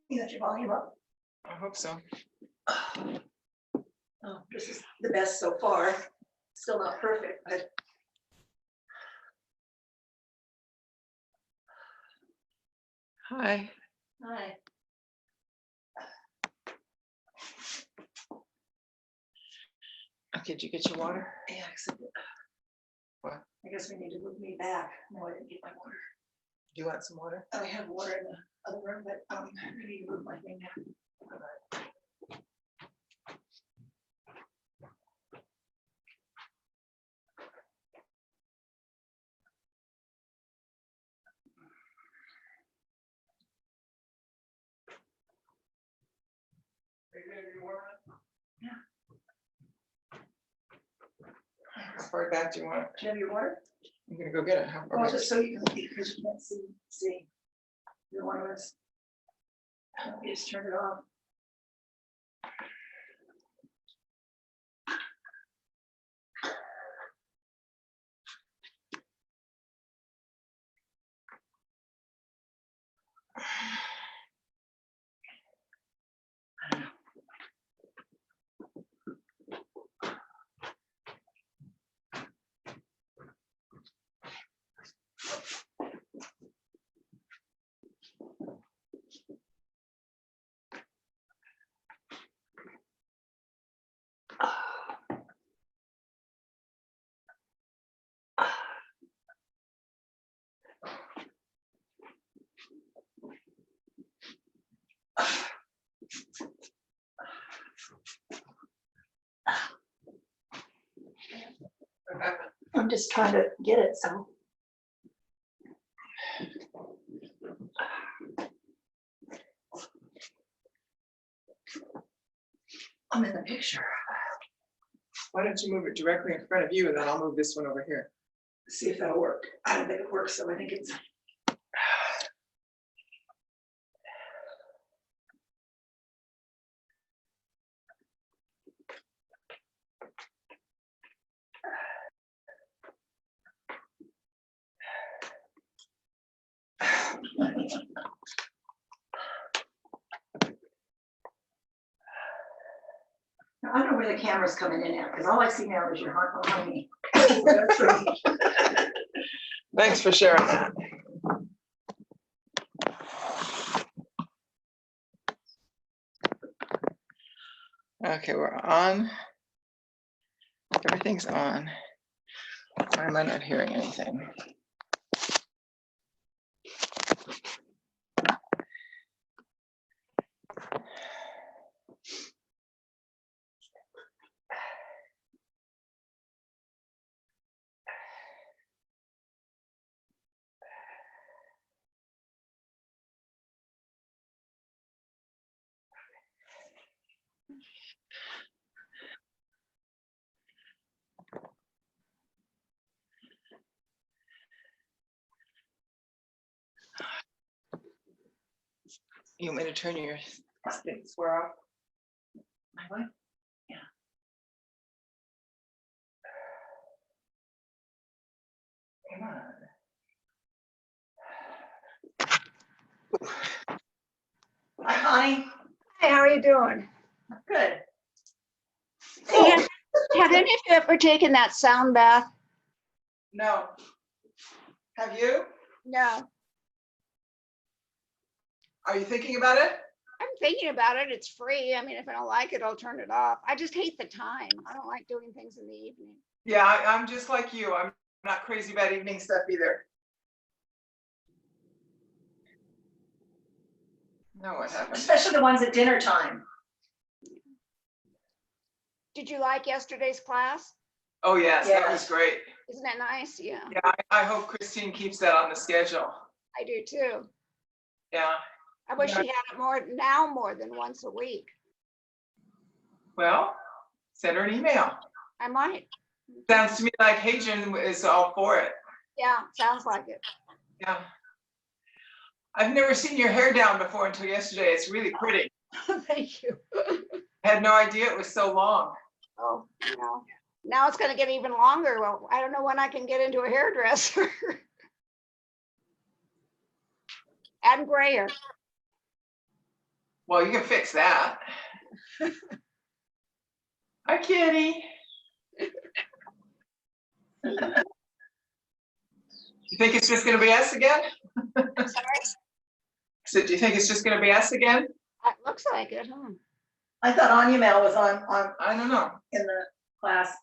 You got your volume up? I hope so. Oh, this is the best so far. Still not perfect, but. Hi. Hi. Okay, did you get your water? Yeah, except What? I guess we need to move me back. No, I didn't get my water. Do you want some water? I have water in the other room, but we need to move my thing now. Yeah. How far back do you want it? Do you have your water? I'm gonna go get it. How far Oh, back? just so you can, because you can't see. You're one of us. You just turn it off. I'm just trying to get it, so. I'm in the picture. Why don't you move it directly in front of you and then I'll move this one over here. See if that'll work. I don't think it works, so I think it's. Now, I don't know where the camera's coming in at, because all I see now is your heart behind me. That's right. Thanks for sharing that. Okay, we're on. Everything's on. Why am I not hearing anything? You want me to turn your square off? My what? Come on. Hi, honey. Hey, how are you doing? Good. Hey, have any of you ever taken that sound bath? No. Have you? No. Are you thinking about it? I'm thinking about it. It's free. I mean, if I don't like it, I'll turn it off. I just hate the time. I don't like doing things in the evening. Yeah, I'm just like you. I'm not crazy about evening stuff either. No, what happened? Especially the ones at dinner time. Did you like yesterday's class? Oh, yes, that was great. Isn't that nice? Yeah, Yeah, I hope Christine keeps that on the schedule. I do too. Yeah. I wish Yeah. she had it more than once a week. Well, send her an email. I might. Sounds to me like Hadrian is all for it. Yeah, sounds like it. Yeah. I've never seen your hair down before until yesterday. It's really pretty. Thank you. I had no idea it was so long. Oh, no. Now it's gonna get even longer. Well, I don't know when I can get into a hairdresser. And grayer. Well, you can fix that. Hi, kitty. You think it's just gonna be us again? Sorry. So do you think it's just gonna be us again? It looks like it, huh? I thought Anya Mail was on I don't know. in the class.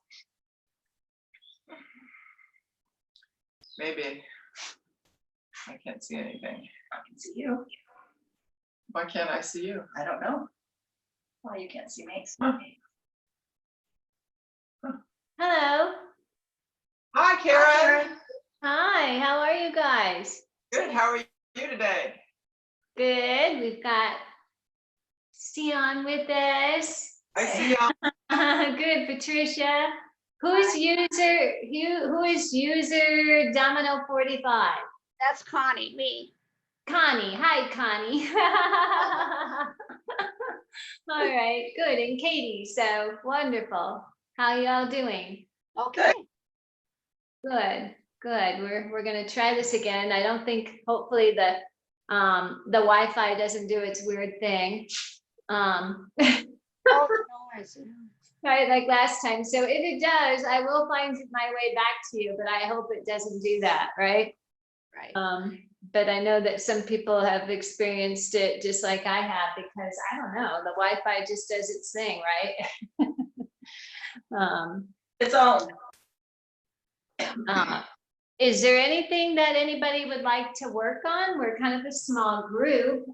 Maybe. I can't see anything. I can see you. Why can't I see you? I don't know. Well, you can't see me. Hello. Hi, Karen. Hi, how are you guys? Good, how are you today? Good. We've got Sion with us. I see you. Good, Patricia. Who is user Domino 45? That's Connie, me. Connie. Hi, Connie. All right, good. And Katie, so wonderful. How y'all doing? Okay. Good, good. We're gonna try this again. I don't think, hopefully the Wi-Fi doesn't do its weird thing. Oh, no, I see. Right, like last time. So if it does, I will find my way back to you, but I hope it doesn't do that, right? Right. But I know that some people have experienced it just like I have, because I don't know, the Wi-Fi just does its thing, right? Its own. Is there anything that anybody would like to work on? We're kind of a small group.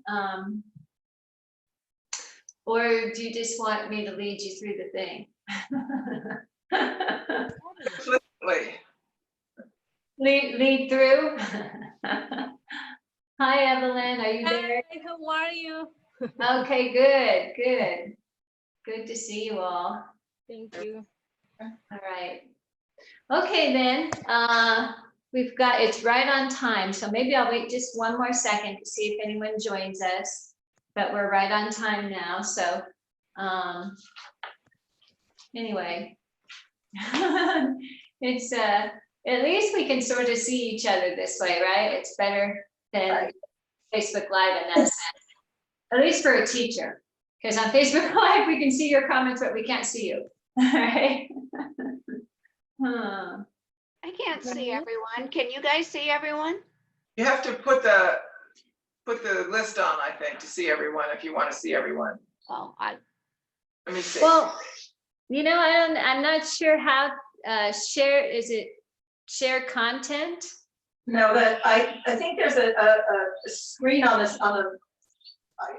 Or do you just want me to lead you through the thing? Wait, Lead through? Hi, Evelyn, are you there? Hi, how are you? Okay, good, good. Good to see you all. Thank you. All right. Okay, then, it's right on time, so maybe I'll wait just one more second to see if anyone joins us. But we're right on time now, so, anyway. It's, at least we can sort of see each other this way, right? It's better than Facebook Live in that sense. At least for a teacher, because on Facebook Live, we can see your comments, but we can't see you, all right? I can't see everyone. Can you guys see everyone? you have to put the list on, I think, to see everyone, if you want to see everyone. Oh, Let me see. Well, I'm not sure how, is it share content? No, that I think there's a screen on this, I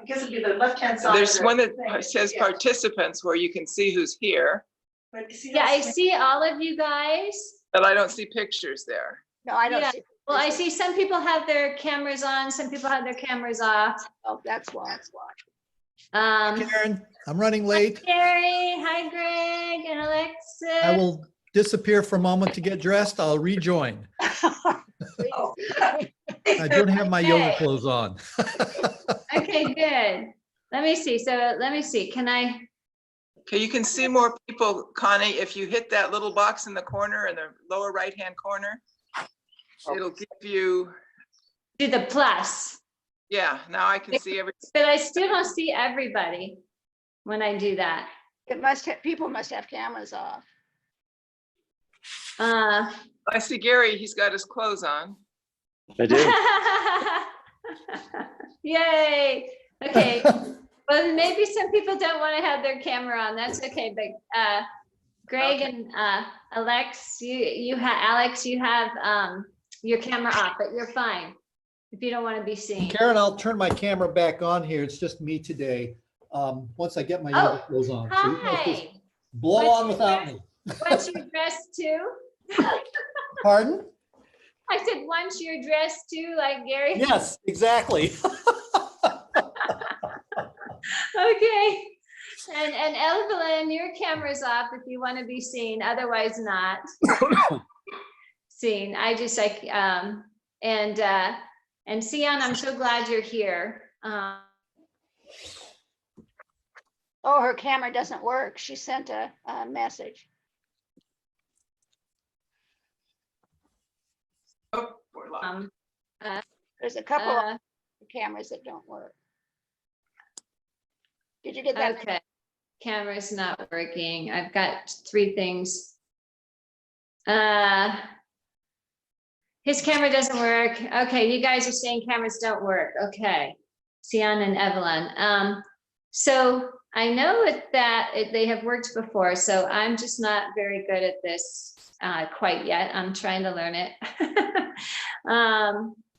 guess it'd be the left-hand side. There's of the one that thing. says Yeah. participants where you can see who's here, But you see Yeah, that I screen? see all of you guys. but I don't see pictures there. no, I don't Yeah. see. Well, I see some people have their cameras on, some people have their cameras off. Oh, that's why. Karen, I'm running late. Gary, hi Greg and Alexa. I will disappear for a moment to get dressed. I'll rejoin. Oh. I don't have my yoga Okay. clothes on. Okay, good. Let me see, can I? Okay, you can see more people, Connie, if you hit that little box in the corner, in the lower right-hand corner. It'll give you, Do the plus, yeah, now I can see every, but I still don't see everybody when I do that. People must have cameras off. Uh, I see Gary, he's got his clothes on. I do. Yay, okay. Well, maybe some people don't want to have their camera on, that's okay, but Greg Okay. and Alex, you have your camera off, but you're fine if you don't want to be seen. Karen, I'll turn my camera back on here. It's just me today. Once I get my yoga clothes on. So you guys just Hi, blow on without me. once you're dressed too? Pardon? I said, once you're dressed too, like Gary? Yes, exactly. Okay. And Evelyn, your camera's off if you want to be seen, otherwise not seen. I just like, and Sion, I'm so glad you're here. Oh, her camera doesn't work. She sent a message. them. uh, There's a couple of uh, cameras that don't work. Did you get that? okay, camera's not working. I've got 3 things. His camera doesn't work. Okay, you guys are saying cameras don't work. Okay. Sian and Evelyn. So I know that they have worked before, so I'm just not very good at this quite yet. I'm trying to learn it.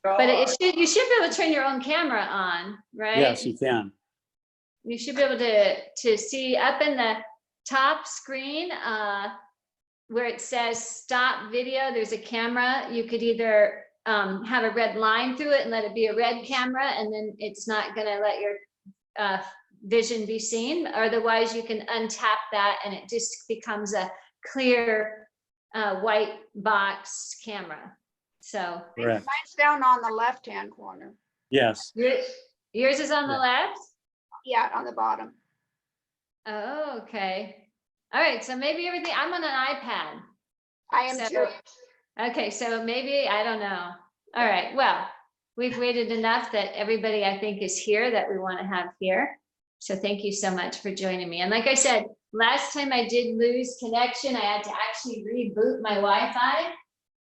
But you should be able to turn your own camera on, right? Yes, you can. You should be able to see up in the top screen, where it says stop video, there's a camera. You could either have a red line through it and let it be a red camera, and then it's not gonna let your vision be seen. Otherwise, you can untap that and it just becomes a clear white box camera. So Correct. Mine's down on the left-hand corner. Yes. yours is on the Yeah. left? Yeah, on the bottom. Oh, okay. All right, so maybe everything, I'm on an iPad. I am So- too. Okay, so maybe, I don't know. All right, well, we've waited enough that everybody I think is here that we want to have here. So thank you so much for joining me. And like I said, last time I did lose connection, I had to actually reboot my Wi-Fi.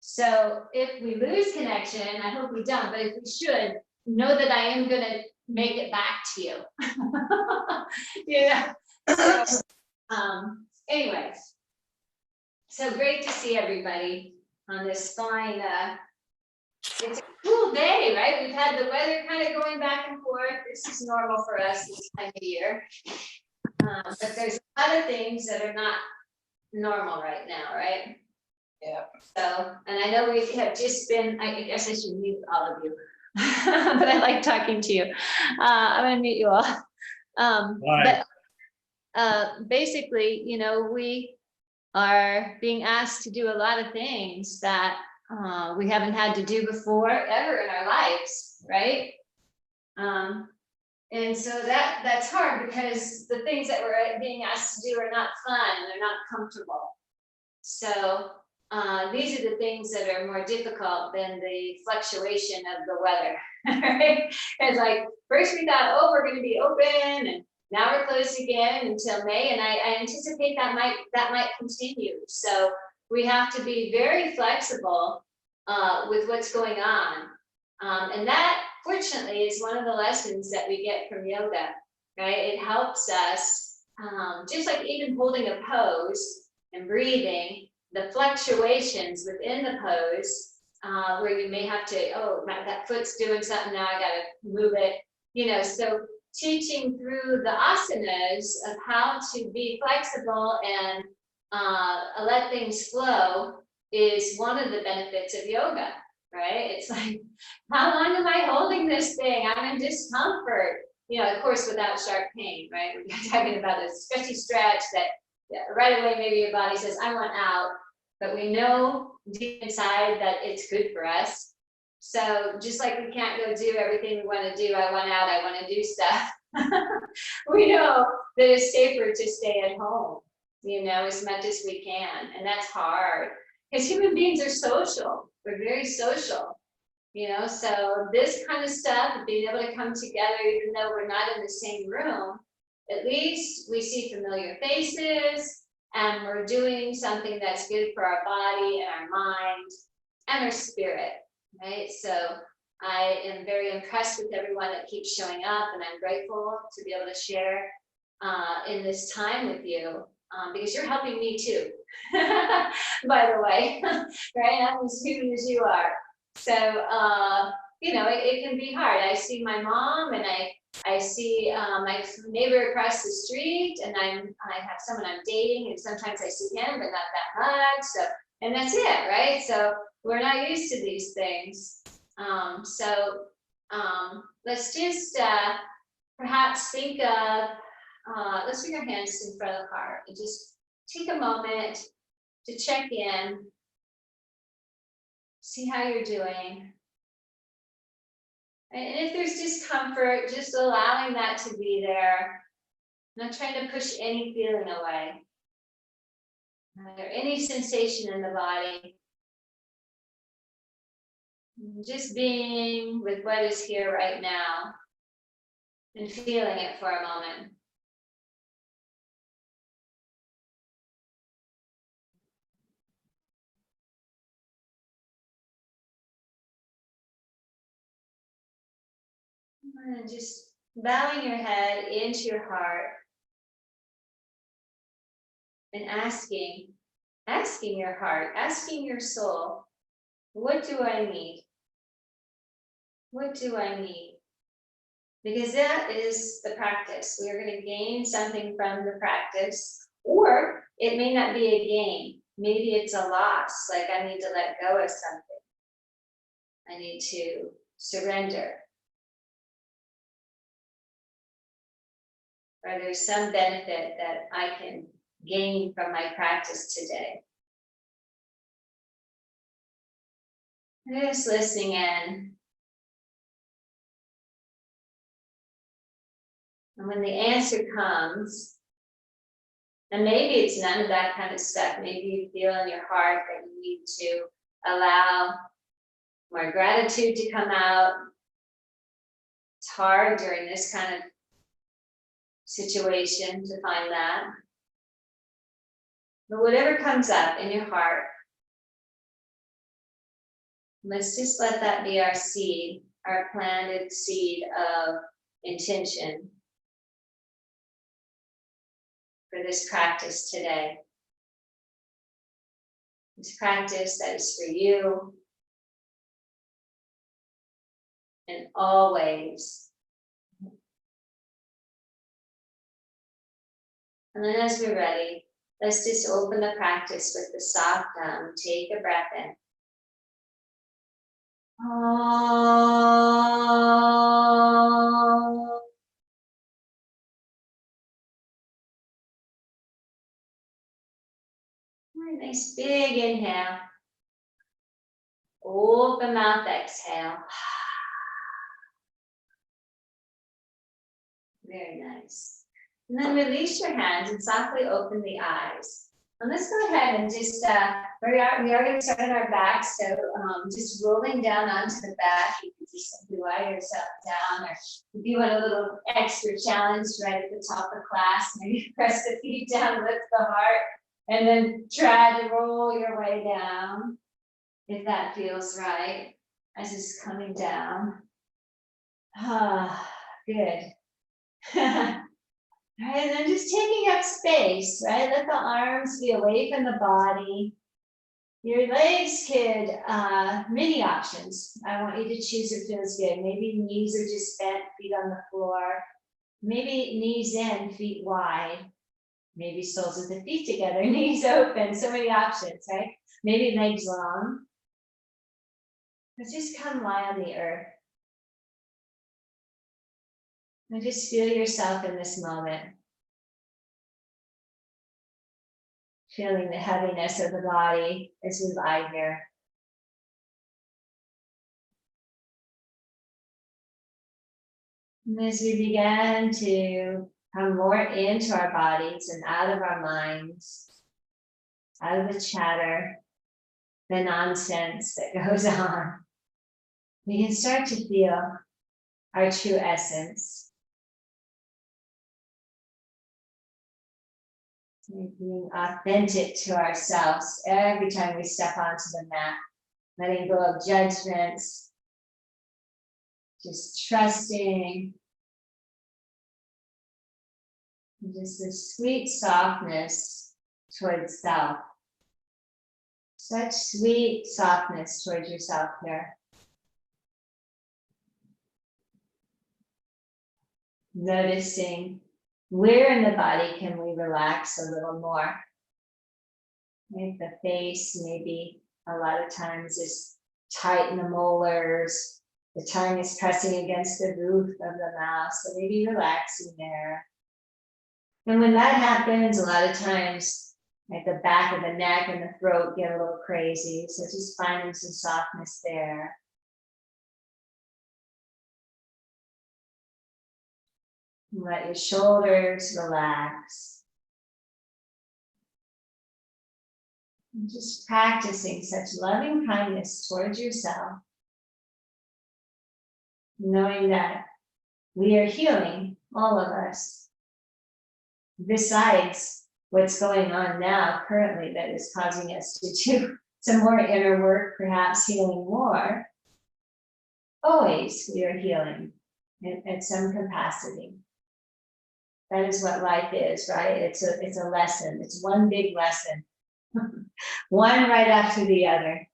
So if we lose connection, I hope we don't, but if we should, know that I am gonna make it back to you. Yeah. So, anyways. So great to see everybody on this fine, it's a cool day, right? We've had the weather kind of going back and forth. This is normal for us this time of year. But there's a lot of things that are not normal right now, right? Yeah. So, and I know we have just been, I guess I should mute all of you. But I like talking to you. I'm gonna mute you all. Bye. But basically, you know, we are being asked to do a lot of things that we haven't had to do before ever in our lives, right? And so that's hard because the things that we're being asked to do are not fun, they're not comfortable. So these are the things that are more difficult than the fluctuation of the weather, right? It's like, first we thought, oh, we're gonna be open, and now we're closed again until May, and I anticipate that might continue. So we have to be very flexible with what's going on. And that, fortunately, is one of the lessons that we get from yoga, right? It helps us, just like even holding a pose and breathing, the fluctuations within the pose, where you may have to, oh, that foot's doing something, now I gotta move it, you know, so teaching through the asanas of how to be flexible and let things flow is one of the benefits of yoga, right? It's like, how long am I holding this thing? I'm in discomfort, you know, of course, without sharp pain, right? We're talking about a stretchy stretch that right away, maybe your body says, I want out, but we know deep inside that it's good for us. So just like we can't go do everything we want to do, I want out, I want to do stuff. We know that it's safer to stay at home, you know, as much as we can. And that's hard because human beings are social. We're very social, you know, so this kind of stuff, being able to come together, even though we're not in the same room, at least we see familiar faces and we're doing something that's good for our body and our mind and our spirit. Right, so I am very impressed with everyone that keeps showing up, and I'm grateful to be able to share in this time with you, because you're helping me too, by the way, right? I'm as human as you are. So, you know, it can be hard. I see my mom, and I see my neighbor across the street, and I have someone I'm dating, and sometimes I see him, but not that much. So, and that's it, right? So we're not used to these things. Let's just perhaps think of, let's bring our hands in front of the heart and just take a moment to check in, see how you're doing. And if there's discomfort, just allowing that to be there, not trying to push any feeling away. Is there any sensation in the body? Just being with what is here right now and feeling it for a moment. And just bowing your head into your heart and asking your heart, asking your soul, what do I need? What do I need? Because that is the practice. We are going to gain something from the practice, or it may not be a gain. Maybe it's a loss, like I need to let go of something. I need to surrender. Or there's some benefit that I can gain from my practice today. And just listening in. And when the answer comes, and maybe it's none of that kind of stuff, maybe you feel in your heart that you need to allow more gratitude to come out. It's hard during this kind of situation to find that. But whatever comes up in your heart, let's just let that be our seed, our planted seed of intention for this practice today. This practice that is for you and always. And then as we're ready, let's just open the practice with the soft take a breath in. Nice big inhale. Open mouth, exhale. Very nice. And then release your hands and softly open the eyes. And let's go ahead and just, we are going to start on our back, so just rolling down onto the back, you can just simply lie yourself down, or if you want a little extra challenge right at the top of class, maybe press the feet down, lift the heart, and then try to roll your way down, if that feels right, as it's coming down. Good. All right, and then just taking up space, right? Let the arms be away from the body. Your legs could, many options. I want you to choose what feels good. Maybe knees are just bent, feet on the floor. Maybe knees in, feet wide. Maybe soles of the feet together, knees open. So many options, right? Maybe legs long. But just come lie on the earth. And just feel yourself in this moment. Feeling the heaviness of the body as we lie here. And as we begin to come more into our bodies and out of our minds, out of the chatter, the nonsense that goes on, we can start to feel our true essence. Being authentic to ourselves every time we step onto the mat, letting go of judgments, just trusting, and just this sweet softness towards self. Such sweet softness towards yourself here. Noticing where in the body can we relax a little more? Like the face, maybe a lot of times is tight in the molars. The tongue is pressing against the roof of the mouth, so maybe relaxing there. And when that happens, a lot of times, like the back of the neck and the throat get a little crazy. So just finding some softness there. Let your shoulders relax. And just practicing such loving kindness towards yourself. knowing that we are healing, all of us. Besides what's going on now currently that is causing us to do some more inner work, perhaps healing more, always we are healing at some capacity. That is what life is, right? It's a lesson. It's one big lesson. One right after the other,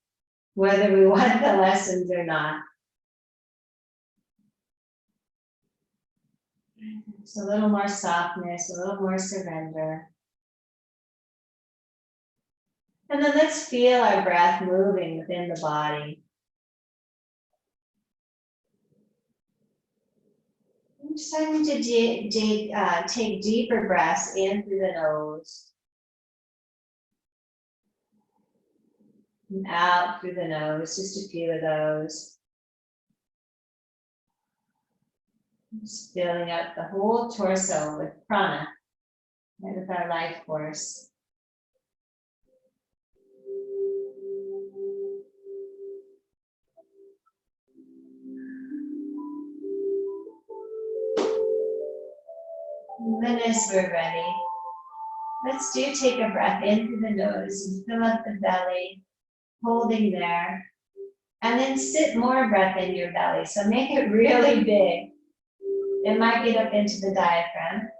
whether we want the lessons or not. Just a little more softness, a little more surrender. And then let's feel our breath moving within the body. I'm starting to take deeper breaths in through the nose. And out through the nose, just a few of those. Just filling up the whole torso with prana, right, with our life force. And then as we're ready, let's take a breath in through the nose and fill up the belly, holding there. And then sit more breath in your belly. So make it really big. It might get up into the diaphragm.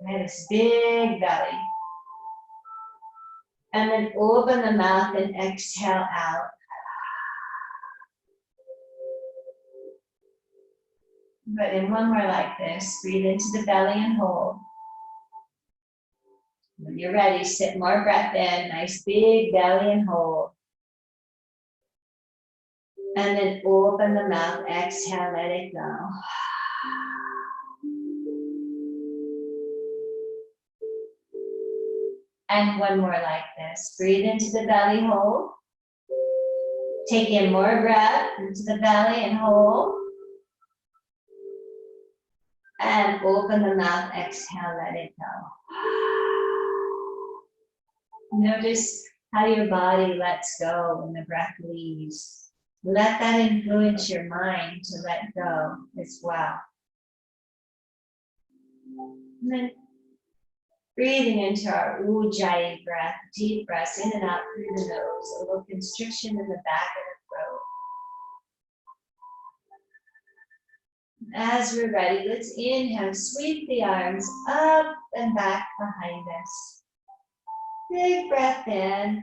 Have this big belly. And then open the mouth and exhale out. But in one more like this, breathe into the belly and hold. When you're ready, sit more breath in, nice big belly and hold. And then open the mouth, exhale, let it go. And one more like this. Breathe into the belly, hold. Take in more breath into the belly and hold. And open the mouth, exhale, let it go. Notice how your body lets go when the breath leaves. Let that influence your mind to let go as well. And then breathing into our Ujjayi breath, deep breaths in and out through the nose, a little constriction in the back of the throat. As we're ready, let's inhale, sweep the arms up and back behind us. Big breath in.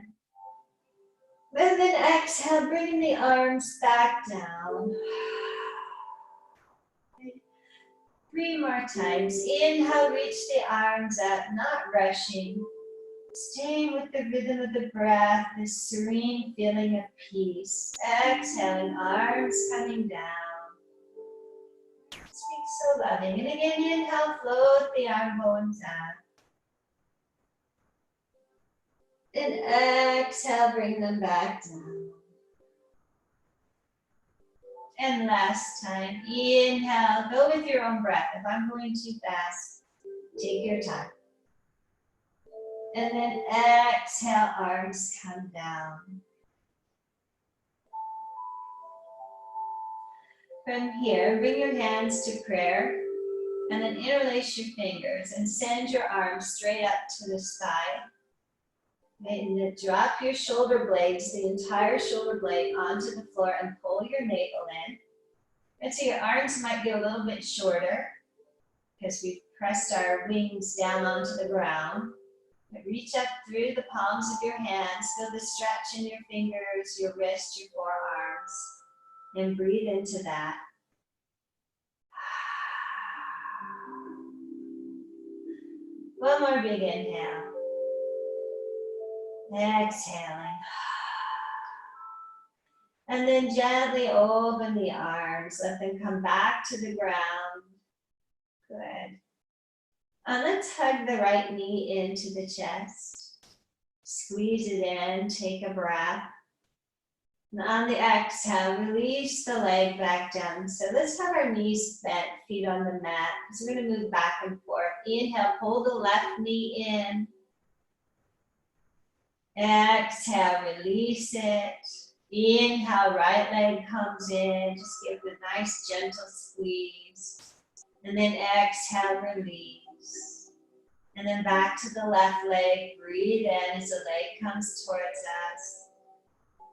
And then exhale, bring the arms back down. 3 more times. Inhale, reach the arms up, not rushing. Staying with the rhythm of the breath, this serene feeling of peace. Exhaling, arms coming down. Speak so loving. And again, inhale, float the arm bones up. And exhale, bring them back down. And last time, inhale, go with your own breath. If I'm going too fast, take your time. And then exhale, arms come down. From here, bring your hands to prayer and then interlace your fingers and send your arms straight up to the sky. And then drop your shoulder blades, the entire shoulder blade onto the floor and pull your navel in. And so your arms might be a little bit shorter because we've pressed our wings down onto the ground. But reach up through the palms of your hands, feel the stretch in your fingers, your wrists, your forearms, and breathe into that. One more big inhale. Exhaling. And then gently open the arms. Let them come back to the ground. Good. And let's hug the right knee into the chest. Squeeze it in. Take a breath. And on the exhale, release the leg back down. So let's have our knees bent, feet on the mat. So we're going to move back and forth. Inhale, pull the left knee in. Exhale, release it. Inhale, right leg comes in. Just give it a nice gentle squeeze. And then exhale, release. And then back to the left leg. Breathe in as the leg comes towards us.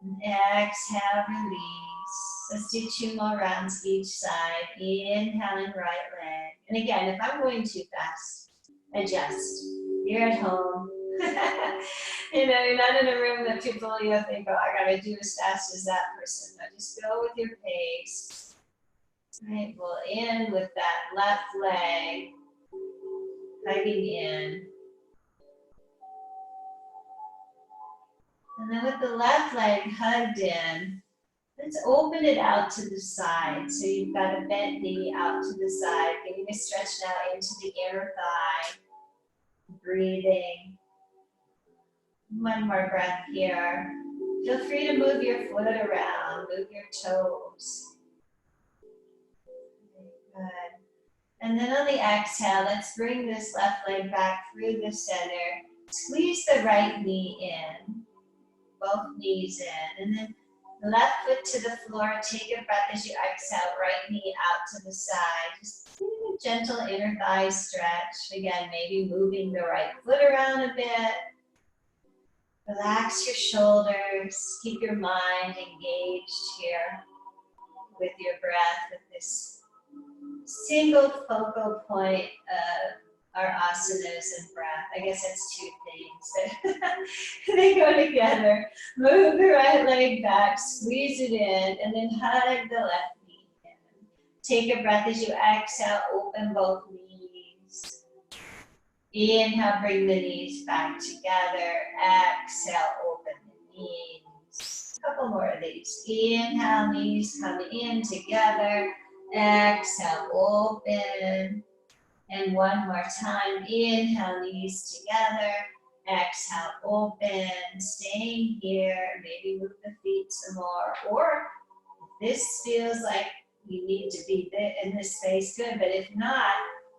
And exhale, release. Let's do 2 more rounds each side. Inhaling right leg. And again, if I'm going too fast, adjust. You're at home. You know, you're not in a room that people, you know, think, oh, I gotta do as fast as that person. No, just go with your pace. Right, we'll end with that left leg hugging in. And then with the left leg hugged in, let's open it out to the side. So you've got a bent knee out to the side, getting a stretch now into the inner thigh. Breathing. 1 more breath here. Feel free to move your foot around, move your toes. Good. And then on the exhale, let's bring this left leg back through the center. Squeeze the right knee in, both knees in, and then left foot to the floor. Take a breath as you exhale, right knee out to the side. Just a gentle inner thigh stretch. Again, maybe moving the right foot around a bit. Relax your shoulders. Keep your mind engaged here with your breath, with this single focal point of our asanas and breath. I guess that's 2 things that they go together. Move the right leg back, squeeze it in, and then hug the left knee in. Take a breath as you exhale, open both knees. Inhale, bring the knees back together. Exhale, open the knees. A couple more of these. Inhale, knees come in together. Exhale, open. And 1 more time. Inhale, knees together. Exhale, open. Staying here. Maybe move the feet some more. Or if this feels like you need to be in this space, good. But if not,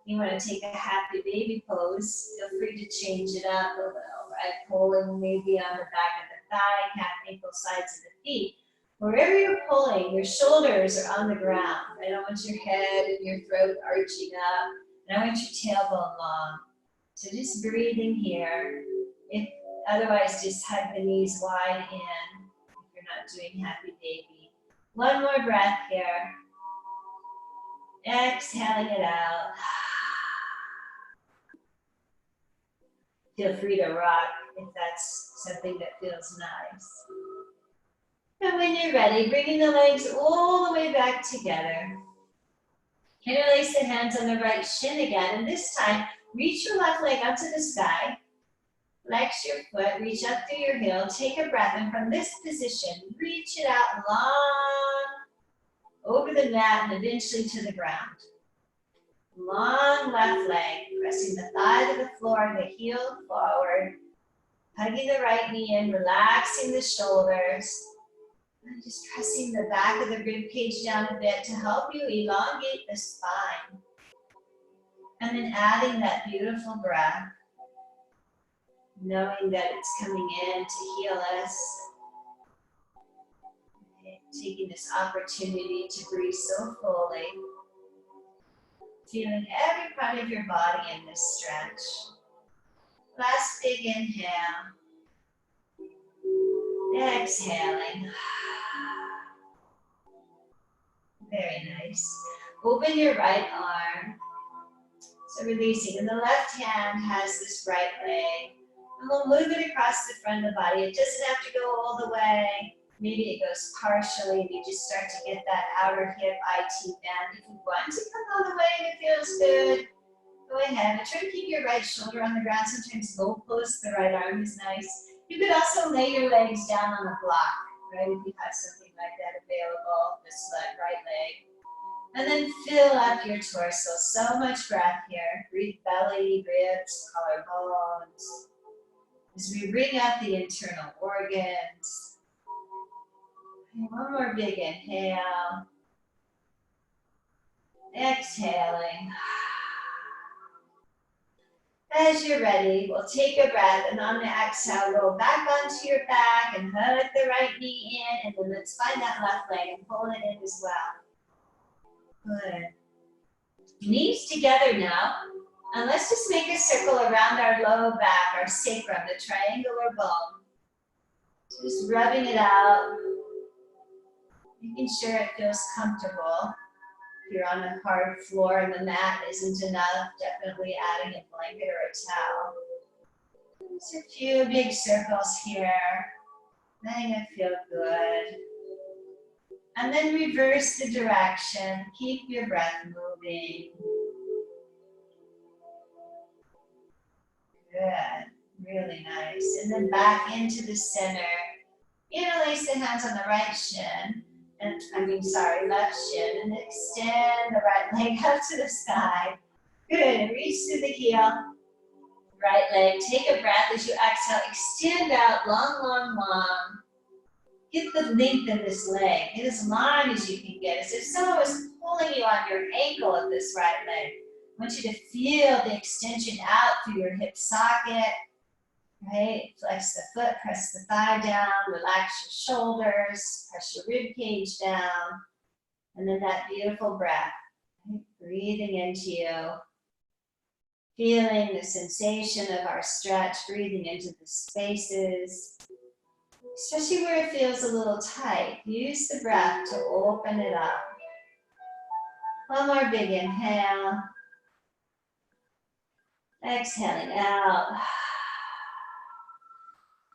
you want to take a happy baby pose, feel free to change it up a little, right? Pulling maybe on the back of the thigh, calf, ankle, sides of the feet. Wherever you're pulling, your shoulders are on the ground. I don't want your head and your throat arching up. And I want your tailbone long. So just breathing here. If otherwise, just hug the knees wide in if you're not doing happy baby. 1 more breath here. Exhaling it out. Feel free to rock if that's something that feels nice. And when you're ready, bringing the legs all the way back together. Interlace the hands on the right shin again, and this time, reach your left leg up to the sky. Flex your foot, reach up through your heel, take a breath, and from this position, reach it out long over the mat and eventually to the ground. Long left leg, pressing the thigh to the floor, the heel forward, hugging the right knee in, relaxing the shoulders, and just pressing the back of the rib cage down a bit to help you elongate the spine. And then adding that beautiful breath, knowing that it's coming in to heal us. Okay, taking this opportunity to breathe so fully. Feeling every part of your body in this stretch. Last big inhale. Exhaling. Very nice. Open your right arm. So releasing. And the left hand has this right leg. And we'll move it across the front of the body. It doesn't have to go all the way. Maybe it goes partially and you just start to get that outer hip IT band. If you want to come all the way and it feels good, go ahead. And try to keep your right shoulder on the ground. Sometimes low post, the right arm is nice. You could also lay your legs down on the block, right? If you have something like that available, just that right leg. And then fill up your torso. So much breath here. Breathe belly, ribs, collarbones. As we bring up the internal organs. And 1 more big inhale. Exhaling. As you're ready, we'll take a breath, and on the exhale, roll back onto your back and hook the right knee in, and then let's find that left leg and pull it in as well. Good. Knees together now, and let's just make a circle around our low back, our sacrum, the triangular bone. Just rubbing it out, making sure it feels comfortable. If you're on a hard floor and the mat isn't enough, definitely adding a blanket or a towel. Just a few big circles here, letting it feel good. And then reverse the direction. Keep your breath moving. Good, really nice. And then back into the center. Interlace the hands on the right shin. Left shin, and extend the right leg up to the sky. Good, reach through the heel. Right leg, take a breath as you exhale, extend out long, long, long. Get the length in this leg, get as long as you can get, as if someone was pulling you on your ankle of this right leg. I want you to feel the extension out through your hip socket. Right, flex the foot, press the thigh down, relax your shoulders, press your rib cage down, and then that beautiful breath, right? Breathing into you, feeling the sensation of our stretch, breathing into the spaces, especially where it feels a little tight. Use the breath to open it up. One more big inhale, exhaling out.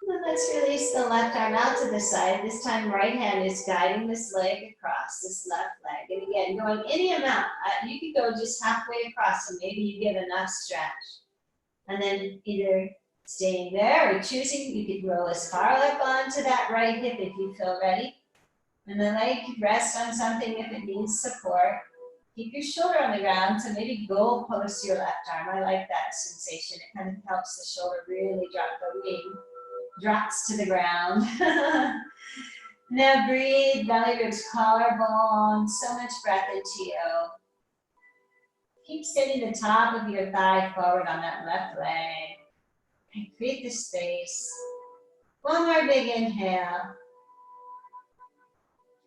And let's release the left arm out to the side. This time, right hand is guiding this leg across, this left leg. And again, going any amount. You could go just halfway across, so maybe you get enough stretch. And then either staying there or choosing, you could roll as far up onto that right hip if you feel ready. And the leg could rest on something if it needs support. Keep your shoulder on the ground, so maybe goal post your left arm. I like that sensation. It kind of helps the shoulder really drop the wing. Drops to the ground. Now breathe, belly ribs, collarbone, so much breath into you. Keep sending the top of your thigh forward on that left leg. And create the space. One more big inhale.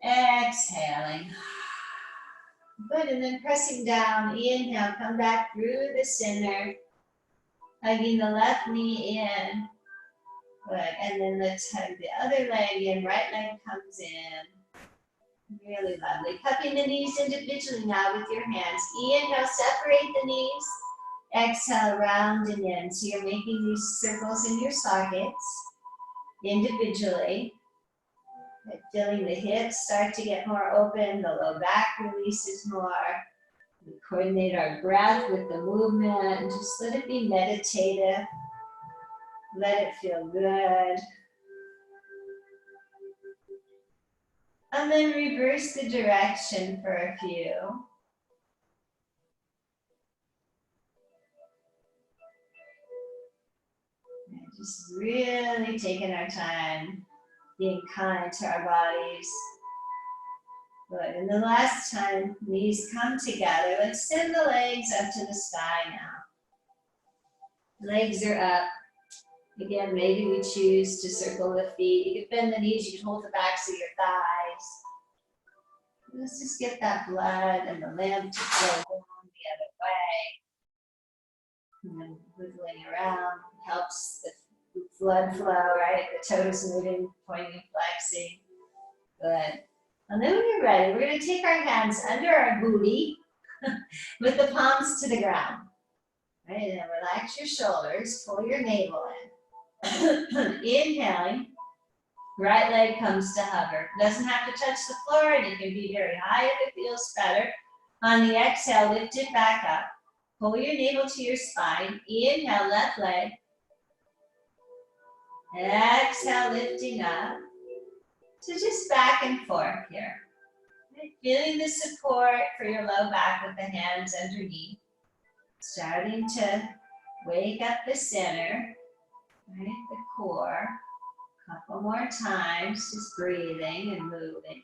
Exhaling. Good, and then pressing down, inhale, come back through the center. Hugging the left knee in. Good, and then let's hug the other leg in, right leg comes in. Really lovely. Cupping the knees individually now with your hands. Inhale, separate the knees. Exhale, round and in. So you're making these circles in your sockets individually. Feeling the hips start to get more open, the low back releases more. We coordinate our breath with the movement and just let it be meditative. Let it feel good. And then reverse the direction for a few. And just really taking our time, being kind to our bodies. Good, and the last time, knees come together. Let's send the legs up to the sky now. Legs are up. Again, maybe we choose to circle the feet. You could bend the knees, you can hold the backs of your thighs. Let's just get that blood and the lymph to flow down the other way. And then wiggling around helps the blood flow, right? The toes moving, pointing, flexing. Good. And then when you're ready, we're going to take our hands under our booty with the palms to the ground. Right, and then relax your shoulders, pull your navel in. Inhaling, right leg comes to hover. Doesn't have to touch the floor, and it can be very high if it feels better. On the exhale, lift it back up. Pull your navel to your spine. Inhale, left leg. Exhale, lifting up. So just back and forth here. Right, feeling the support for your low back with the hands underneath. Starting to wake up the center. Right, the core. Couple more times, just breathing and moving.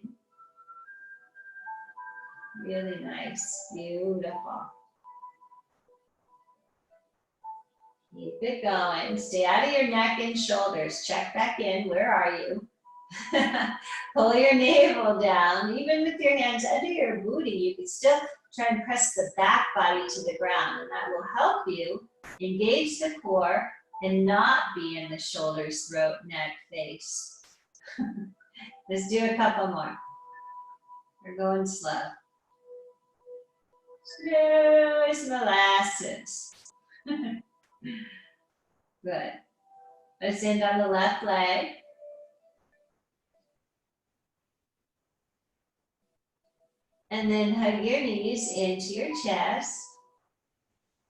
Really nice, beautiful. Keep it going. Stay out of your neck and shoulders. Check back in. Where are you? Pull your navel down. Even with your hands under your booty, you can still try and press the back body to the ground, and that will help you engage the core and not be in the shoulders, throat, neck, face. Let's do a couple more. We're going slow. Slow as molasses. Good. Let's end on the left leg. And then hug your knees into your chest.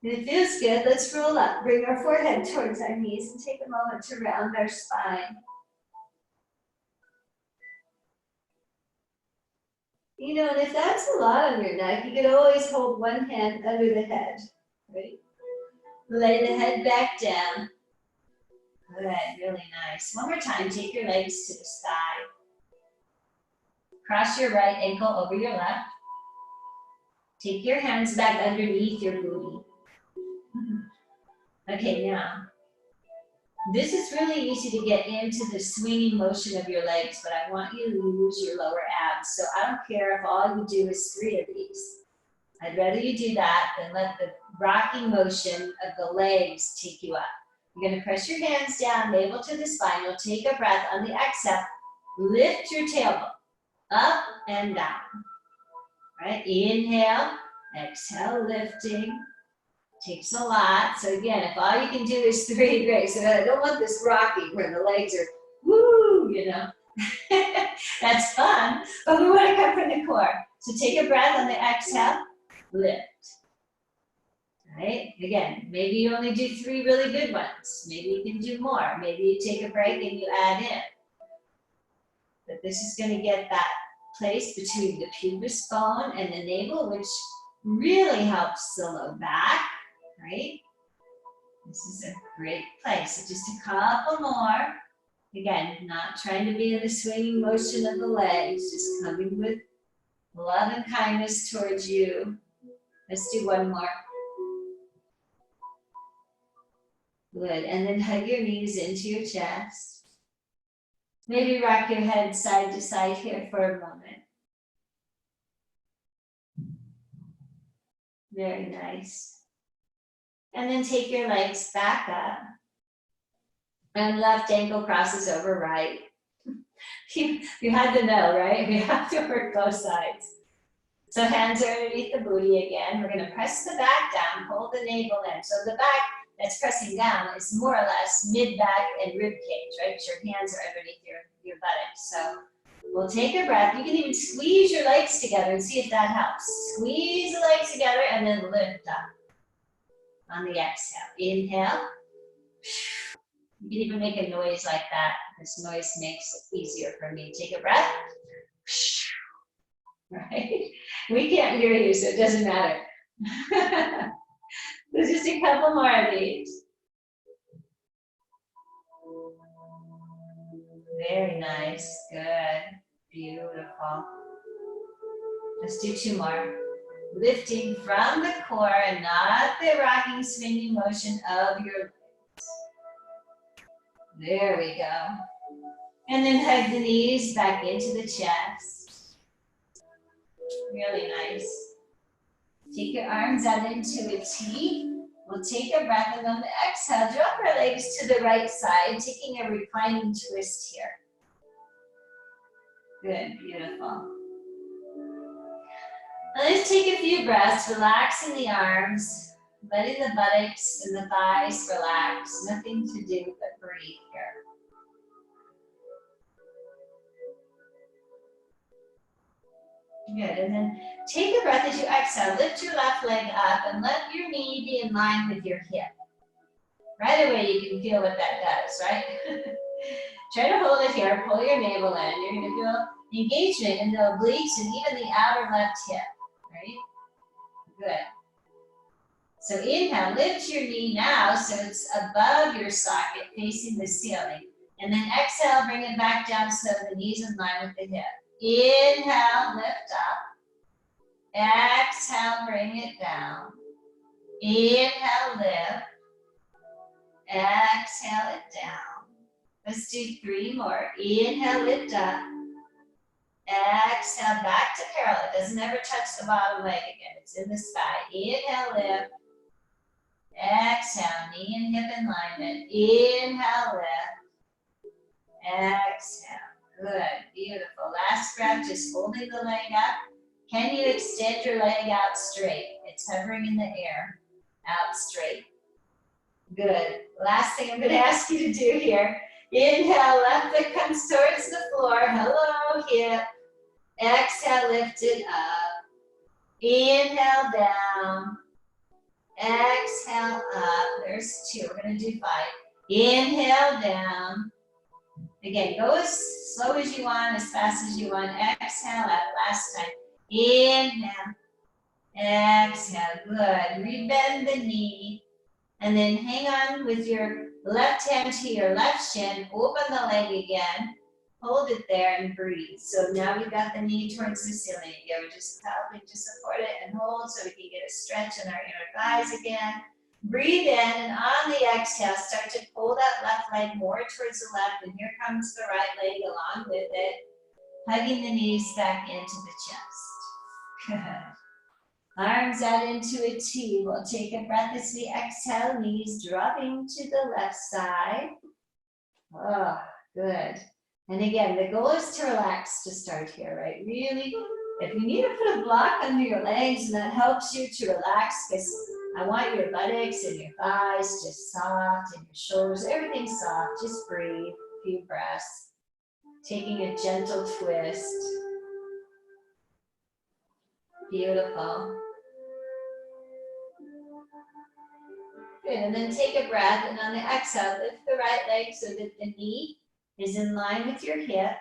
If it feels good, let's roll up. Bring our forehead towards our knees and take a moment to round our spine. You know, and if that's a lot on your neck, you could always hold one hand under the head, right? Lay the head back down. Good, really nice. One more time, take your legs to the side. Cross your right ankle over your left. Take your hands back underneath your booty. Okay, now, this is really easy to get into the swinging motion of your legs, but I want you to use your lower abs. So I don't care if all you do is 3 of these. I'd rather you do that than let the rocking motion of the legs take you up. You're gonna press your hands down, navel to the spine. You'll take a breath on the exhale. Lift your tailbone up and down. All right, inhale, exhale, lifting. Takes a lot. So again, if all you can do is 3, great. So I don't want this rocking where the legs are, woo, you know. That's fun, but we want to come from the core. So take a breath on the exhale, lift. All right, again, maybe you only do 3 really good ones. Maybe you can do more. Maybe you take a break and you add in. But this is going to get that place between the pubis bone and the navel, which really helps the low back. Right? This is a great place. So just a couple more. Again, not trying to be in the swinging motion of the legs, just coming with love and kindness towards you. Let's do one more. Good. And then hug your knees into your chest. Maybe rock your head side to side here for a moment. Very nice. And then take your legs back up. And left ankle crosses over right. You had to know, right? We have to work both sides. So hands are underneath the booty again. We're gonna press the back down, hold the navel in. So the back that's pressing down is more or less mid-back and rib cage, right? Because your hands are underneath your buttocks. So we'll take a breath. You can even squeeze your legs together and see if that helps. Squeeze the legs together and then lift up. On the exhale, inhale. You can even make a noise like that. This noise makes it easier for me. Take a breath. Right? We can't hear you, so it doesn't matter. There's just a couple more of these. Very nice. Good. Beautiful. Let's do 2 more. Lifting from the core and not the rocking, swinging motion of your legs. There we go. And then hug the knees back into the chest. Really nice. Take your arms out into a T. We'll take a breath and on the exhale, drop our legs to the right side, taking a reclining twist here. Good, beautiful. Now let's take a few breaths, relaxing the arms, letting the buttocks and the thighs relax. Nothing to do but breathe here. Good, and then take a breath as you exhale. Lift your left leg up and let your knee be in line with your hip. Right away you can feel what that does, right? Try to hold it here, pull your navel in. You're gonna feel engagement in the obliques and even the outer left hip. Right? Good. So inhale, lift your knee now so it's above your socket facing the ceiling. And then exhale, bring it back down so the knee's in line with the hip. Inhale, lift up. Exhale, bring it down. Inhale, lift. Exhale it down. Let's do 3 more. Inhale, lift up. Exhale, back to parallel. It doesn't ever touch the bottom leg again. It's in the sky. Inhale, lift. Exhale, knee and hip alignment. Inhale, lift. Exhale. Good, beautiful. Last breath, just holding the leg up. Can you extend your leg out straight? It's hovering in the air. Out straight. Good. Last thing I'm going to ask you to do here. Inhale, left foot comes towards the floor. Hello, hip. Exhale, lift it up. Inhale, down. Exhale, up. There's 2. We're going to do 5. Inhale, down. Again, go as slow as you want, as fast as you want. Exhale, up. Last time. Inhale. Exhale. Good. Rebend the knee. And then hang on with your left hand to your left shin. Open the leg again. Hold it there and breathe. So now we've got the knee towards the ceiling again. We're just helping to support it and hold so we can get a stretch in our inner thighs again. Breathe in, and on the exhale, start to pull that left leg more towards the left, and here comes the right leg along with it, hugging the knees back into the chest. Good. Arms out into a T. We'll take a breath as we exhale, knees dropping to the left side. Oh, good. And again, the goal is to relax to start here, right? Really, if you need to put a block under your legs, and that helps you to relax, because I want your buttocks and your thighs just soft, and your shoulders, everything soft. Just breathe, a few breaths. Taking a gentle twist. Beautiful. Good, and then take a breath, and on the exhale, lift the right leg so that the knee is in line with your hip.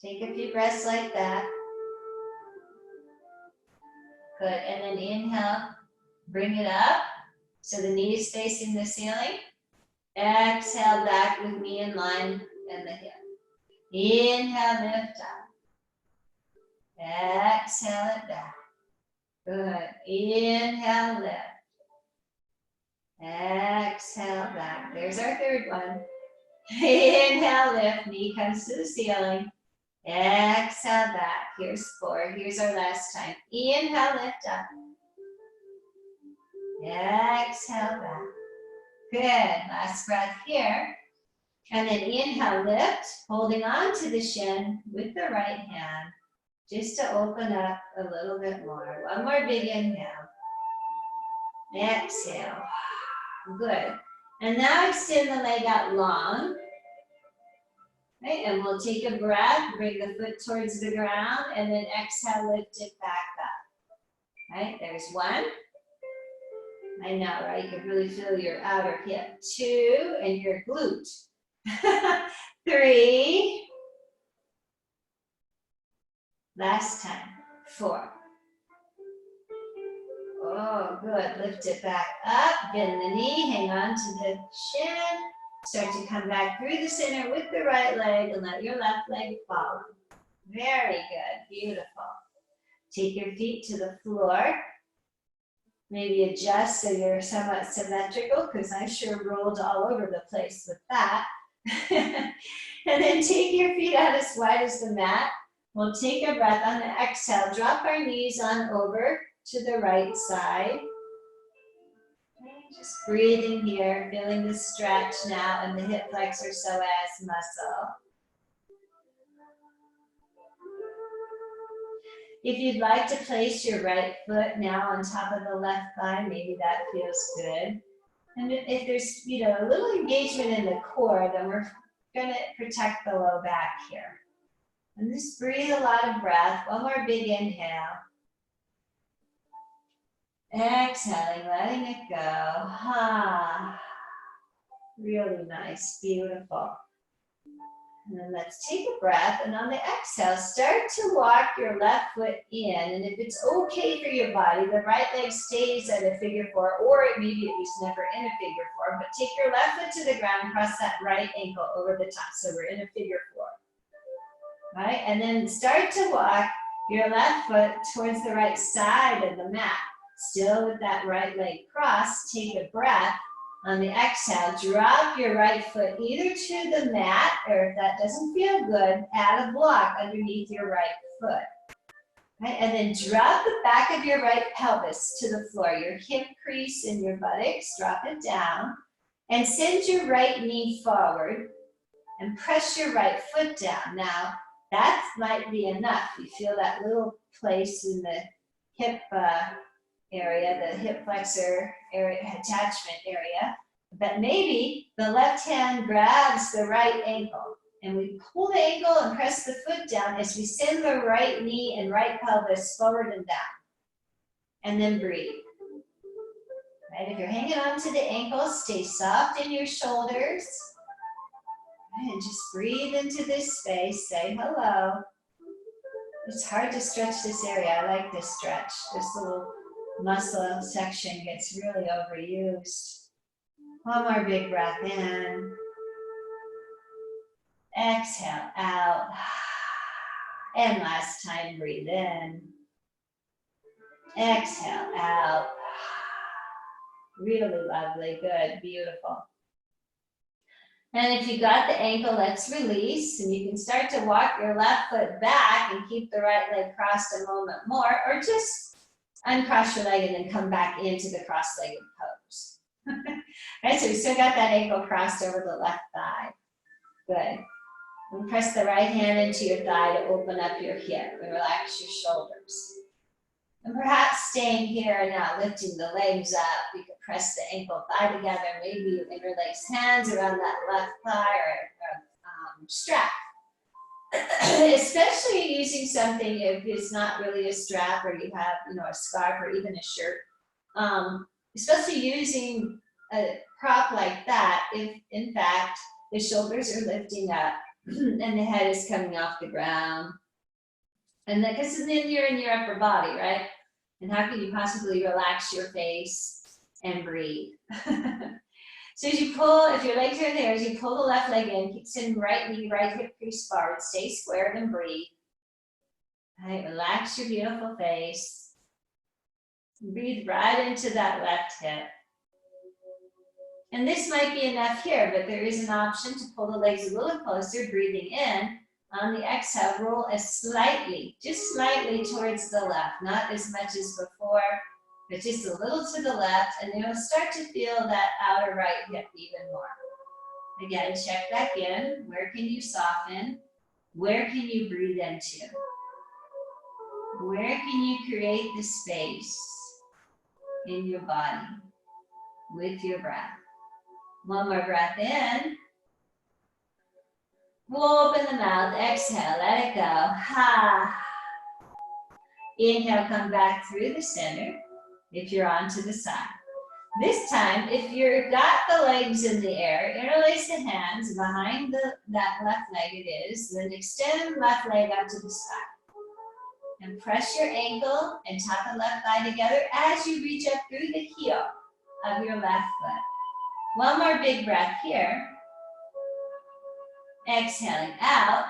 Take a few breaths like that. Good, and then inhale, bring it up so the knee is facing the ceiling. Exhale, back with knee in line and the hip. Inhale, lift up. Exhale it back. Good, inhale, lift. Exhale, back. There's our third one. Inhale, lift, knee comes to the ceiling. Exhale, back. Here's 4. Here's our last time. Inhale, lift up. Exhale, back. Good. Last breath here. And then inhale, lift, holding on to the shin with the right hand, just to open up a little bit more. One more big inhale. Exhale. Good. And now extend the leg out long. Right, and we'll take a breath, bring the foot towards the ground, and then exhale, lift it back up. Right, there's 1. I know, right? You can really feel your outer hip. 2, and your glute. 3. Last time. 4. Oh, good. Lift it back up, bend the knee, hang on to the shin. Start to come back through the center with the right leg and let your left leg follow. Very good. Beautiful. Take your feet to the floor. Maybe adjust so you're somewhat symmetrical, because I sure rolled all over the place with that. And then take your feet out as wide as the mat. We'll take a breath on the exhale. Drop our knees on over to the right side. Just breathing here, feeling the stretch now in the hip flexor psoas muscle. If you'd like to place your right foot now on top of the left thigh, maybe that feels good. And if there's, a little engagement in the core, then we're going to protect the low back here. And just breathe a lot of breath. One more big inhale. Exhaling, letting it go. Ha. Really nice, beautiful. And then let's take a breath, and on the exhale, start to walk your left foot in. And if it's okay for your body, the right leg stays at a figure 4, or maybe at least never in a figure 4, but take your left foot to the ground, cross that right ankle over the top. So we're in a figure 4. Right? And then start to walk your left foot towards the right side of the mat. Still with that right leg crossed, take a breath On the exhale, drop your right foot either to the mat, or if that doesn't feel good, add a block underneath your right foot. Right? And then drop the back of your right pelvis to the floor, your hip crease and your buttocks, drop it down, and send your right knee forward and press your right foot down. Now, that might be enough. You feel that little place in the hip area, the hip flexor area, attachment area, but maybe the left hand grabs the right ankle and we pull the ankle and press the foot down as we send the right knee and right pelvis forward and down. And then breathe. Right? If you're hanging on to the ankle, stay soft in your shoulders. Right? And just breathe into this space, say hello. It's hard to stretch this area. I like this stretch. This little muscle section gets really overused. One more big breath in. Exhale out. And last time, breathe in. Exhale out. Really lovely, good, beautiful. And if you got the ankle, let's release, and you can start to walk your left foot back and keep the right leg crossed a moment more, or just uncross your leg and then come back into the cross-legged pose. Right, so we still got that ankle crossed over the left thigh. Good. And press the right hand into your thigh to open up your hip and relax your shoulders. And perhaps staying here and now lifting the legs up, you can press the ankle thigh together. Maybe you interlace hands around that left thigh or strap. Especially using something if it's not really a strap or you have, a scarf or even a shirt. Especially using a prop like that if, in fact, the shoulders are lifting up and the head is coming off the ground. And that, because then you're in your upper body, right? And how can you possibly relax your face and breathe? So as you pull, if your legs are there, as you pull the left leg in, keep sending right knee, right hip crease forward, stay squared and breathe. All right, relax your beautiful face. Breathe right into that left hip. And this might be enough here, but there is an option to pull the legs a little closer, breathing in. On the exhale, roll as slightly, just slightly towards the left, not as much as before, but just a little to the left, and you'll start to feel that outer right hip even more. Again, check back in. Where can you soften? Where can you breathe into? Where can you create the space in your body with your breath? One more breath in. We'll open the mouth, exhale, let it go. Ha. Inhale, come back through the center if you're onto the side. This time, if you've got the legs in the air, interlace the hands behind that left leg it is, then extend left leg up to the side. And press your ankle and top and left thigh together as you reach up through the heel of your left foot. One more big breath here. Exhaling out.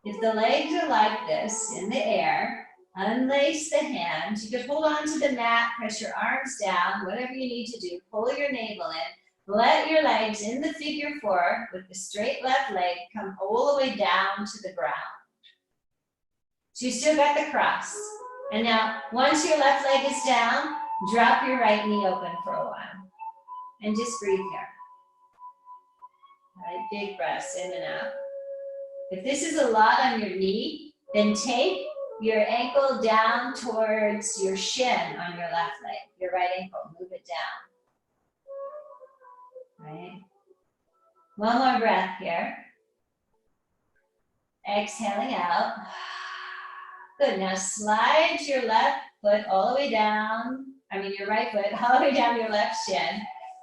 If the legs are like this in the air, unlace the hands. You can hold on to the mat, press your arms down, whatever you need to do. Pull your navel in. Let your legs in the figure four with the straight left leg come all the way down to the ground. So you still got the cross. And now, once your left leg is down, drop your right knee open for a while. And just breathe here. All right, big breaths in and out. If this is a lot on your knee, then take your ankle down towards your shin on your left leg, your right ankle, move it down. Right? One more breath here. Exhaling out. Good, now slide your left foot all the way down, your right foot all the way down your left shin.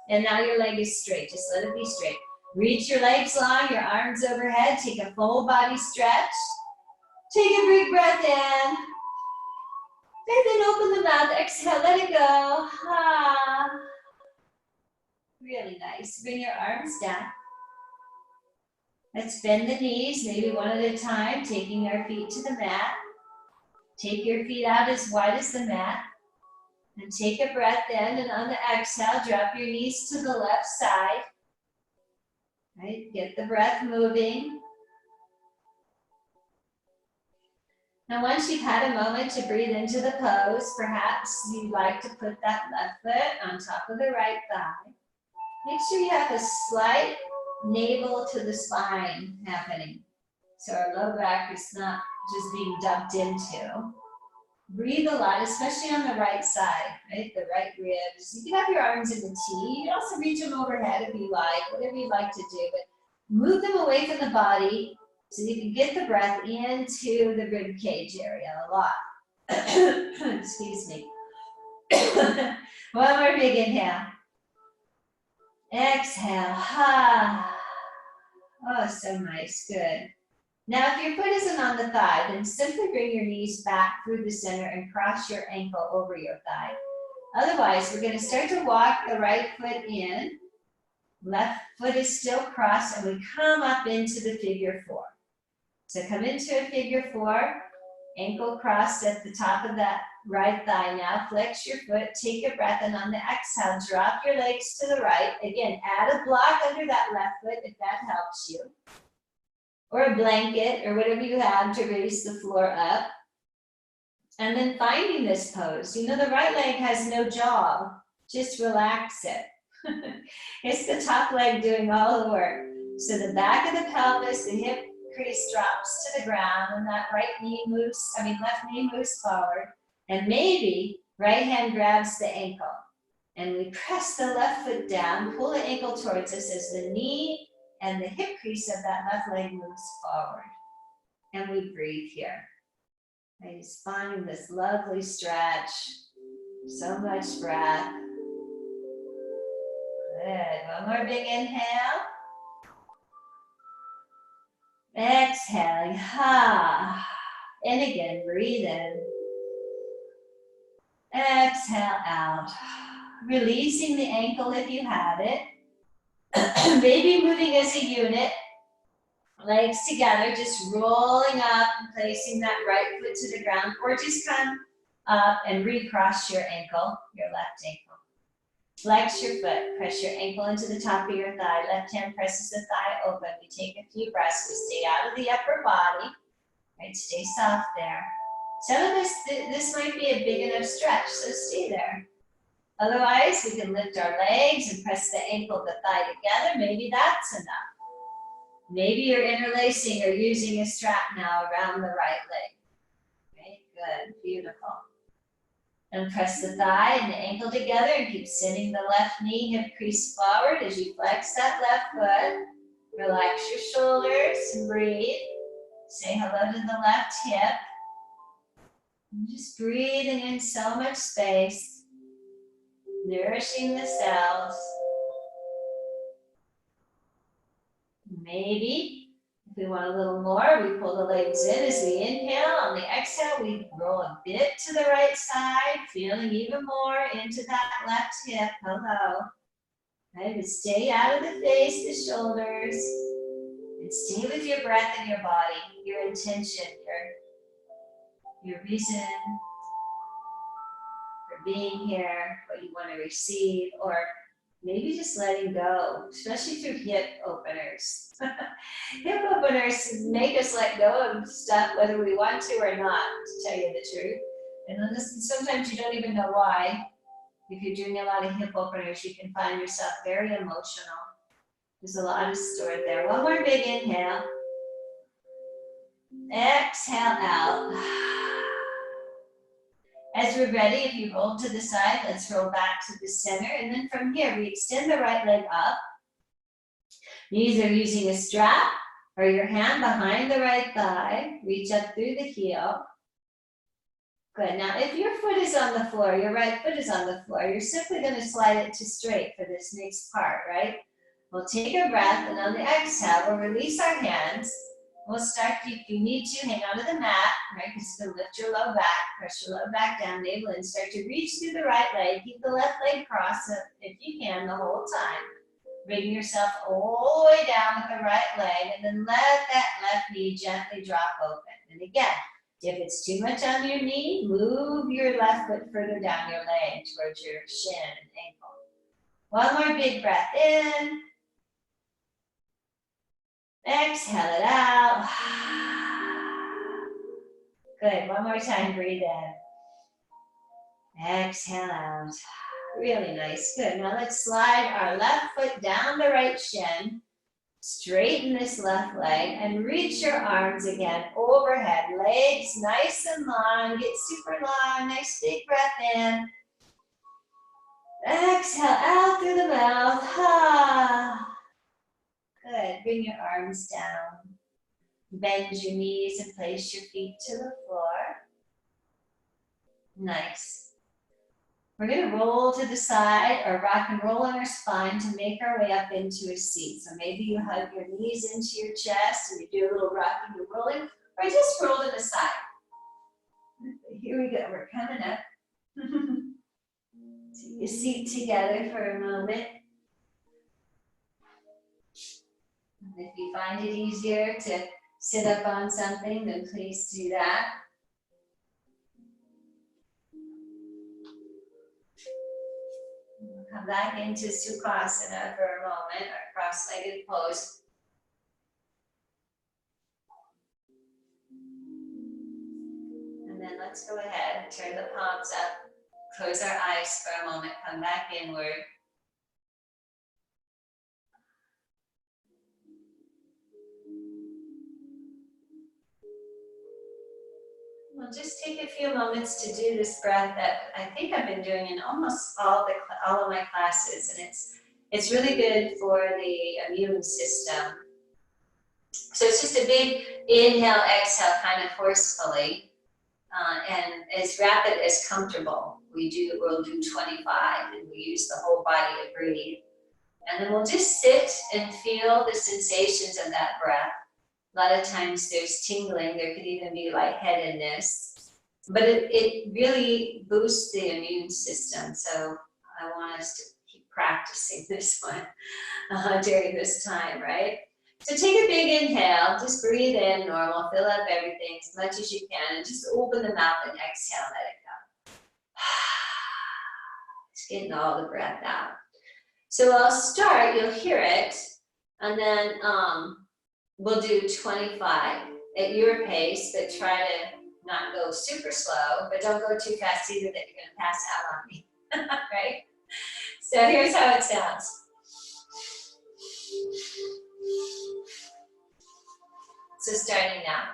And now your leg is straight, just let it be straight. Reach your legs long, your arms overhead, take a full body stretch. Take a big breath in. And then open the mouth, exhale, let it go. Ah. Really nice. Bring your arms down. Let's bend the knees, maybe one at a time, taking our feet to the mat. Take your feet out as wide as the mat. And take a breath in, and on the exhale, drop your knees to the left side. Right, get the breath moving. Now, once you've had a moment to breathe into the pose, perhaps you'd like to put that left foot on top of the right thigh. Make sure you have a slight navel to the spine happening, so our low back is not just being dumped into. Breathe a lot, especially on the right side, right? The right ribs. You can have your arms in the T. You can also reach them overhead if you like, whatever you'd like to do, but move them away from the body so you can get the breath into the rib cage area a lot. Excuse me. One more big inhale. Exhale. Ha. Oh, so nice. Good. Now, if your foot isn't on the thigh, then simply bring your knees back through the center and cross your ankle over your thigh. Otherwise, we're going to start to walk the right foot in. Left foot is still crossed, and we come up into the figure four. So come into a figure four, ankle crossed at the top of that right thigh. Now flex your foot, take a breath, and on the exhale, drop your legs to the right. Again, add a block under that left foot if that helps you. Or a blanket, or whatever you have to raise the floor up. And then finding this pose. You know, the right leg has no job, just relax it. It's the top leg doing all the work. So the back of the pelvis, the hip crease drops to the ground, and that left knee moves forward. And maybe right hand grabs the ankle. And we press the left foot down, pull the ankle towards us as the knee and the hip crease of that left leg moves forward. And we breathe here. And just finding this lovely stretch. So much breath. Good. One more big inhale. Exhaling. Ha. And again, breathe in. Exhale out. Releasing the ankle if you have it. Maybe moving as a unit, legs together, just rolling up and placing that right foot to the ground, or just come up and recross your ankle, your left ankle. Flex your foot, press your ankle into the top of your thigh, left hand presses the thigh open. We take a few breaths to stay out of the upper body, right? Stay soft there. Some of this might be a big enough stretch, so stay there. Otherwise, we can lift our legs and press the ankle, the thigh together. Maybe that's enough. Maybe you're interlacing or using a strap now around the right leg. Okay, good, beautiful. And press the thigh and the ankle together and keep sending the left knee, hip crease forward as you flex that left foot. Relax your shoulders and breathe. Say hello to the left hip. And just breathing in so much space. Nourishing the cells. Maybe, if we want a little more, we pull the legs in as we inhale. On the exhale, we roll a bit to the right side, feeling even more into that left hip. Hello. Right, but stay out of the face, the shoulders, and stay with your breath and your body, your intention, your reason being here, what you want to receive, or maybe just letting go, especially through hip openers. Hip openers make us let go of stuff whether we want to or not, to tell you the truth. And sometimes you don't even know why. If you're doing a lot of hip openers, you can find yourself very emotional. There's a lot stored there. One more big inhale. Exhale out. As we're ready, if you roll to the side, let's roll back to the center. And then from here, we extend the right leg up. Either using a strap or your hand behind the right thigh. Reach up through the heel. Good. Now, if your foot is on the floor, your right foot is on the floor, you're simply going to slide it to straight for this next part, right? We'll take a breath, and on the exhale, we'll release our hands. We'll start, if you need to, hang onto the mat, right? Because it's going to lift your low back, press your low back down, navel in, start to reach through the right leg, keep the left leg crossed if you can the whole time. Bring yourself all the way down with the right leg, and then let that left knee gently drop open. And again, If it's too much on your knee, move your left foot further down your leg towards your shin and ankle. One more big breath in. Exhale it out. Good, one more time, breathe in. Exhale out. Really nice, good. Now let's slide our left foot down the right shin. Straighten this left leg and reach your arms again overhead. Legs nice and long, get super long. Nice big breath in. Exhale out through the mouth. Good, bring your arms down. Bend your knees and place your feet to the floor. Nice. We're going to roll to the side or rock and roll on our spine to make our way up into a seat. So maybe you hug your knees into your chest and you do a little rocking and rolling, or just roll to the side. Here we go, we're coming up. Take your seat together for a moment. And if you find it easier to sit up on something, then please do that. We'll come back into Sukhasana for a moment, our cross-legged pose. And then let's go ahead and turn the palms up, close our eyes for a moment, come back inward. We'll just take a few moments to do this breath that I think I've been doing in almost all of my classes, and it's really good for the immune system. So it's just a big inhale, exhale, kind of forcefully, and as rapid as comfortable. We'll do 25, and we use the whole body to breathe. And then we'll just sit and feel the sensations of that breath. A lot of times there's tingling, there could even be lightheadedness, but it really boosts the immune system. So I want us to keep practicing this one during this time, right? So take a big inhale, just breathe in normal, fill up everything as much as you can, and just open the mouth and exhale, let it go. Just getting all the breath out. So I'll start, you'll hear it, and then we'll do 25 at your pace, but try to not go super slow, but don't go too fast either that you're gonna pass out on me, right? So here's how it sounds. So starting now.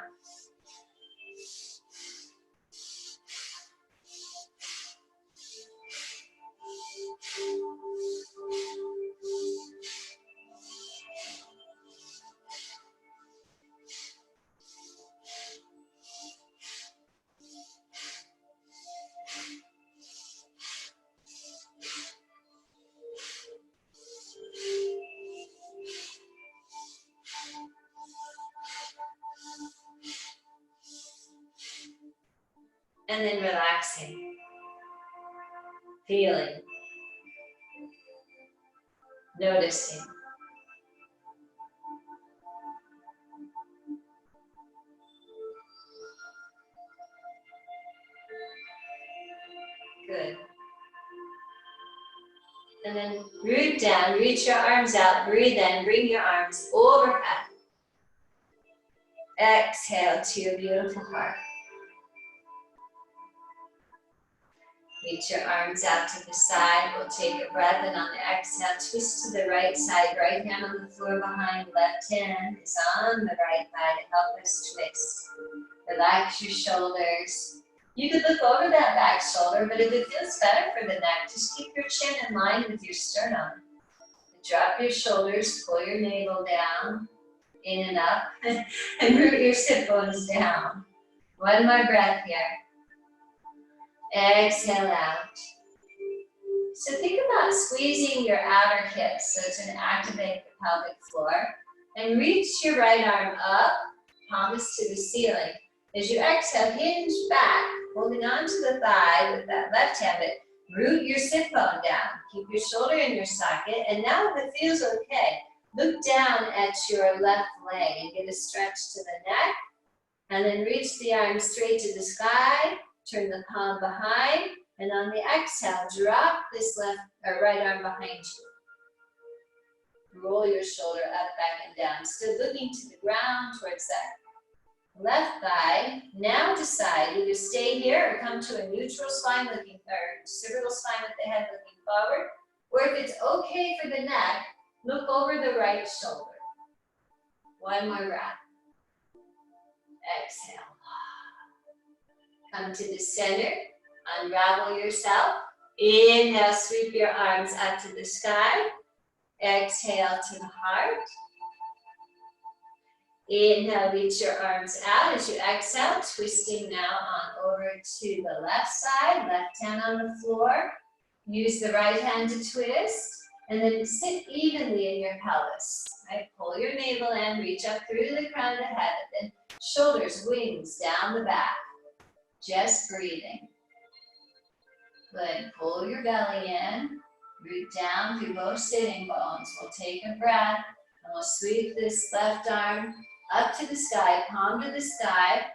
And then relaxing, feeling, noticing. Good. And then root down, reach your arms out, breathe in, bring your arms overhead. Exhale to your beautiful heart. Reach your arms out to the side. We'll take a breath, and on the exhale, twist to the right side. Right hand on the floor behind, left hand is on the right thigh to help us twist. Relax your shoulders. You could look over that back shoulder, but if it feels better for the neck, just keep your chin in line with your sternum. Drop your shoulders, pull your navel down, in and up, and root your sit bones down. One more breath here. Exhale out. So think about squeezing your outer hips so it's going to activate the pelvic floor. And reach your right arm up, palms to the ceiling. As you exhale, hinge back, holding onto the thigh with that left hand, but root your sit bone down. Keep your shoulder in your socket. And now if it feels okay, look down at your left leg and get a stretch to the neck And then reach the arm straight to the sky, turn the palm behind, and on the exhale, drop this left or right arm behind you. Roll your shoulder up, back, and down. Still looking to the ground towards that left thigh. Now decide either stay here or come to a neutral spine looking, or cervical spine with the head looking forward. Or if it's okay for the neck, look over the right shoulder. One more breath. Exhale. Come to the center. Unravel yourself. Inhale, sweep your arms up to the sky. Exhale to the heart. Inhale, reach your arms out as you exhale, twisting now on over to the left side, left hand on the floor. Use the right hand to twist, and then sit evenly in your pelvis. Right? Pull your navel in, reach up through the crown of the head, and then shoulders, wings down the back. Just breathing. Good. Pull your belly in, root down through both sitting bones. We'll take a breath, and we'll sweep this left arm up to the sky, palm to the sky.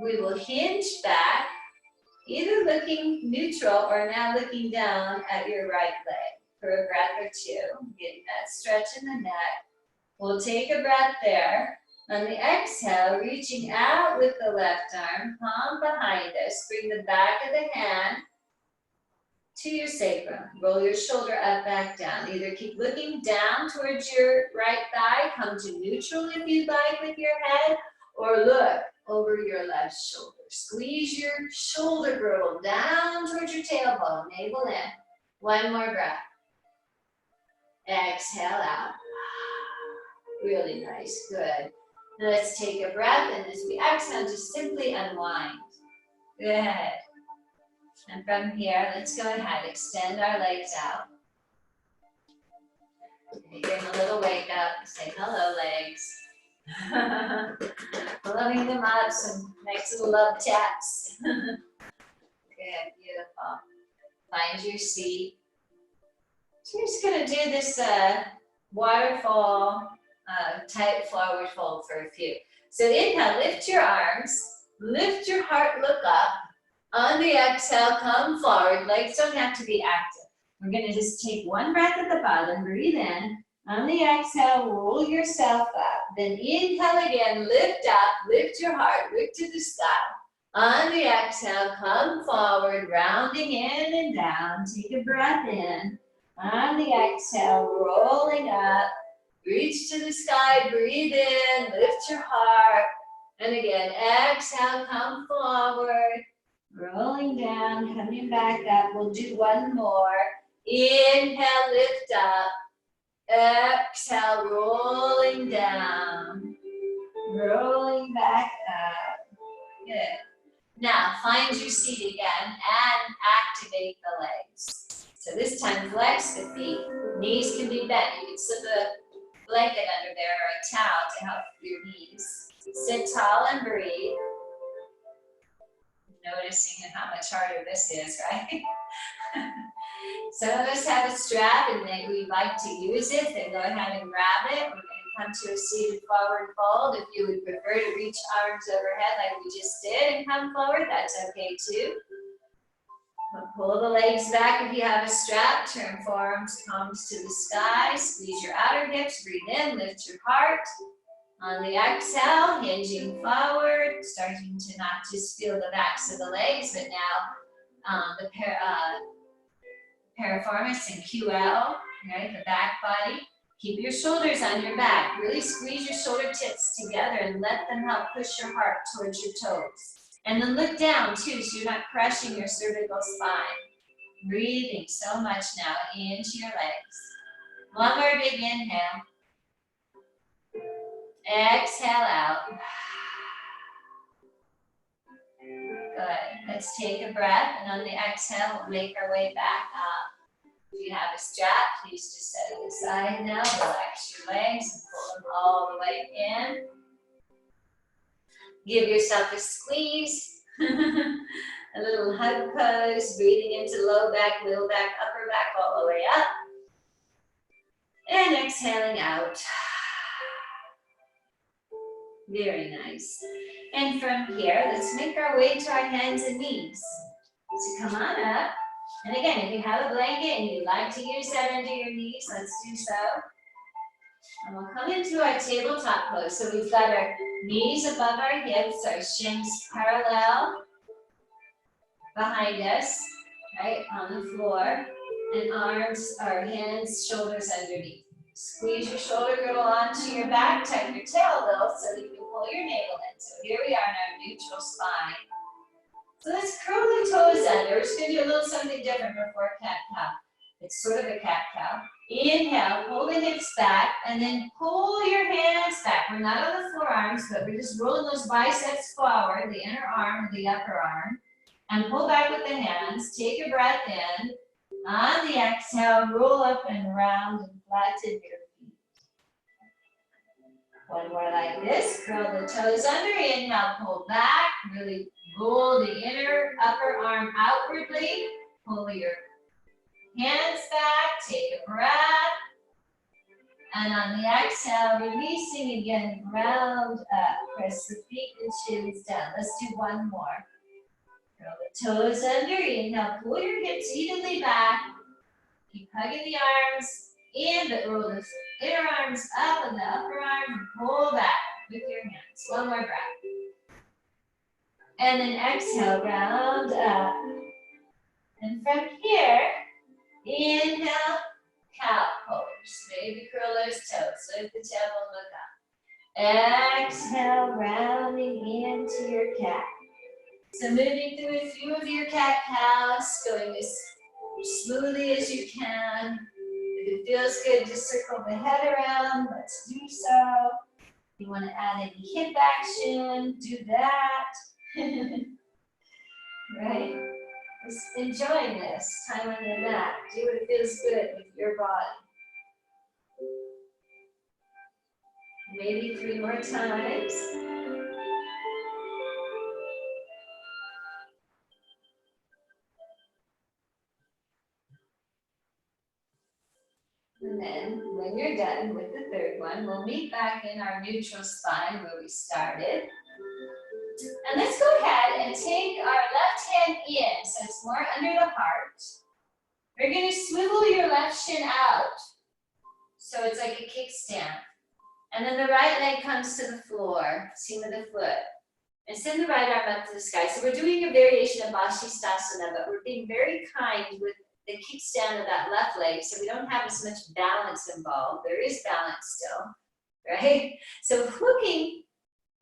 We will hinge back, either looking neutral or now looking down at your right leg for a breath or two, getting that stretch in the neck. We'll take a breath there. On the exhale, reaching out with the left arm, palm behind us, bring the back of the hand to your sacrum. Roll your shoulder up, back down. Either keep looking down towards your right thigh, come to neutral if you'd like with your head, or look over your left shoulder. Squeeze your shoulder girdle down towards your tailbone, navel in. One more breath. Exhale out. Really nice, good. Now let's take a breath, and as we exhale, just simply unwind. Good. And from here, let's go ahead, extend our legs out. Give them a little wake up, say hello, legs. Loading them up, some nice little love taps. Good, beautiful. Find your seat. So we're just gonna do this waterfall type forward fold for a few. So inhale, lift your arms, lift your heart, look up. On the exhale, come forward. Legs don't have to be active. We're gonna just take one breath at the bottom, breathe in. On the exhale, roll yourself up. Then inhale again, lift up, lift your heart, look to the sky. On the exhale, come forward, rounding in and down. Take a breath in. On the exhale, rolling up. Reach to the sky, breathe in, lift your heart. And again, exhale, come forward. Rolling down, coming back up. We'll do one more. Inhale, lift up. Exhale, rolling down. Rolling back up. Good. Now, find your seat again and activate the legs. So this time, flex the feet. Knees can be bent. You can slip a blanket under there or a towel to help your knees. Sit tall and breathe. Noticing how much harder this is, right? Some of us have a strap and we'd like to use it, then go ahead and grab it. We're going to come to a seated forward fold. If you would prefer to reach arms overhead like we just did and come forward, that's okay too. We'll pull the legs back if you have a strap, turn forearms, palms to the sky, squeeze your outer hips, breathe in, lift your heart. On the exhale, hinging forward, starting to not just feel the backs of the legs, but now the piriformis and QL, right, the back body. Keep your shoulders on your back. Really squeeze your shoulder tips together and let them help push your heart towards your toes. And then look down too, so you're not crushing your cervical spine. Breathing so much now into your legs. One more big inhale. Exhale out. Good. Let's take a breath, and on the exhale, we'll make our way back up. If you have a strap, please just set it aside now. Relax your legs and pull them all the way in. Give yourself a squeeze. A little hug pose, breathing into low back, middle back, upper back, all the way up. And exhaling out. Very nice. And from here, let's make our way to our hands and knees. So come on up. And again, if you have a blanket and you'd like to use that under your knees, let's do so. And we'll come into our tabletop pose. So we've got our knees above our hips, our shins parallel behind us, right, on the floor. And arms, our hands, shoulders underneath. Squeeze your shoulder girdle onto your back, tuck your tail a little so that you can pull your navel in. So here we are in our neutral spine. So let's curl the toes under. We're just going to do a little something different before cat-cow. It's sort of a cat-cow. Inhale, pull the hips back, and then pull your hands back. We're not on the forearms, but we're just rolling those biceps forward, the inner arm or the upper arm, and pull back with the hands. Take a breath in. On the exhale, roll up and round and flatten your feet. One more like this. Curl the toes under. Inhale, pull back. Really roll the inner upper arm outwardly. Pull your hands back. Take a breath. And on the exhale, releasing again, round up. Press the feet and shins down. Let's do one more. Curl the toes under. Inhale, pull your hips evenly back. Keep hugging the arms in, but roll the inner arms up and the upper arms and pull back with your hands. One more breath. And then exhale, round up. And from here, inhale, cow pose. Maybe curl those toes. Lift the tail and look up. Exhale, rounding into your cat. So moving through a few of your cat-cows, going as smoothly as you can. If it feels good to circle the head around, let's do so. If you want to add any hip action, do that. Right? Just enjoying this time on the mat. Do what feels good with your body. Maybe 3 more times. And then when you're done with the third one, we'll meet back in our neutral spine where we started. And let's go ahead and take our left hand in, so it's more under the heart. We're going to swivel your left shin out, so it's like a kickstand. And then the right leg comes to the floor, seam of the foot. And send the right arm up to the sky. So we're doing a variation of Vashisthasana, but we're being very kind with the kickstand of that left leg, so we don't have as much balance involved. There is balance still, right? So hooking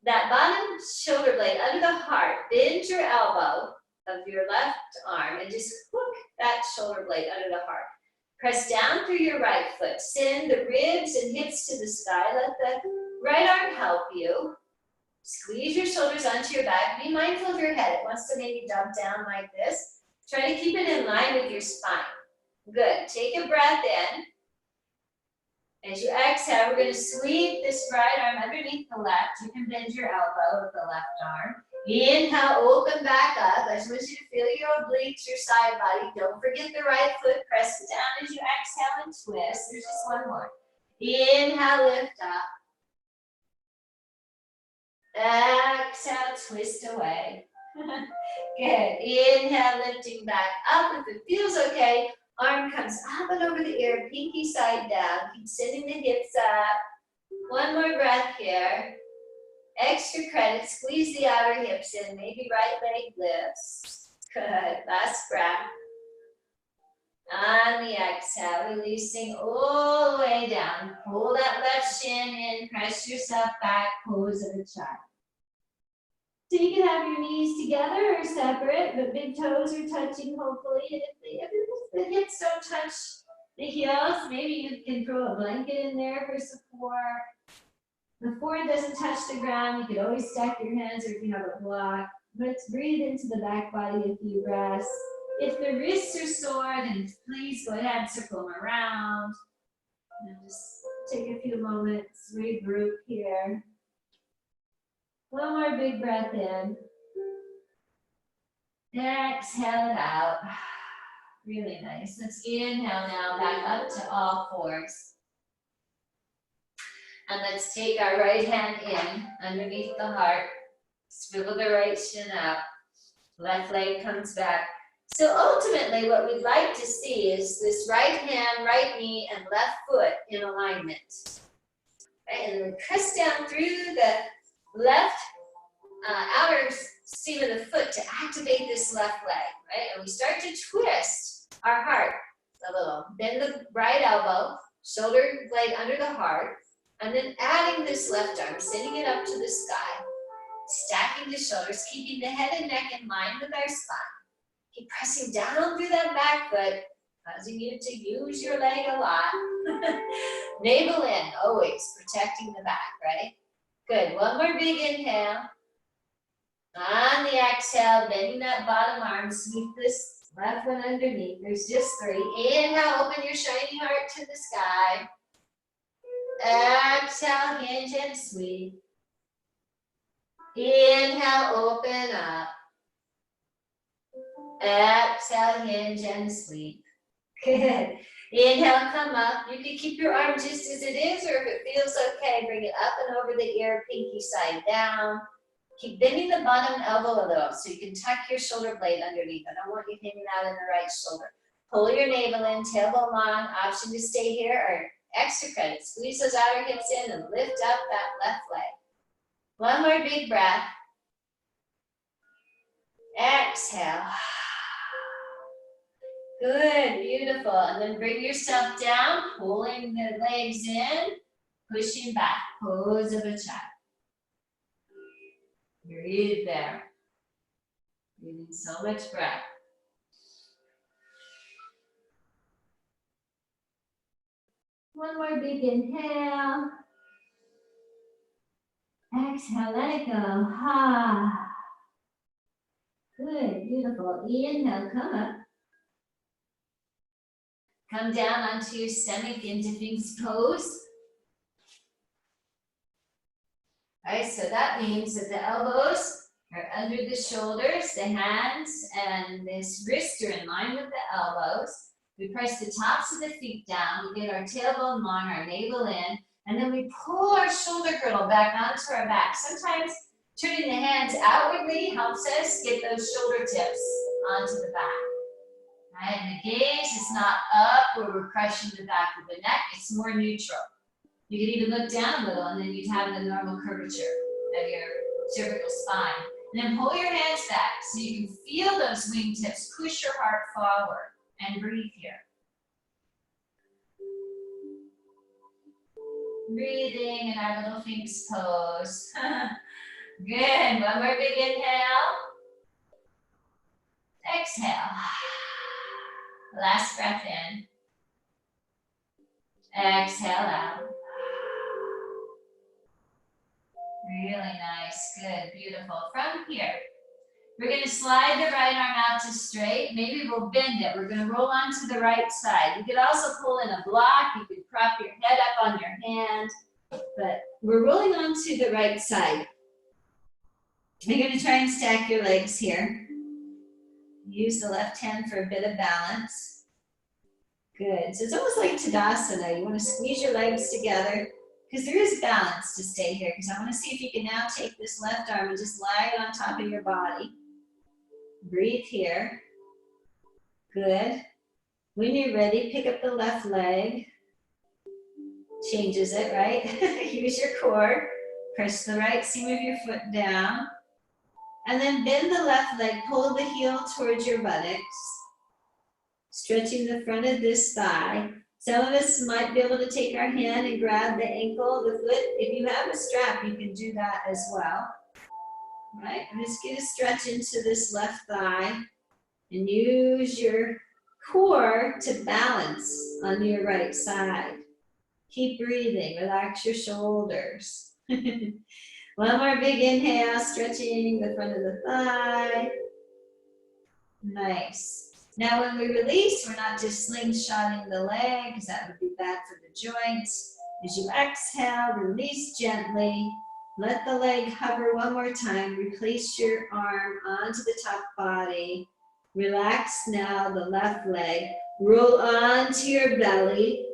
that bottom shoulder blade under the heart, bend your elbow of your left arm and just hook that shoulder blade under the heart. Press down through your right foot. Send the ribs and hips to the sky. Let the right arm help you. Squeeze your shoulders onto your back. Be mindful of your head. It wants to maybe dump down like this. Try to keep it in line with your spine. Good. Take a breath in. As you exhale, we're going to sweep this right arm underneath the left. You can bend your elbow with the left arm. Inhale, open back up. I just want you to feel your obliques, your side body. Don't forget the right foot. Press it down as you exhale and twist. There's just one more. Inhale, lift up. Exhale, twist away. Good. Inhale, lifting back up. If it feels okay, arm comes up and over the ear, pinky side down. Keep sending the hips up. One more breath here. Extra credit. Squeeze the outer hips in. Maybe right leg lifts. Good. Last breath. On the exhale, releasing all the way down. Pull that left shin in. Press yourself back. Pose of a child. So you can have your knees together or separate, but big toes are touching hopefully. And if the hips don't touch the heels, maybe you can throw a blanket in there for support. The forehead doesn't touch the ground. You can always stack your hands or if you have a block. Let's breathe into the back body a few breaths. If the wrists are sore, then please go ahead and circle them around. And just take a few moments, regroup here. One more big breath in. Exhale it out. Really nice. Let's inhale now, back up to all fours. And let's take our right hand in underneath the heart. Swivel the right shin up. Left leg comes back. So ultimately what we'd like to see is this right hand, right knee, and left foot in alignment. Right? And then press down through the left outer seam of the foot to activate this left leg, right? And we start to twist our heart a little. Bend the right elbow, shoulder blade under the heart, and then adding this left arm, sending it up to the sky, stacking the shoulders, keeping the head and neck in line with our spine. Keep pressing down through that back foot, causing you to use your leg a lot. Navel in, always protecting the back, right? Good, one more big inhale. On the exhale, bending that bottom arm, sweep this left one underneath. There's just 3. Inhale, open your shiny heart to the sky. Exhale, hinge and sweep. Inhale, open up. Exhale, hinge and sweep. Good. Inhale, come up. You can keep your arm just as it is, or if it feels okay, bring it up and over the ear, pinky side down. Keep bending the bottom elbow a little so you can tuck your shoulder blade underneath. I don't want you hanging out in the right shoulder. Pull your navel in, tailbone long. Option to stay here or extra credit. Squeeze those outer hips in and lift up that left leg. One more big breath. Exhale. Good, beautiful. And then bring yourself down, pulling the legs in, pushing back, pose of a child. Breathe there. Breathing so much breath. One more big inhale. Exhale, let it go. Ha. Good, beautiful. Inhale, come up. Come down onto your stomach into Sphinx pose. All right, so that means that the elbows are under the shoulders, the hands and this wrist are in line with the elbows. We press the tops of the feet down, we get our tailbone long, our navel in, and then we pull our shoulder girdle back onto our back. Sometimes turning the hands outwardly helps us get those shoulder tips onto the back. Right? And the gaze is not up where we're crushing the back of the neck, it's more neutral. You could even look down a little and then you'd have the normal curvature of your cervical spine. And then pull your hands back so you can feel those wingtips, push your heart forward and breathe here. Breathing in our little Sphinx pose. Good, one more big inhale. Exhale. Last breath in. Exhale out. Really nice, good, beautiful. From here, we're gonna slide the right arm out to straight. Maybe we'll bend it. We're gonna roll onto the right side. You could also pull in a block. You could prop your head up on your hand, but we're rolling onto the right side. You're gonna try and stack your legs here. Use the left hand for a bit of balance. Good, so it's almost like Tadasana. You wanna squeeze your legs together because there is balance to stay here, because I wanna see if you can now take this left arm and just lie it on top of your body. Breathe here. Good. When you're ready, pick up the left leg. Changes it, right? Use your core. Press the right seam of your foot down. And then bend the left leg, pull the heel towards your buttocks. Stretching the front of this thigh. Some of us might be able to take our hand and grab the ankle, the foot. If you have a strap, you can do that as well. Right, and just get a stretch into this left thigh and use your core to balance on your right side. Keep breathing, relax your shoulders. One more big inhale, stretching the front of the thigh. Nice. Now when we release, we're not just slingshotting the leg, because that would be bad for the joints. As you exhale, release gently. Let the leg hover one more time. Replace your arm onto the top body. Relax now the left leg. Roll onto your belly.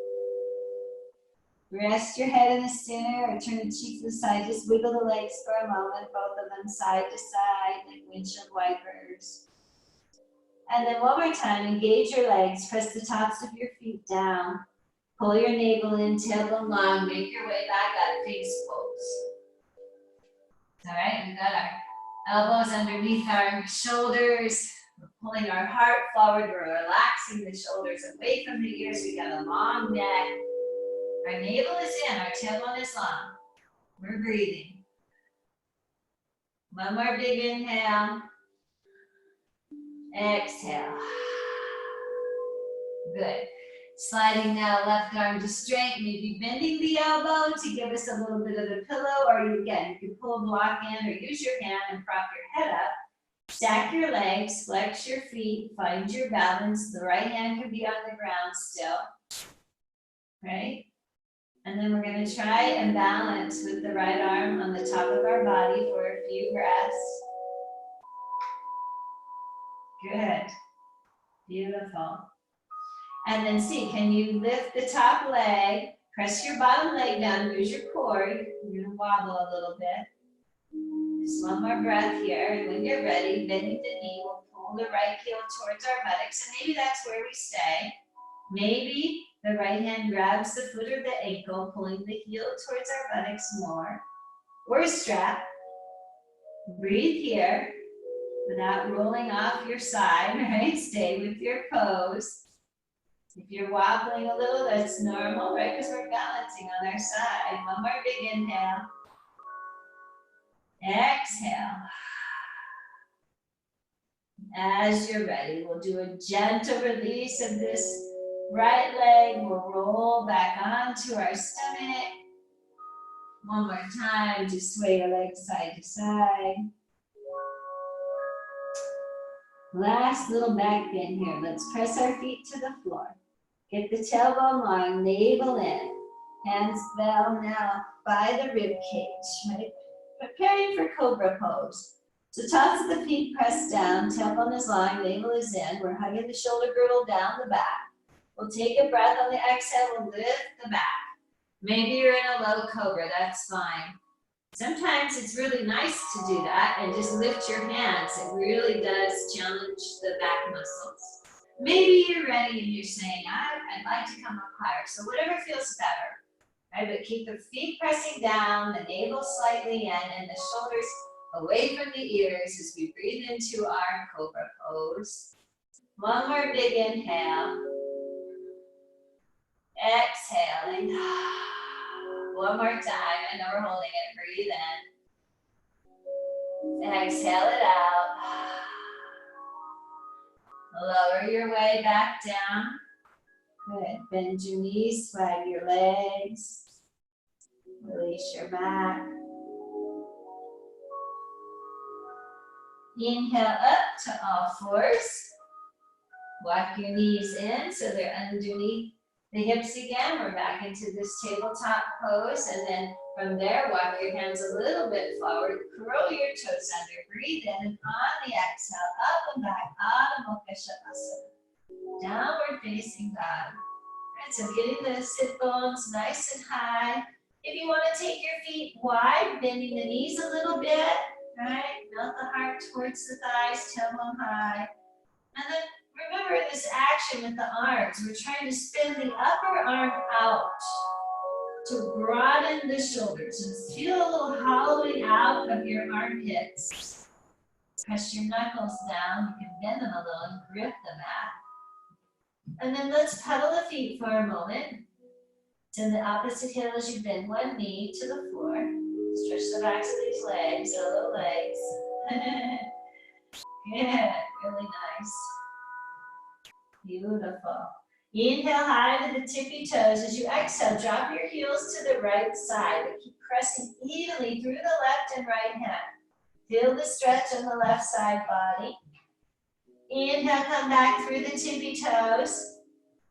Rest your head in the center or turn the cheek to the side. Just wiggle the legs for a moment, both of them side to side, like windshield wipers. And then one more time, engage your legs. Press the tops of your feet down. Pull your navel in, tailbone long. Make your way back up, face pose. All right, we got our elbows underneath our shoulders. We're pulling our heart forward. We're relaxing the shoulders away from the ears. We got a long neck. Our navel is in, our tailbone is long. We're breathing. One more big inhale. Exhale. Good. Sliding now left arm to straight, maybe bending the elbow to give us a little bit of a pillow, or you can pull a block in or use your hand and prop your head up. Stack your legs, flex your feet, find your balance. The right hand can be on the ground still, right? And then we're gonna try and balance with the right arm on the top of our body for a few breaths. Good, beautiful. And then see, can you lift the top leg, press your bottom leg down, use your core, you're gonna wobble a little bit. Just one more breath here, and when you're ready, bending the knee, we'll pull the right heel towards our buttocks, and maybe that's where we stay. Maybe the right hand grabs the foot or the ankle, pulling the heel towards our buttocks more. Or strap. Breathe here without rolling off your side, right? Stay with your pose. If you're wobbling a little, that's normal, right? Because we're balancing on our side. One more big inhale. Exhale. As you're ready, we'll do a gentle release of this right leg. We'll roll back onto our stomach. One more time, just sway your legs side to side. Last little back bend here. Let's press our feet to the floor. Get the tailbone long, navel in. Hands down now by the rib cage, right? Preparing for cobra pose. So tops of the feet pressed down, tailbone is long, navel is in. We're hugging the shoulder girdle down the back. We'll take a breath on the exhale, we'll lift the back. Maybe you're in a low cobra, that's fine. Sometimes it's really nice to do that and just lift your hands. It really does challenge the back muscles. Maybe you're ready and you're saying, I'd like to come up higher. So whatever feels better, right? But keep the feet pressing down, the navel slightly in, and the shoulders away from the ears as we breathe into our cobra pose. One more big inhale. Exhaling. One more time. I know we're holding it. Breathe in. Exhale it out. Lower your way back down. Good. Bend your knees, swag your legs. Release your back. Inhale up to all fours. Walk your knees in so they're underneath the hips again. We're back into this tabletop pose, and then from there, walk your hands a little bit forward, curl your toes under, breathe in, and on the exhale, up and back, Adho Mukha Shavasana. Downward facing dog. Right, so getting the sit bones nice and high. If you want to take your feet wide, bending the knees a little bit, right? Melt the heart towards the thighs, tailbone high. And then remember this action with the arms. We're trying to spin the upper arm out to broaden the shoulders. And feel a little hollowing out of your armpits. Press your knuckles down. You can bend them a little and grip the mat. And then let's pedal the feet for a moment. Send the opposite heel as you bend one knee to the floor. Stretch the backs of these legs, solo legs. Good, really nice. Beautiful. Inhale high to the tippy toes. As you exhale, drop your heels to the right side, but keep pressing evenly through the left and right hand. Feel the stretch on the left side body. Inhale, come back through the tippy toes.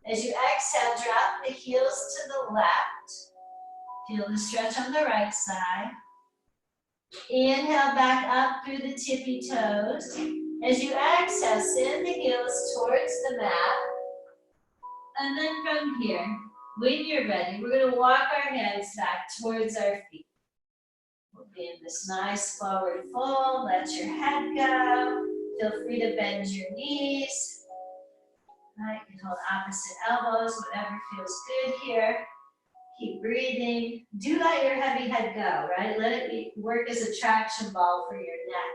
As you exhale, drop the heels to the left. Feel the stretch on the right side. Inhale back up through the tippy toes. As you exhale, send the heels towards the mat. And then from here, When you're ready, we're gonna walk our hands back towards our feet. We'll be in this nice forward fold, let your head go. Feel free to bend your knees. Right, you can hold opposite elbows, whatever feels good here. Keep breathing. Do let your heavy head go, right? Let it work as a traction ball for your neck.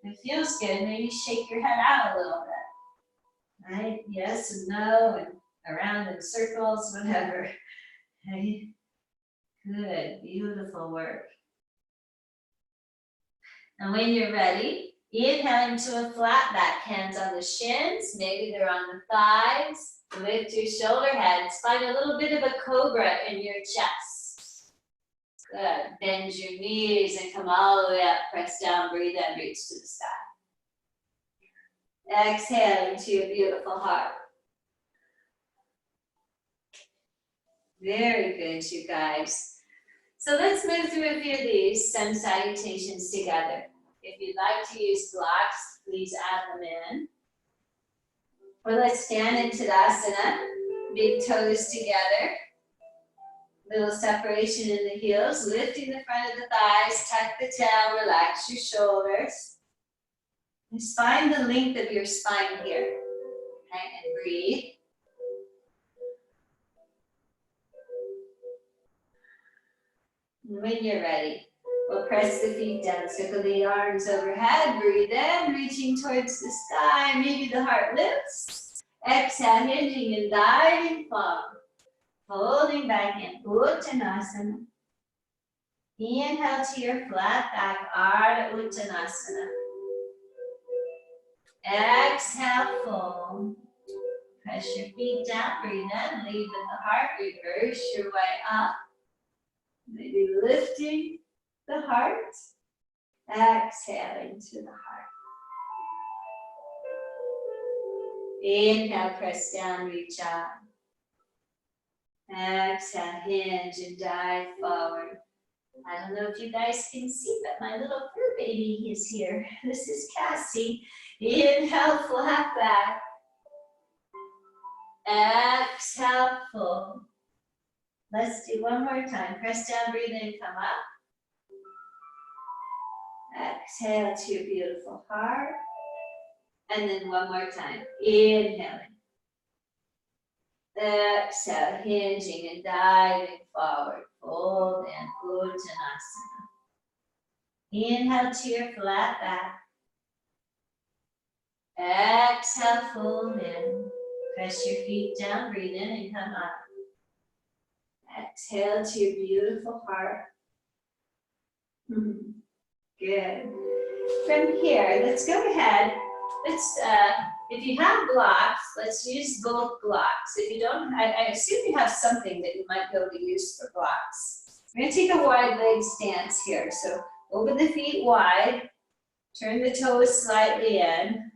If it feels good, maybe shake your head out a little bit. Right? Yes and no, and around in circles, whatever. Okay? Good, beautiful work. And when you're ready, inhale into a flat back, hands on the shins, maybe they're on the thighs. Lift your shoulder heads, find a little bit of a cobra in your chest. Good, bend your knees and come all the way up, press down, breathe in, reach to the sky. Exhale into your beautiful heart. Very good, you guys. So let's move through a few of these sun salutations together. If you'd like to use blocks, please add them in. Or let's stand in Tadasana, big toes together. Little separation in the heels, lifting the front of the thighs, tuck the tail, relax your shoulders. Just find the length of your spine here. Okay, and breathe. When you're ready, we'll press the feet down, circle the arms overhead, breathe in, reaching towards the sky, maybe the heart lifts. Exhale, hinging and diving forward. Folding back in, Uttanasana. Inhale to your flat back, Ardha Uttanasana. Exhale, fold. Press your feet down, breathe in, lead with the heart, reverse your way up. Maybe lifting the heart, exhaling to the heart. Inhale, press down, reach up. Exhale, hinge and dive forward. I don't know if you guys can see, but my little fur baby is here. This is Cassie. Inhale, flat back. Exhale, fold. Let's do one more time. Press down, breathe in, come up. Exhale to your beautiful heart. And then one more time. Inhaling. Exhale, hinging and diving forward. Fold and Uttanasana. Inhale to your flat back. Exhale, fold in. Press your feet down, breathe in and come up. Exhale to your beautiful heart. Good. From here, let's go ahead. Let's, if you have blocks, let's use both blocks. If you don't, I assume you have something that you might be able to use for blocks. We're gonna take a wide leg stance here. So open the feet wide, turn the toes slightly in.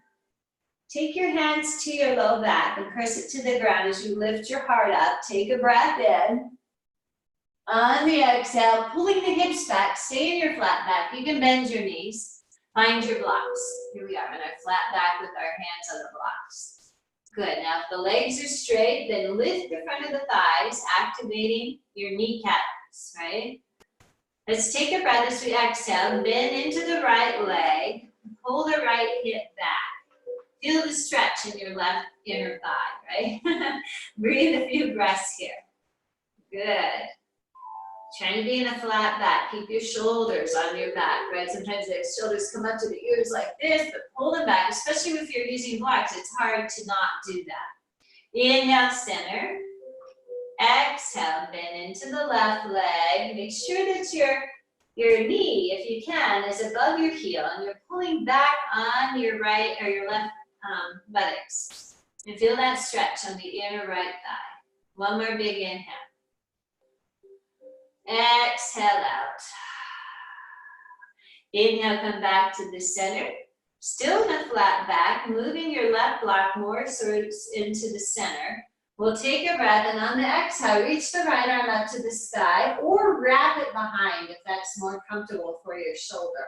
Take your hands to your low back and press it to the ground as you lift your heart up. Take a breath in. On the exhale, pulling the hips back, stay in your flat back. You can bend your knees. Find your blocks. Here we are in our flat back with our hands on the blocks. Good, now if the legs are straight, then lift the front of the thighs, activating your kneecaps, right? Let's take a breath as we exhale, bend into the right leg, pull the right hip back. Feel the stretch in your left inner thigh, right? Breathe a few breaths here. Good. Trying to be in a flat back. Keep your shoulders on your back, right? Sometimes the shoulders come up to the ears like this, but pull them back, especially if you're using blocks. It's hard to not do that. Inhale, center. Exhale, bend into the left leg. Make sure that your knee, if you can, is above your heel, and you're pulling back on your right or your left buttocks. And feel that stretch on the inner right thigh. One more big inhale. Exhale out. Inhale, come back to the center. Still in a flat back, moving your left block more sort of into the center. We'll take a breath, and on the exhale, reach the right arm up to the sky or wrap it behind if that's more comfortable for your shoulder.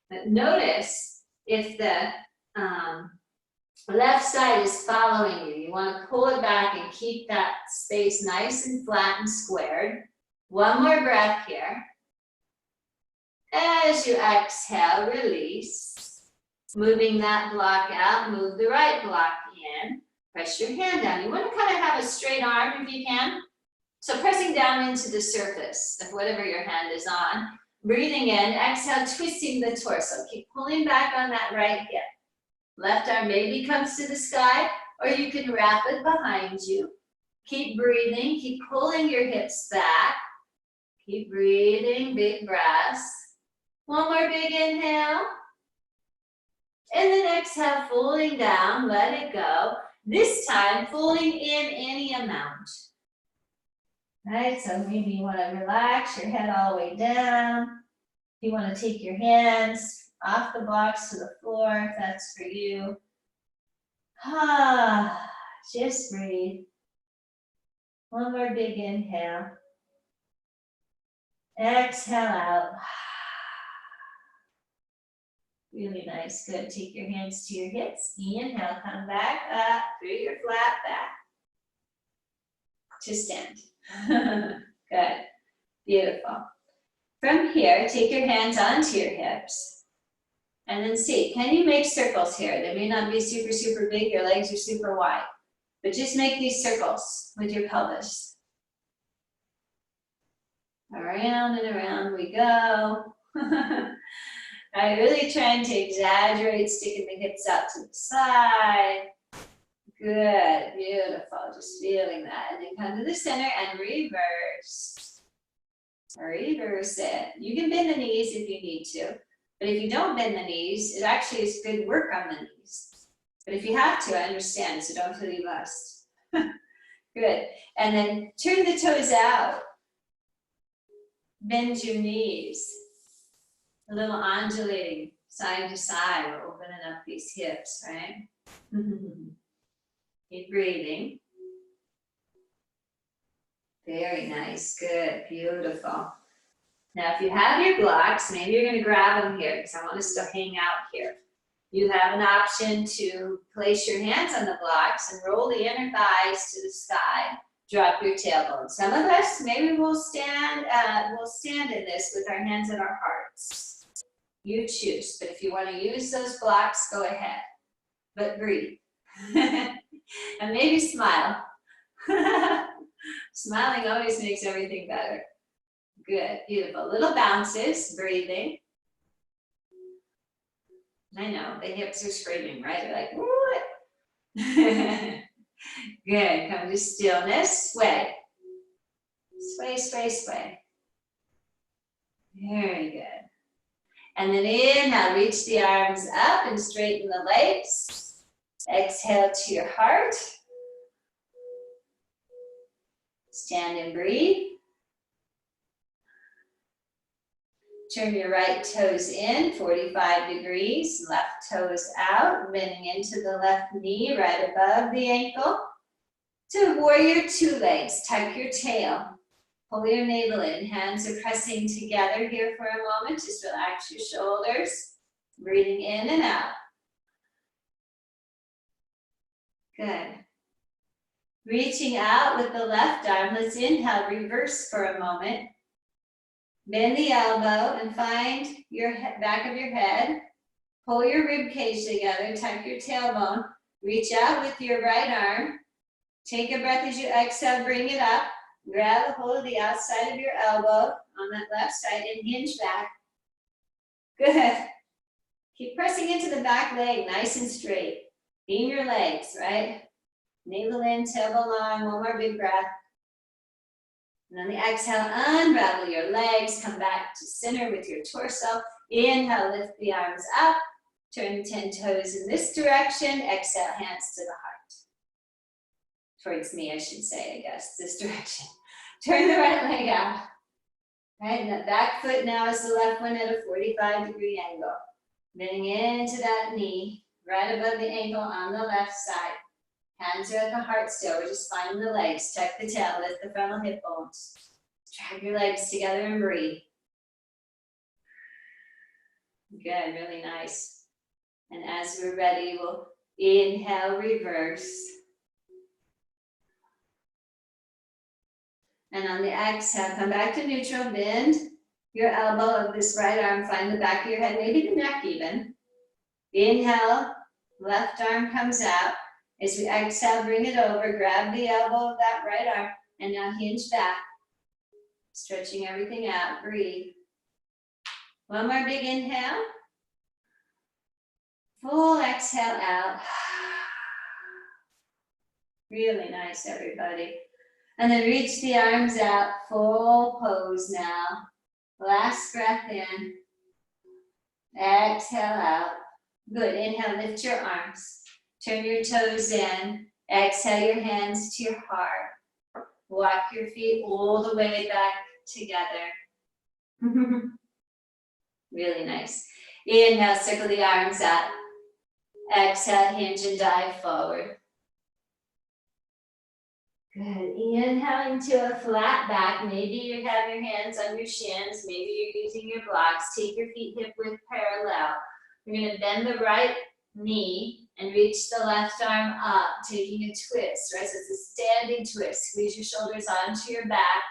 But notice if the Left side is following you. You want to pull it back and keep that space nice and flat and squared. One more breath here. As you exhale, release. Moving that block out, move the right block in. Press your hand down. You want to kind of have a straight arm if you can. So pressing down into the surface of whatever your hand is on. Breathing in, exhale, twisting the torso. Keep pulling back on that right hip. Left arm maybe comes to the sky, or you can wrap it behind you. Keep breathing, keep pulling your hips back. Keep breathing, big breaths. One more big inhale. And then exhale, folding down, let it go. This time, folding in any amount. Right, so maybe you want to relax your head all the way down. You want to take your hands off the blocks to the floor, if that's for you. Just breathe. One more big inhale. Exhale out. Really nice, good. Take your hands to your hips. Inhale, come back up through your flat back. To stand. Good, beautiful. From here, take your hands onto your hips. And then see, can you make circles here? They may not be super, super big, your legs are super wide. But just make these circles with your pelvis. Around and around we go. Really trying to exaggerate, sticking the hips out to the side. Good, beautiful, just feeling that. And then come to the center and reverse. Reverse it. You can bend the knees if you need to. But if you don't bend the knees, it actually is good work on the knees. But if you have to, I understand, so don't feel you must. Good. And then turn the toes out. Bend your knees. A little undulating side to side. We're opening up these hips, right? Keep breathing. Very nice. Good. Beautiful. Now, if you have your blocks, maybe you're going to grab them here because I want us to hang out here. You have an option to place your hands on the blocks and roll the inner thighs to the sky. Drop your tailbone. Some of us, maybe we'll stand in this with our hands at our hearts. You choose, but if you want to use those blocks, go ahead. But breathe. And maybe smile. Smiling always makes everything better. Good, beautiful. Little bounces, breathing. I know, the hips are screaming, right? They're like, what? Good, come to stillness, sway. Sway, sway, sway. Very good. And then inhale, reach the arms up and straighten the legs. Exhale to your heart. Stand and breathe. Turn your right toes in, 45 degrees, left toes out, bending into the left knee right above the ankle. To warrior two legs, tuck your tail, pull your navel in, hands are pressing together here for a moment, just relax your shoulders, breathing in and out. Good. Reaching out with the left arm, let's inhale, reverse for a moment. Bend the elbow and find your back of your head. Pull your rib cage together, tuck your tailbone. Reach out with your right arm. Take a breath as you exhale, bring it up. Grab a hold of the outside of your elbow on that left side and hinge back. Good. Keep pressing into the back leg, nice and straight. Beam your legs, right? Navel in, tailbone long, one more big breath. And on the exhale, unravel your legs, come back to center with your torso. Inhale, lift the arms up, turn 10 toes in this direction. Exhale, hands to the heart. Towards me, I should say, I guess, this direction. Turn the right leg out. Right, and that back foot now is the left one at a 45-degree angle. Bending into that knee, right above the ankle on the left side. Hands are at the heart still. We're just finding the legs. Tuck the tail, lift the frontal hip bones. Drag your legs together and breathe. Good, really nice. And as we're ready, we'll Inhale, reverse. And on the exhale, come back to neutral, bend your elbow of this right arm, find the back of your head, maybe the neck even. Inhale, left arm comes out. As we exhale, bring it over, grab the elbow of that right arm, and now hinge back. Stretching everything out, breathe. One more big inhale. Full exhale out. Really nice, everybody. And then reach the arms out, full pose now. Last breath in. Exhale out. Good, inhale, lift your arms. Turn your toes in. Exhale your hands to your heart. Walk your feet all the way back together. Really nice. Inhale, circle the arms out. Exhale, hinge and dive forward. Good. Inhaling to a flat back. Maybe you have your hands on your shins. Maybe you're using your blocks. Take your feet hip width parallel. You're going to bend the right knee and reach the left arm up, taking a twist, right? So it's a standing twist. Squeeze your shoulders onto your back.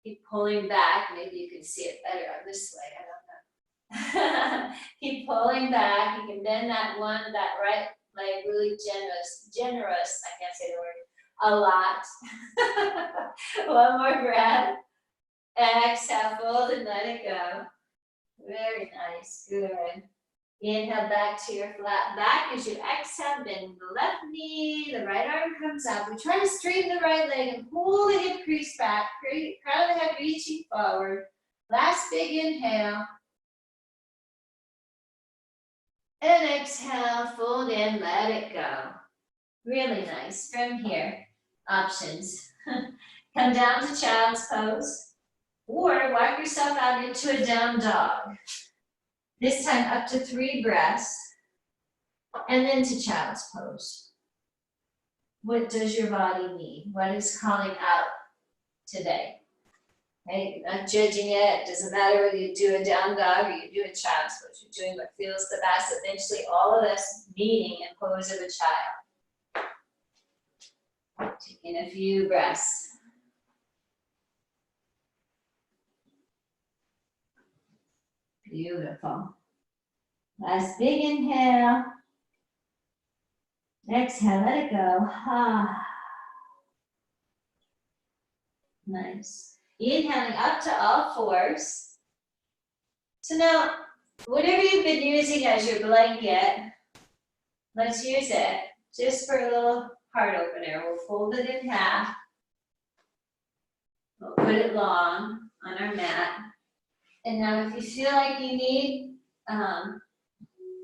Keep pulling back. Maybe you can see it better on this way. I don't know. Keep pulling back. You can bend that right leg really generous. I can't say the word. A lot. One more breath. Exhale, fold and let it go. Very nice, good. Inhale back to your flat back. As you exhale, bend the left knee, the right arm comes up. We try to straighten the right leg and pull the hip crease back. Crown of the head reaching forward. Last big inhale. And exhale, fold in, let it go. Really nice. From here, options. Come down to child's pose, or walk yourself out into a down dog. This time up to 3 breaths, and then to child's pose. What does your body need? What is calling out today? Right? Not judging it. Doesn't matter whether you do a down dog or you do a child's pose. You're doing what feels the best. Eventually, all of us meeting in pose of a child. Taking a few breaths. Beautiful. Last big inhale. Exhale, let it go. Ah. Nice. Inhaling up to all fours. So now, whatever you've been using as your blanket, let's use it just for a little heart opener. We'll fold it in half. We'll put it long on our mat. And now if you feel like you need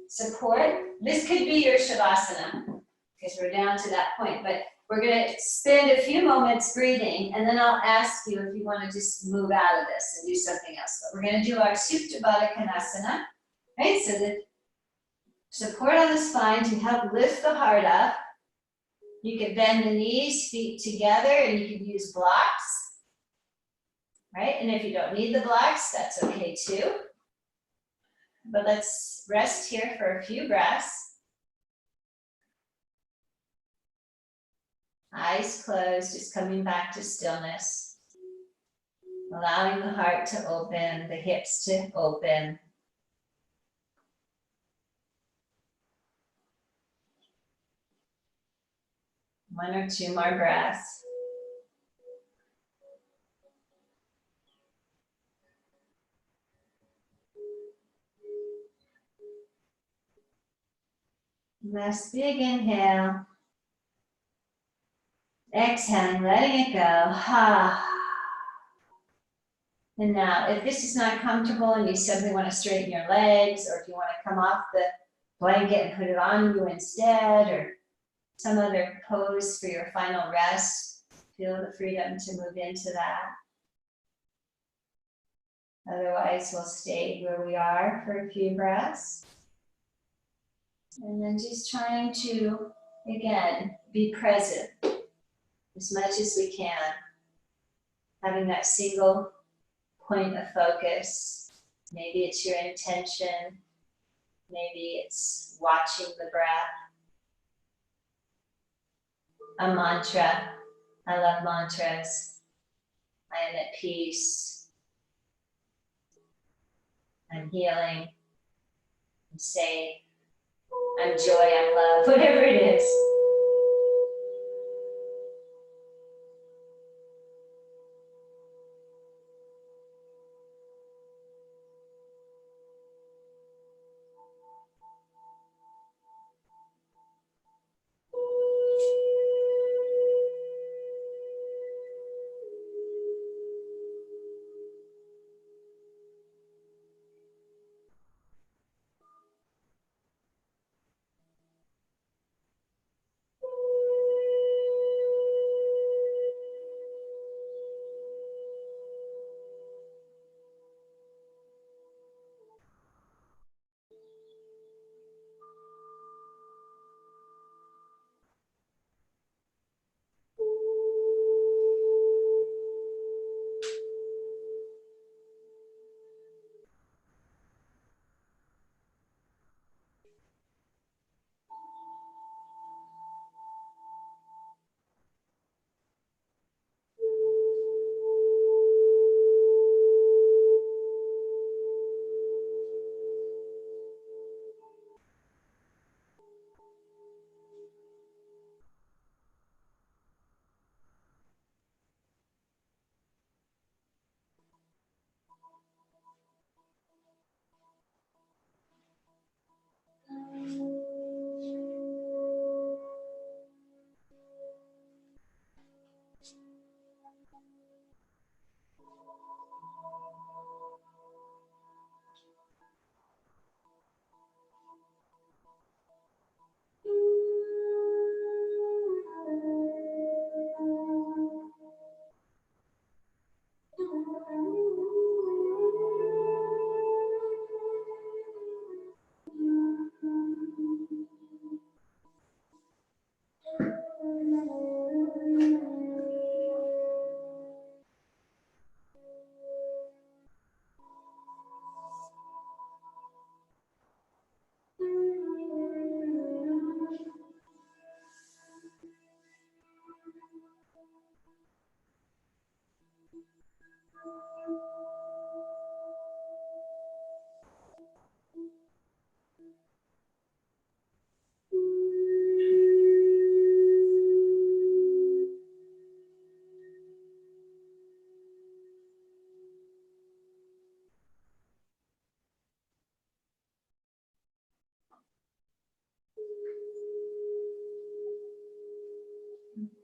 support, this could be your Shavasana, because we're down to that point. But we're going to spend a few moments breathing, and then I'll ask you if you want to just move out of this and do something else. But we're going to do our Supta Baddha Konasana, right? So the support on the spine to help lift the heart up. You can bend the knees, feet together, and you can use blocks, right? And if you don't need the blocks, that's okay too. But let's rest here for a few breaths. Eyes closed, just coming back to stillness. Allowing the heart to open, the hips to open. One or two more breaths. Last big inhale. Exhaling, letting it go. And now, if this is not comfortable and you simply want to straighten your legs, or if you want to come off the blanket and put it on you instead, or some other pose for your final rest, feel the freedom to move into that. Otherwise, we'll stay where we are for a few breaths. And then just trying to, again, be present as much as we can. Having that single point of focus. Maybe it's your intention. Maybe it's watching the breath. a mantra. I love mantras. I am at peace. I'm healing. I'm safe. I'm joy. I'm love. Whatever it is.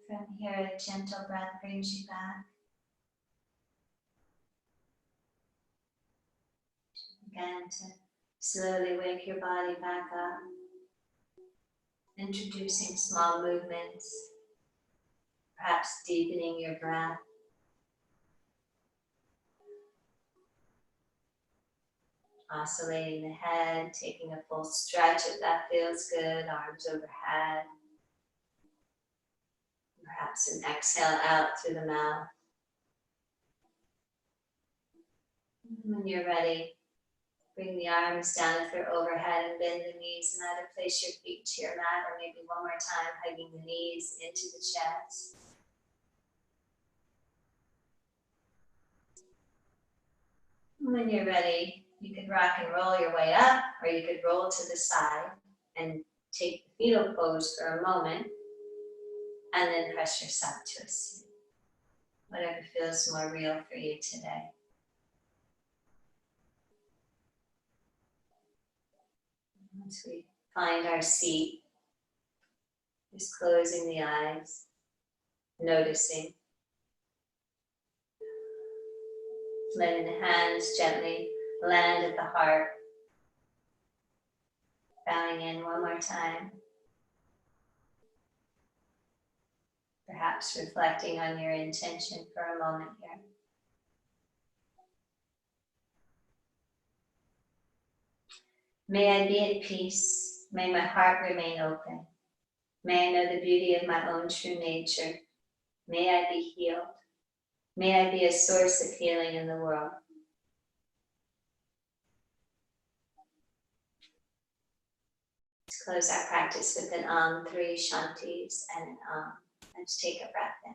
From here, a gentle breath brings you back. Again, to slowly wake your body back up. Introducing small movements, perhaps deepening your breath. Oscillating the head, taking a full stretch if that feels good, arms overhead. Perhaps an exhale out through the mouth. When you're ready, bring the arms down if they're overhead and bend the knees, and either place your feet to your mat or maybe one more time hugging the knees into the chest. When you're ready, you could rock and roll your way up, or you could roll to the side and take the fetal pose for a moment, and then press yourself to a seat. Whatever feels more real for you today. Once we find our seat, just closing the eyes, noticing. Letting the hands gently land at the heart. Bowing in one more time. Perhaps reflecting on your intention for a moment here. May I be at peace. May my heart remain open. May I know the beauty of my own true nature. May I be healed. May I be a source of healing in the world. Let's close our practice with an 3 Shantis and an Let's take a breath in.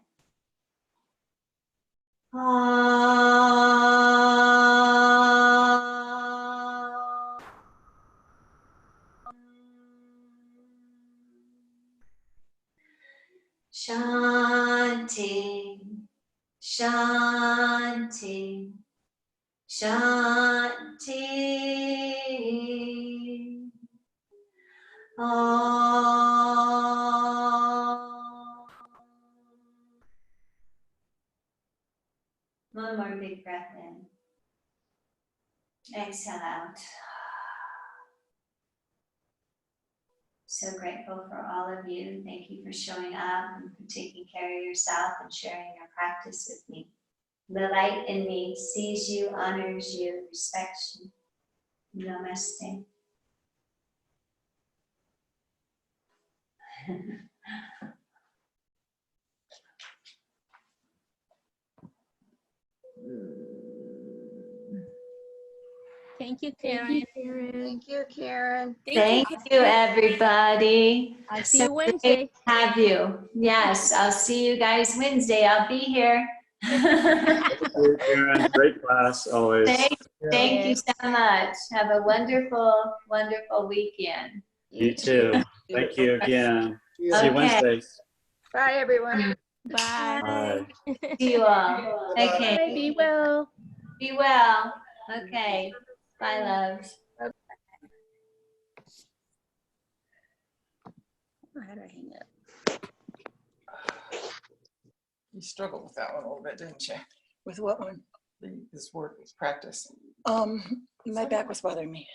Shanti, Shanti, Shanti. One more big breath in. Exhale out. So grateful for all of you. Thank you for showing up and for taking care of yourself and sharing your practice with me. The light in me sees you, honors you, respects you. Namaste. Thank you, Karen. Thank you, Karen. Thank you, everybody. I'll see So you great Wednesday. to have you. Yes, I'll see you guys Wednesday. I'll be here. Karen, great class always. Thank you so much. Have a wonderful, wonderful weekend. You too. Thank you again. See you Okay. Wednesday. Bye, everyone. Bye. Bye. See you all. Okay. Bye. Be well. Be well. Okay. Bye, loves. How do I hang up? You struggled with that one a little bit, didn't you? With what one? This work, practice. My back was bothering me.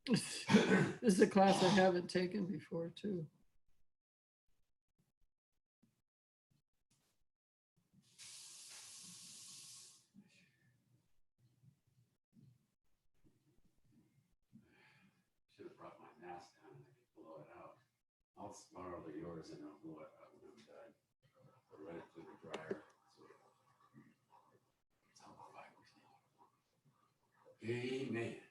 This is a class I haven't taken before too. Should have brought my mask down and I could blow it out. I'll borrow yours and I'll blow it out when I'm done. Or run it through the dryer. It's how the fibers now. Amen.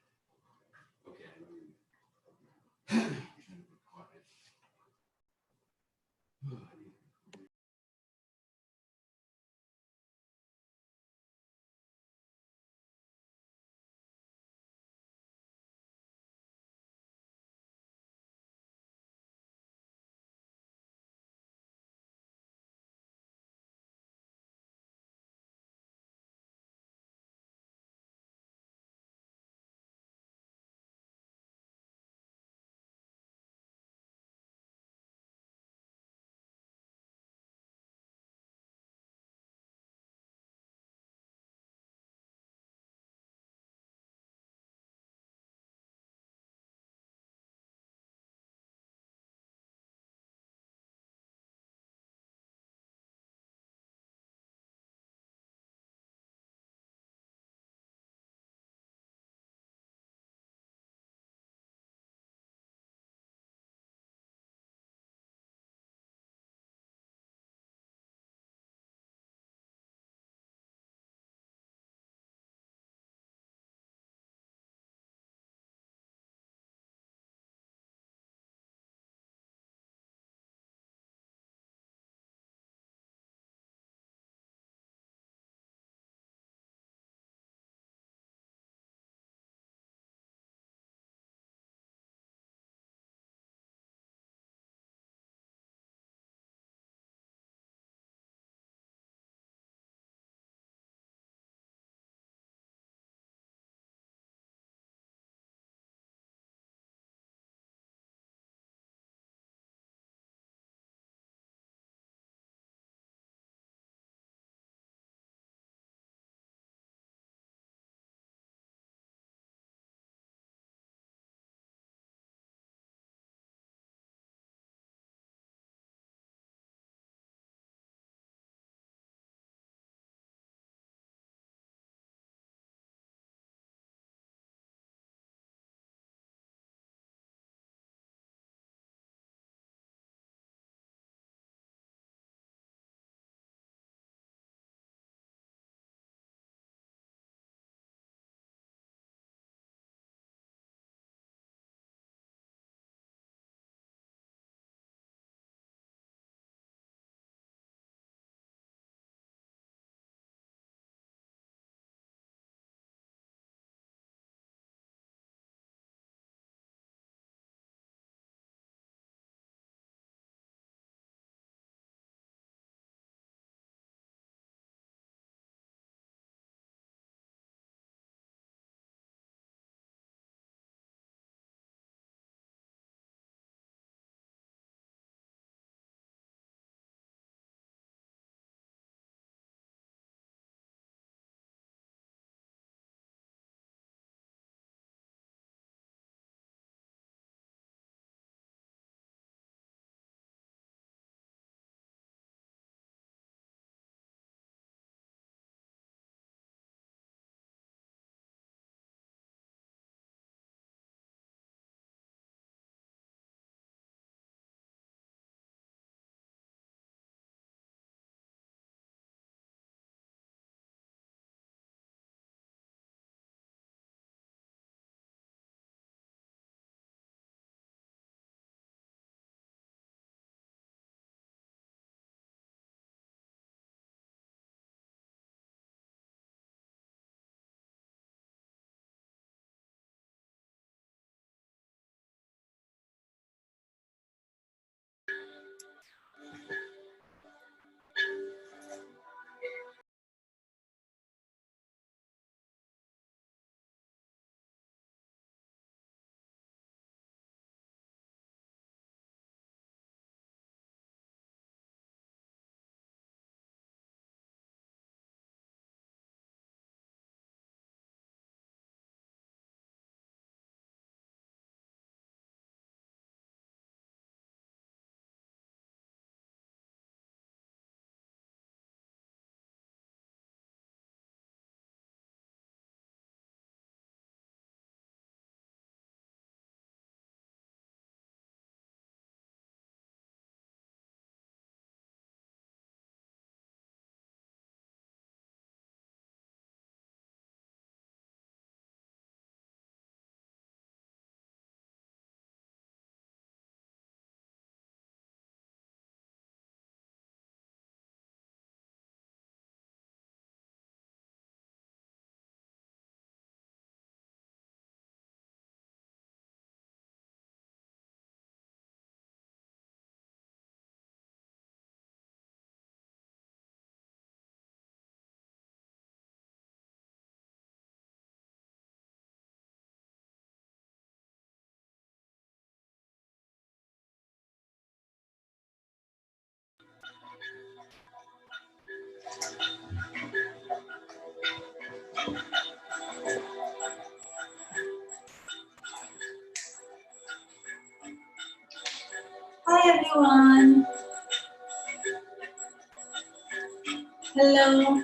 Hello,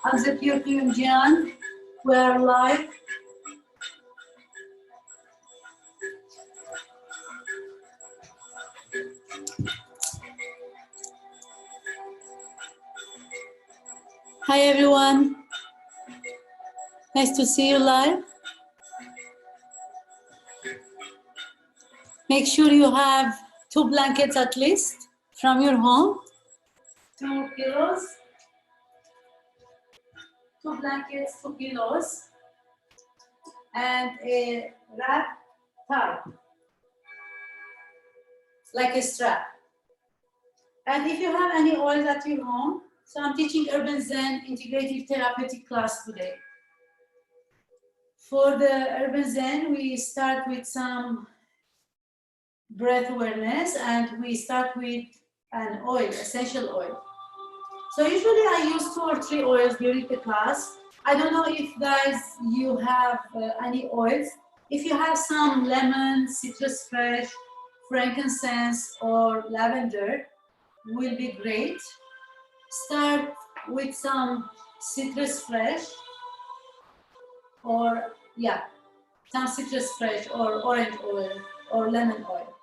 Azıcık Can. We are live. Hi everyone. Nice to see you live. Make sure you have 2 blankets at least from your home. 2 pillows. 2 blankets, 2 pillows. And a wrap tie. Like a strap. And if you have any oils at your home, so I'm teaching Urban Zen Integrative Therapeutic class today. For the Urban Zen, we start with some breath awareness and we start with an oil, essential oil. So usually I use 2 or 3 oils during the class. I don't know if guys, you have any oils. If you have some lemon, citrus fresh, frankincense or lavender, will be great. Start with some citrus fresh or some citrus fresh or orange oil or lemon oil.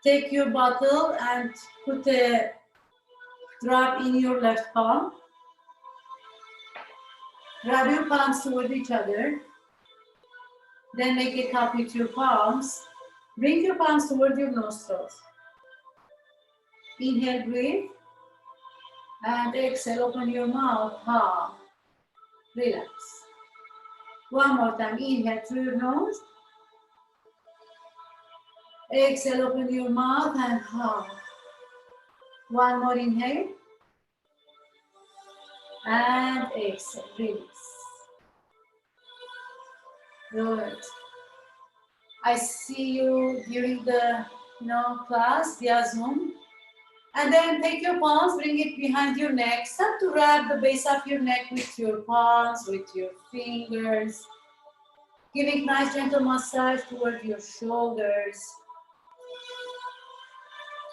Take your bottle and put a drop in your left palm. Grab your palms toward each other. Then make a cup with your palms. Bring your palms toward your nostrils. Inhale, breathe. And exhale, open your mouth. Ha. Relax. One more time. Inhale through your nose. Exhale, open your mouth and ha. One more inhale. And exhale, release. Good. I see you during the class via Zoom. And then take your palms, bring it behind your neck. Start to wrap the base of your neck with your palms, with your fingers. Giving nice gentle massage toward your shoulders,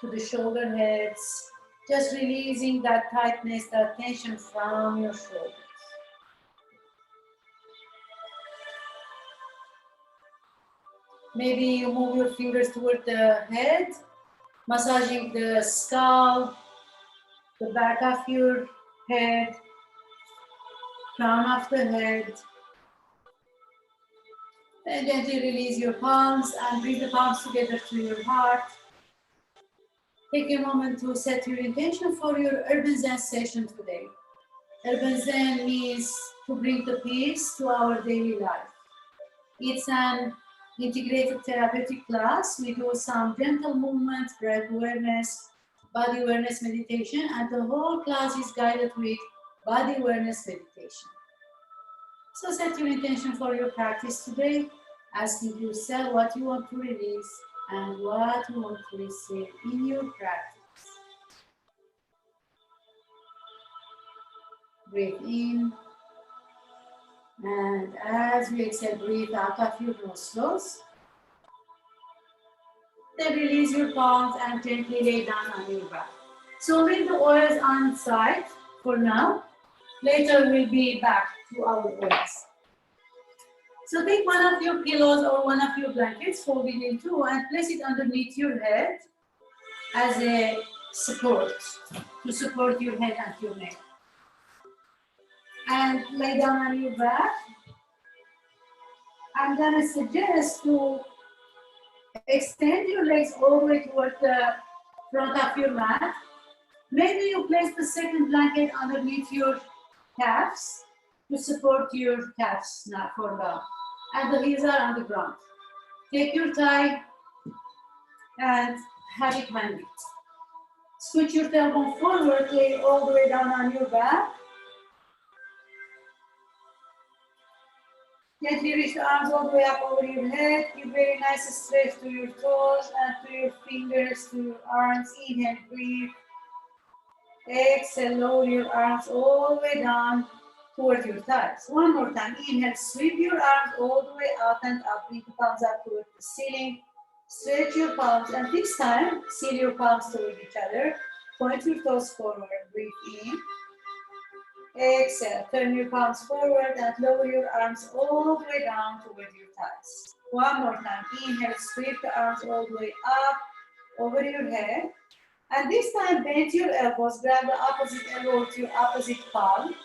to the shoulder heads. Just releasing that tightness, that tension from your shoulders. Maybe you move your fingers toward the head, massaging the skull, the back of your head, crown of the head. And gently release your palms and bring the palms together to your heart. Take a moment to set your intention for your Urban Zen session today. Urban Zen means to bring the peace to our daily life. It's an integrated therapeutic class. We do some gentle movement, breath awareness, body awareness meditation, and the whole class is guided with body awareness meditation. So set your intention for your practice today, asking yourself what you want to release and what you want to receive in your practice. Breathe in, and as we exhale, breathe out of your nostrils. Then release your palms and gently lay down on your back. So leave the oils on side for now. Later we'll be back to our oils. So take one of your pillows or one of your blankets, fold it in two, and place it underneath your head as a support, to support your head and your neck. And lay down on your back. I'm gonna suggest to extend your legs all the way toward the front of your mat. Maybe you place the second blanket underneath your calves to support your calves, not for down. And the heels are on the ground. Take your thigh and have it handy. Scoot your tailbone forward, lay all the way down on your back. Gently reach the arms all the way up over your head. Give very nice stretch to your toes and to your fingers, to your arms. Inhale, breathe. Exhale, lower your arms all the way down towards your thighs. One more time. Inhale, sweep your arms all the way out and up. Bring the palms up towards the ceiling. Stretch your palms, and this time, seal your palms toward each other. point your toes forward, breathe in. Exhale, turn your palms forward and lower your arms all the way down toward your thighs. One more time, inhale, sweep the arms all the way up, over your head. And this time, bend your elbows, grab the opposite elbow to your opposite palm.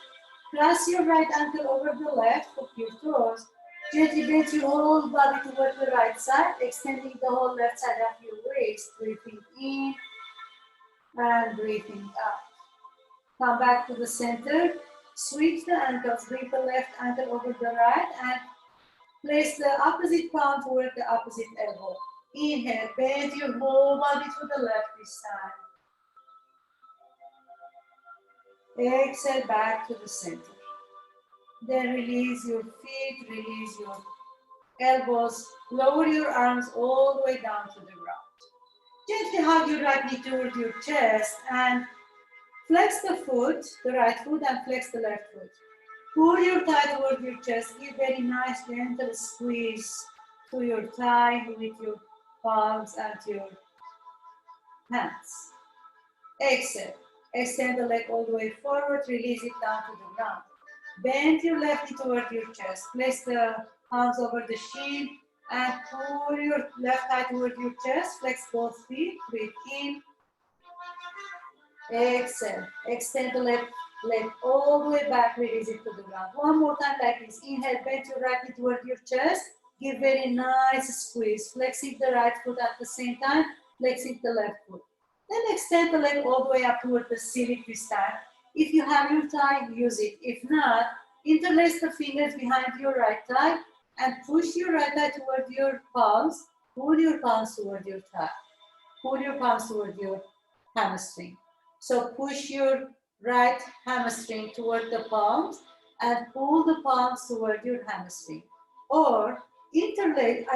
Cross your right ankle over the left, hook your toes. Gently bend your whole body toward the right side, extending the whole left side of your waist. Breathing in and breathing out. Come back to the center. Switch the ankles. Bring the left ankle over the right and place the opposite palm toward the opposite elbow. Inhale, bend your whole body to the left this time. Exhale, back to the center. Then release your feet, release your elbows, lower your arms all the way down to the ground. Gently hug your right knee toward your chest and flex the foot, the right foot, and flex the left foot. Pull your thigh toward your chest. Give very nice gentle squeeze to your thigh with your palms and your hands. Exhale. Extend the leg all the way forward. Release it down to the ground. Bend your left knee toward your chest. Place the palms over the shin and pull your left thigh toward your chest. Flex both feet. Breathe in. Exhale. Extend the left leg all the way back. Release it to the ground. One more time like this. Inhale. Bend your right knee toward your chest. Give very nice squeeze. Flexing the right foot at the same time. Flexing the left foot. Then extend the leg all the way up toward the ceiling this time. If you have your thigh, use it. If not, interlace the fingers behind your right thigh and push your right thigh toward your palms. Pull your palms toward your thigh. Pull your palms toward your hamstring. So push your right hamstring toward the palms and pull the palms toward your hamstring. Or interlace,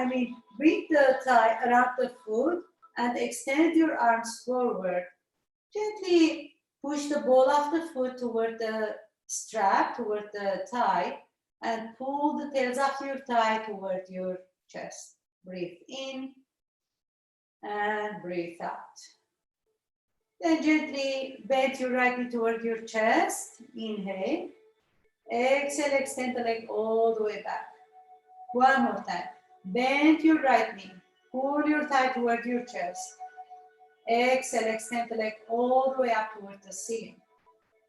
bring the thigh around the foot and extend your arms forward. Gently push the ball of the foot toward the strap, toward the thigh, and pull the tails of your thigh toward your chest. Breathe in and breathe out. Then gently bend your right knee toward your chest. Inhale. Exhale, extend the leg all the way back. One more time. Bend your right knee. Pull your thigh toward your chest. Exhale, extend the leg all the way up toward the ceiling.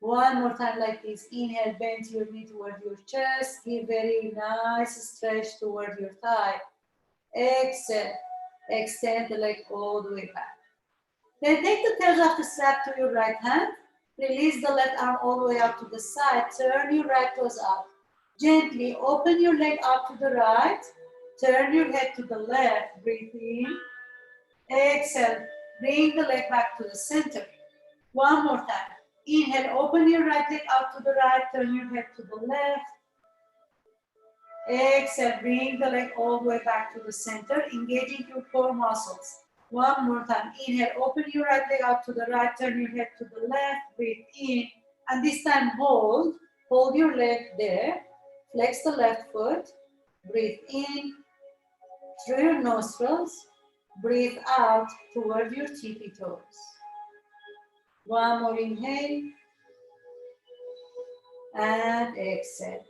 One more time like this. Inhale, bend your knee toward your chest. Give very nice stretch toward your thigh. Exhale, extend the leg all the way back. Then take the tails of the strap to your right hand. Release the left arm all the way up to the side. Turn your right toes up. Gently open your leg up to the right. Turn your head to the left. Breathe in. Exhale. Bring the leg back to the center. One more time. Inhale, open your right leg out to the right, turn your head to the left. Exhale, bring the leg all the way back to the center, engaging your core muscles. One more time. Inhale, open your right leg out to the right, turn your head to the left, breathe in. And this time hold your leg there. Flex the left foot, breathe in through your nostrils. Breathe out toward your tippy toes. One more inhale and exhale.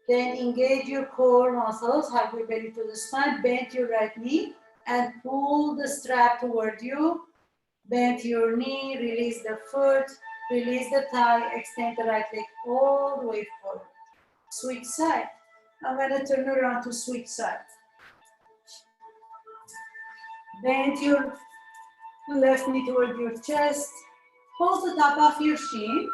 Then engage your core muscles, hug your belly to the spine, bend your right knee and pull the strap toward you. Bend your knee, release the foot, release the thigh, extend the right leg all the way forward. Switch side. I'm going to turn around to switch side. Bend your left knee toward your chest. Hold the top of your shin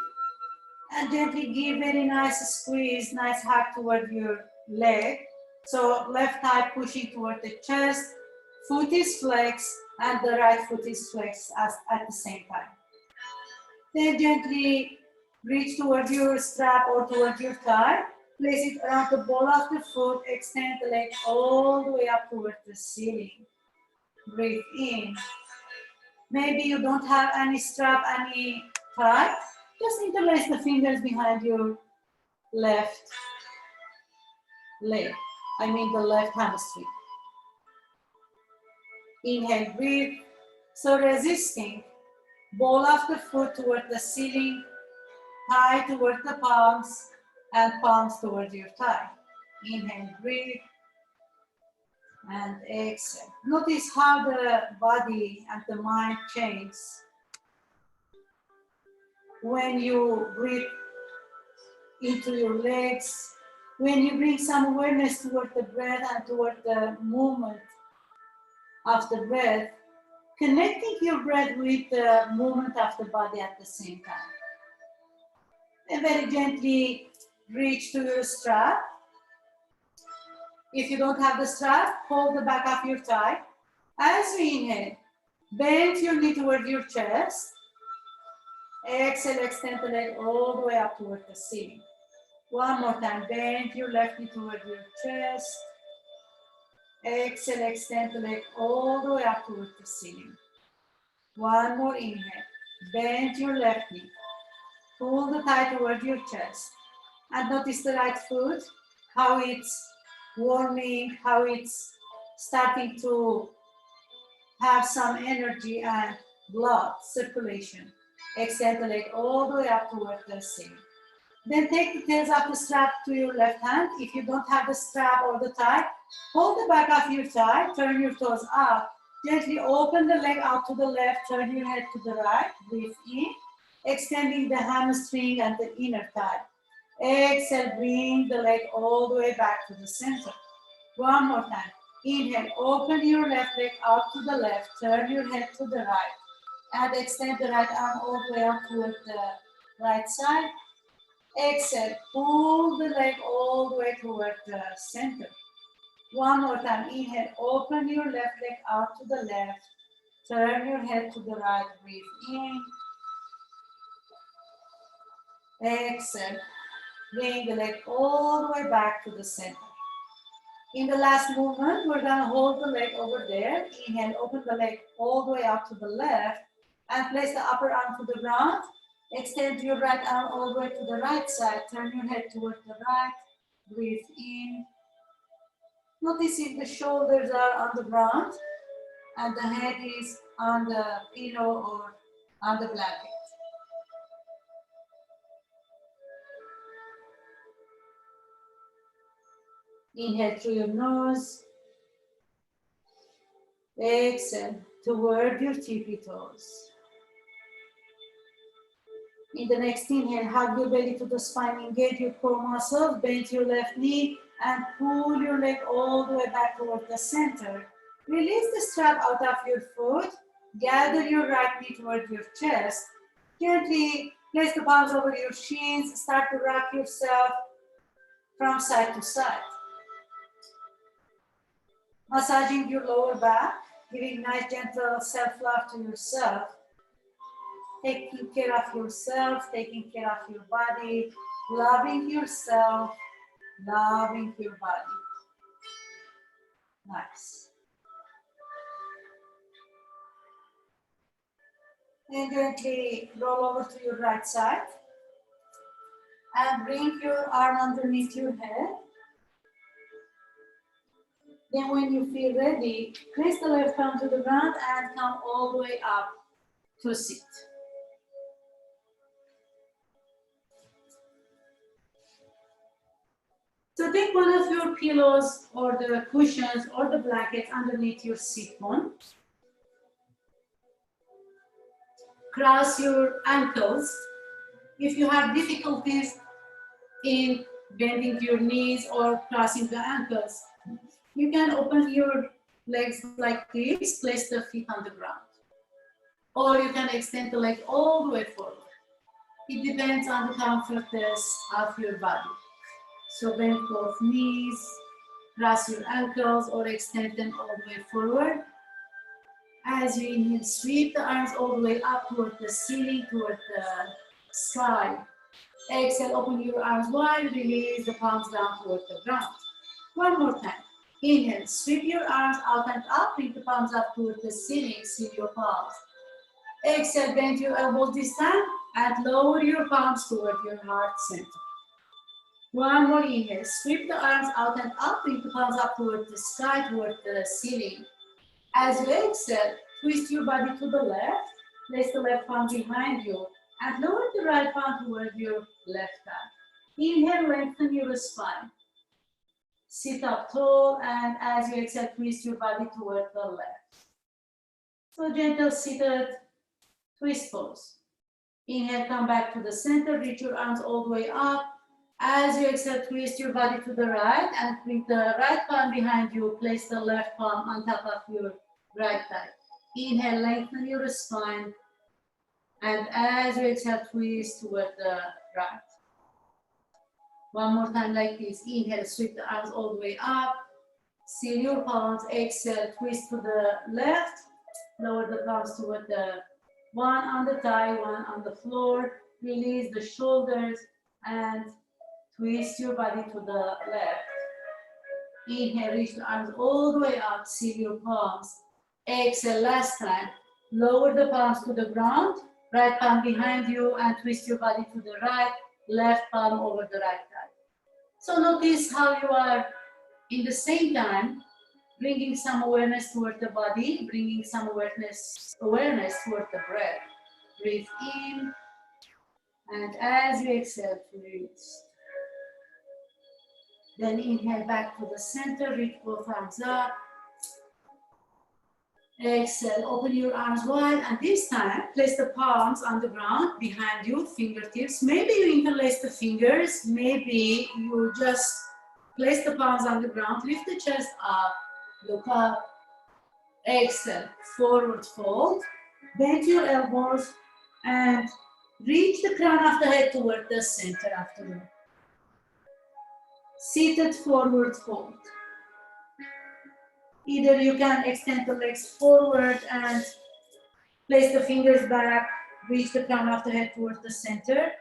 and gently give very nice squeeze, nice hug toward your leg. So left thigh pushing toward the chest, foot is flexed and the right foot is flexed at the same time. Then gently reach toward your strap or toward your thigh. Place it around the ball of the foot, extend the leg all the way up toward the ceiling. Breathe in. Maybe you don't have any strap, any tie. Just interlace the fingers behind your left leg. The left hamstring. Inhale, breathe. So resisting, ball of the foot toward the ceiling, thigh toward the palms, and palms toward your thigh. Inhale, breathe, and exhale. Notice how the body and the mind change when you breathe into your legs, when you bring some awareness toward the breath and toward the movement of the breath, connecting your breath with the movement of the body at the same time. And very gently reach to your strap. If you don't have the strap, hold the back of your thigh. As you inhale, bend your knee toward your chest. Exhale, extend the leg all the way up toward the ceiling. One more time, bend your left knee toward your chest. Exhale, extend the leg all the way up toward the ceiling. One more inhale, bend your left knee. Pull the thigh toward your chest. And notice the right foot, how it's warming, how it's starting to have some energy and blood circulation. Extend the leg all the way up toward the ceiling. Then take the tails of the strap to your left hand. If you don't have the strap or the tie, hold the back of your thigh, turn your toes up. Gently open the leg out to the left, turn your head to the right, breathe in, extending the hamstring and the inner thigh. Exhale, bring the leg all the way back to the center. One more time. Inhale, open your left leg out to the left, turn your head to the right, and extend the right arm all the way up toward the right side. Exhale, pull the leg all the way toward the center. One more time. Inhale, open your left leg out to the left, turn your head to the right, breathe in. Exhale, bring the leg all the way back to the center. In the last movement, we're gonna hold the leg over there. Inhale, open the leg all the way out to the left and place the upper arm to the ground. Extend your right arm all the way to the right side. Turn your head toward the right. Breathe in. Notice if the shoulders are on the ground and the head is on the pillow or on the blanket. Inhale through your nose. Exhale toward your tippy toes. In the next inhale, hug your belly to the spine, engage your core muscles, bend your left knee, and pull your leg all the way back toward the center. Release the strap out of your foot, gather your right knee toward your chest. Gently place the palms over your shins, start to rock yourself from side to side. Massaging your lower back, giving nice gentle self-love to yourself. Taking care of yourself, taking care of your body, loving yourself, loving your body. Nice. And gently roll over to your right side and bring your arm underneath your head. Then when you feel ready, place the left arm to the ground and come all the way up to a seat. So take one of your pillows or the cushions or the blanket underneath your seat bone. Cross your ankles. If you have difficulties in bending your knees or crossing the ankles, you can open your legs like this, place the feet on the ground. Or you can extend the leg all the way forward. It depends on the comfortness of your body. So bend both knees, cross your ankles or extend them all the way forward. As you inhale, sweep the arms all the way up toward the ceiling, toward the sky. Exhale, open your arms wide, release the palms down toward the ground. One more time. Inhale, sweep your arms out and up, bring the palms up toward the ceiling, seal your palms. Exhale, bend your elbows this time and lower your palms toward your heart center. One more inhale, sweep the arms out and up, bring the palms up toward the sky, toward the ceiling. As you exhale, twist your body to the left. Place the left palm behind you and lower the right palm toward your left hand. Inhale, lengthen your spine. Sit up tall, and as you exhale, twist your body toward the left. So gentle seated twist pose. Inhale, come back to the center, reach your arms all the way up. As you exhale, twist your body to the right and bring the right palm behind you. Place the left palm on top of your right thigh. Inhale, lengthen your spine. And as you exhale, twist toward the right. One more time like this. Inhale, sweep the arms all the way up. Seal your palms. Exhale, twist to the left. Lower the palms toward the one on the thigh, one on the floor. Release the shoulders and twist your body to the left. Inhale, reach the arms all the way up. Seal your palms. Exhale, last time. Lower the palms to the ground. Right palm behind you and twist your body to the right. Left palm over the right thigh. So notice how you are in the same time bringing some awareness toward the body, bringing some awareness toward the breath. Breathe in, and as you exhale, release. Then inhale back to the center, reach both arms up. Exhale, open your arms wide, and this time place the palms on the ground behind you, fingertips. Maybe you interlace the fingers, maybe you just place the palms on the ground, lift the chest up, look up. Exhale, forward fold, bend your elbows and reach the crown of the head toward the center afterward. Seated forward fold. Either you can extend the legs forward and place the fingers back, reach the crown of the head towards the center.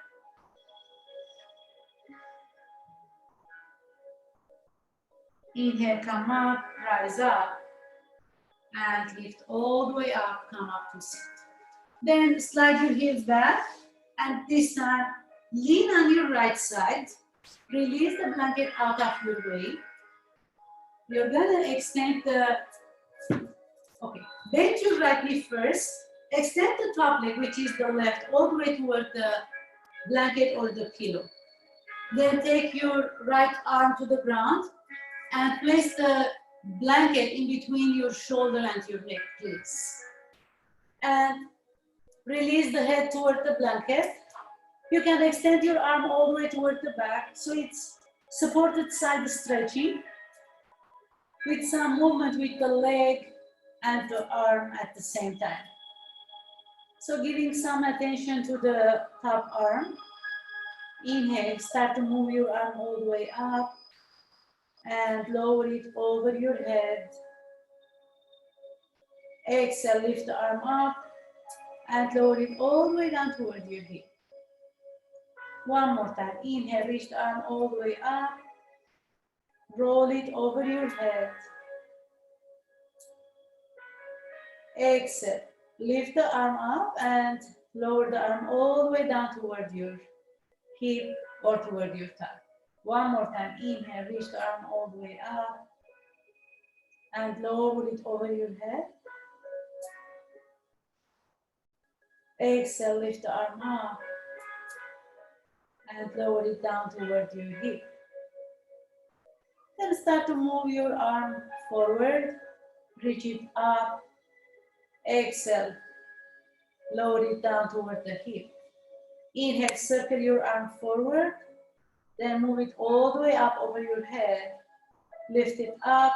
Inhale, come up, rise up, and lift all the way up, come up to sit. Then slide your heels back, and this time lean on your right side, release the blanket out of your way. You're gonna extend bend your right knee first, extend the top leg, which is the left, all the way toward the blanket or the pillow. Then take your right arm to the ground and place the blanket in between your shoulder and your neck, please. And release the head toward the blanket. You can extend your arm all the way toward the back, so it's supported side stretching, with some movement with the leg and the arm at the same time. So giving some attention to the top arm. Inhale, start to move your arm all the way up and lower it over your head. Exhale, lift the arm up and lower it all the way down toward your hip. One more time. Inhale, reach the arm all the way up. Roll it over your head. Exhale, lift the arm up and lower the arm all the way down toward your hip or toward your thigh. One more time. Inhale, reach the arm all the way up and lower it over your head. Exhale, lift the arm up and lower it down toward your hip. Then start to move your arm forward, reach it up. Exhale, lower it down toward the hip. Inhale, circle your arm forward, then move it all the way up over your head. Lift it up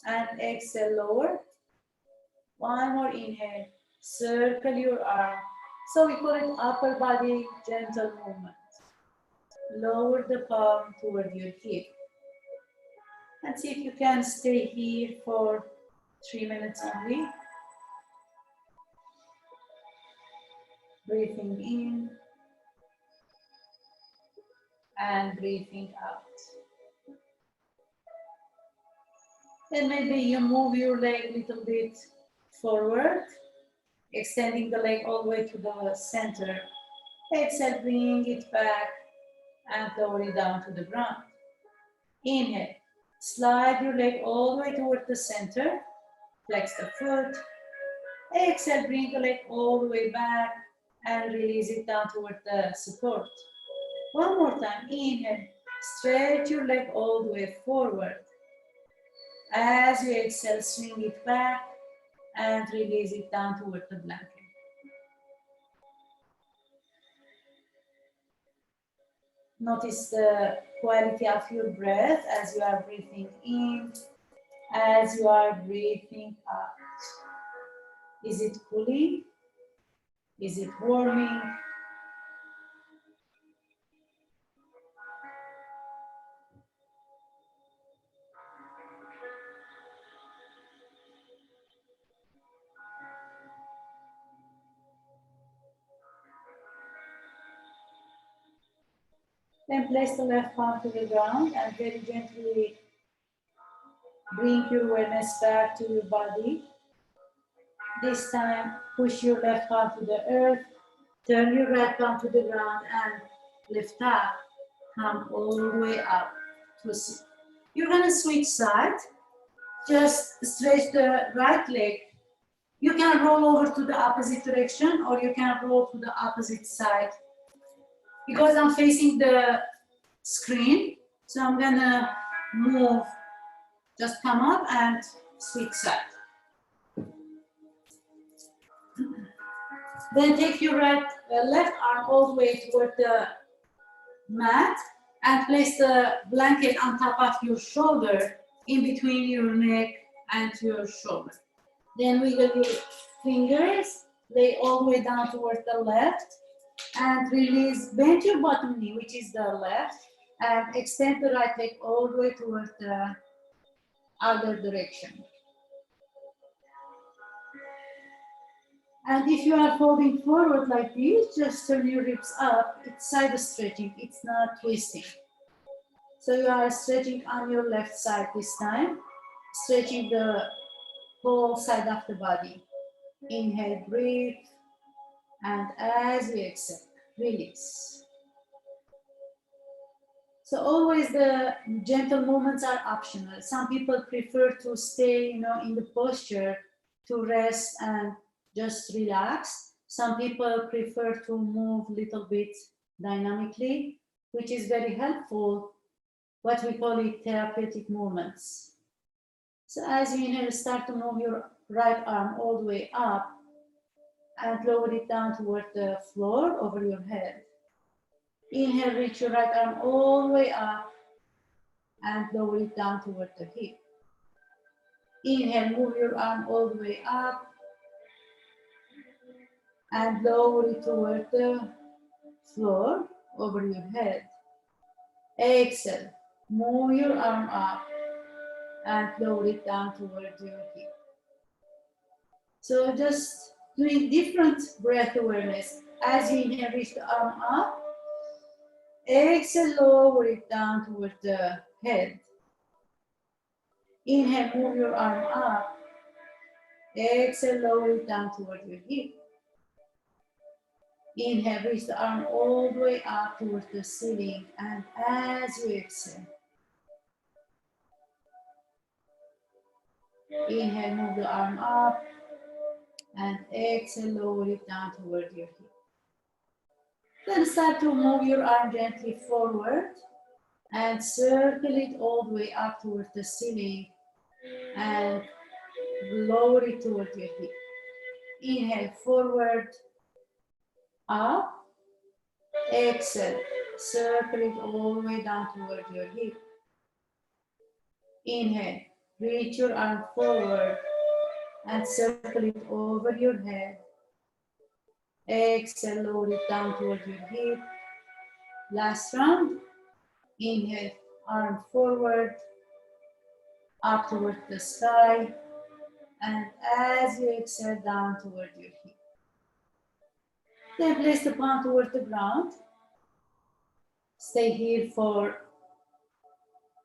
and exhale, lower. One more inhale, circle your arm. So we call it upper body gentle movement. Lower the palm toward your hip. And see if you can stay here for 3 minutes only. Breathing in and breathing out. Then maybe you move your leg a little bit forward, extending the leg all the way to the center. Exhale, bring it back and lower it down to the ground. Inhale, slide your leg all the way toward the center, flex the foot, Exhale, bring the leg all the way back and release it down toward the support. One more time, inhale, stretch your leg all the way forward. As you exhale, swing it back and release it down toward the blanket. Notice the quality of your breath as you are breathing in, as you are breathing out. Is it cooling? Is it warming? Then place the left palm to the ground and very gently bring your awareness back to your body. This time, push your left palm to the earth, turn your right palm to the ground and lift up. Come all the way up to sit. You're gonna switch sides. Just stretch the right leg. You can roll over to the opposite direction or you can roll to the opposite side. Because I'm facing the screen, so I'm gonna move, just come up and switch side. Then take your left arm all the way toward the mat and place the blanket on top of your shoulder, in between your neck and your shoulder. Then wiggle your fingers, lay all the way down toward the left and release, bend your bottom knee, which is the left, and extend the right leg all the way toward the other direction. And if you are folding forward like this, just turn your ribs up. It's side stretching, it's not twisting. So you are stretching on your left side this time, stretching the whole side of the body. Inhale, breathe, and as we exhale, release. So always the gentle movements are optional. Some people prefer to stay, in the posture to rest and just relax. Some people prefer to move a little bit dynamically, which is very helpful. What we call it therapeutic movements. So as you inhale, start to move your right arm all the way up and lower it down toward the floor over your head. Inhale, reach your right arm all the way up and lower it down toward the hip. Inhale, move your arm all the way up and lower it toward the floor over your head. Exhale, move your arm up and lower it down toward your hip. So just doing different breath awareness. As you inhale, reach the arm up. Exhale, lower it down toward the head. Inhale, move your arm up. Exhale, lower it down toward your hip. Inhale, reach the arm all the way up towards the ceiling. And as you exhale, inhale, move the arm up. And exhale, lower it down toward your hip. Then start to move your arm gently forward and circle it all the way up towards the ceiling and lower it toward your hip. Inhale, forward, up. Exhale, circle it all the way down toward your hip. Inhale, reach your arm forward and circle it over your head. Exhale, lower it down toward your hip. Last round. Inhale, arm forward, up toward the sky. And as you exhale, down toward your hip. Then place the palm toward the ground. Stay here for a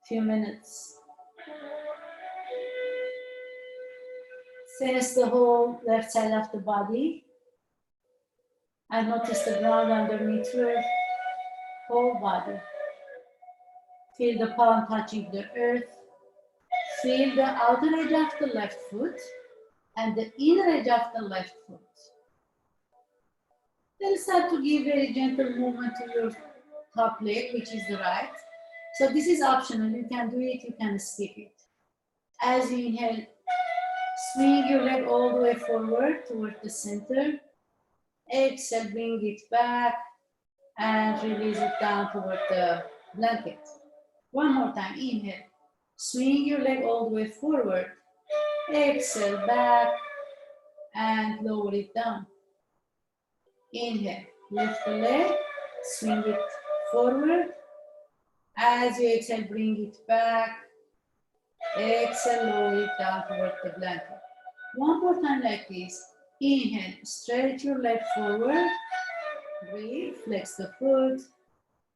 few minutes. Sense the whole left side of the body. And notice the ground underneath your whole body. Feel the palm touching the earth. Feel the outer edge of the left foot. and the inner edge of the left foot. Then start to give very gentle movement to your top leg, which is the right. So this is optional. You can do it, you can skip it. As you inhale, swing your leg all the way forward toward the center. Exhale, bring it back and release it down toward the blanket. One more time, inhale. Swing your leg all the way forward. Exhale, back and lower it down. Inhale, lift the leg, swing it forward. As you exhale, bring it back. Exhale, lower it down toward the blanket. One more time like this. Inhale, stretch your leg forward. Breathe, flex the foot.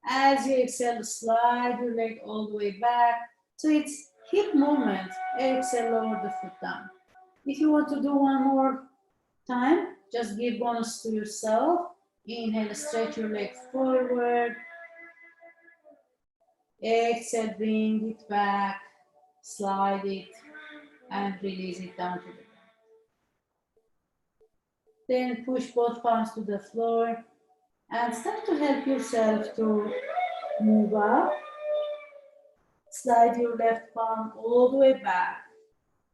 As you exhale, slide your leg all the way back. So it's hip movement. Exhale, lower the foot down. If you want to do one more time, just give bonus to yourself. Inhale, stretch your leg forward. Exhale, bring it back, slide it, and release it down to the ground. Then push both palms to the floor and start to help yourself to move up. Slide your left palm all the way back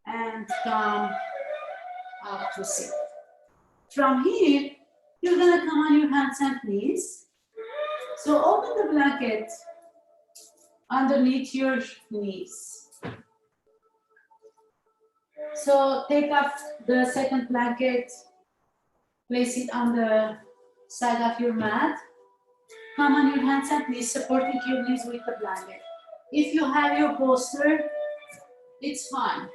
and come up to sit. From here, you're gonna come on your hands and knees. So open the blanket underneath your knees. So take off the second blanket, place it on the side of your mat. Come on your hands and knees, supporting your knees with the blanket. If you have your bolster, it's fine.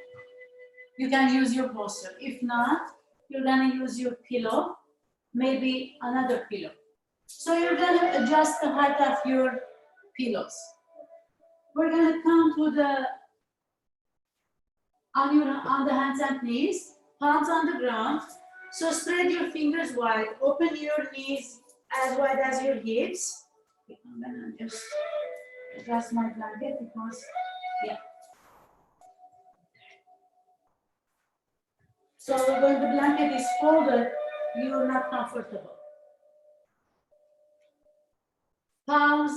You can use your bolster. If not, you're gonna use your pillow, maybe another pillow. So you're gonna adjust the height of your pillows. We're gonna come to the, on the hands and knees, palms on the ground. So spread your fingers wide, open your knees as wide as your hips. I'm gonna just adjust my blanket because, yeah. So when the blanket is folded, you're not comfortable. Palms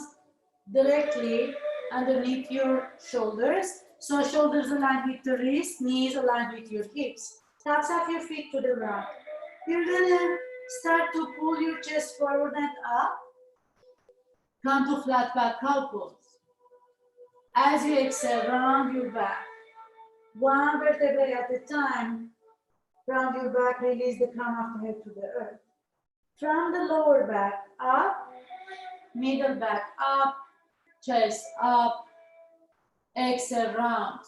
directly underneath your shoulders. So shoulders aligned with the wrist, knees aligned with your hips. Tops of your feet to the ground. You're gonna start to pull your chest forward and up. Come to flat back cow pose. As you exhale, round your back. One vertebrae at a time. Round your back, release the crown of the head to the earth. From the lower back up, middle back up, chest up, exhale, round.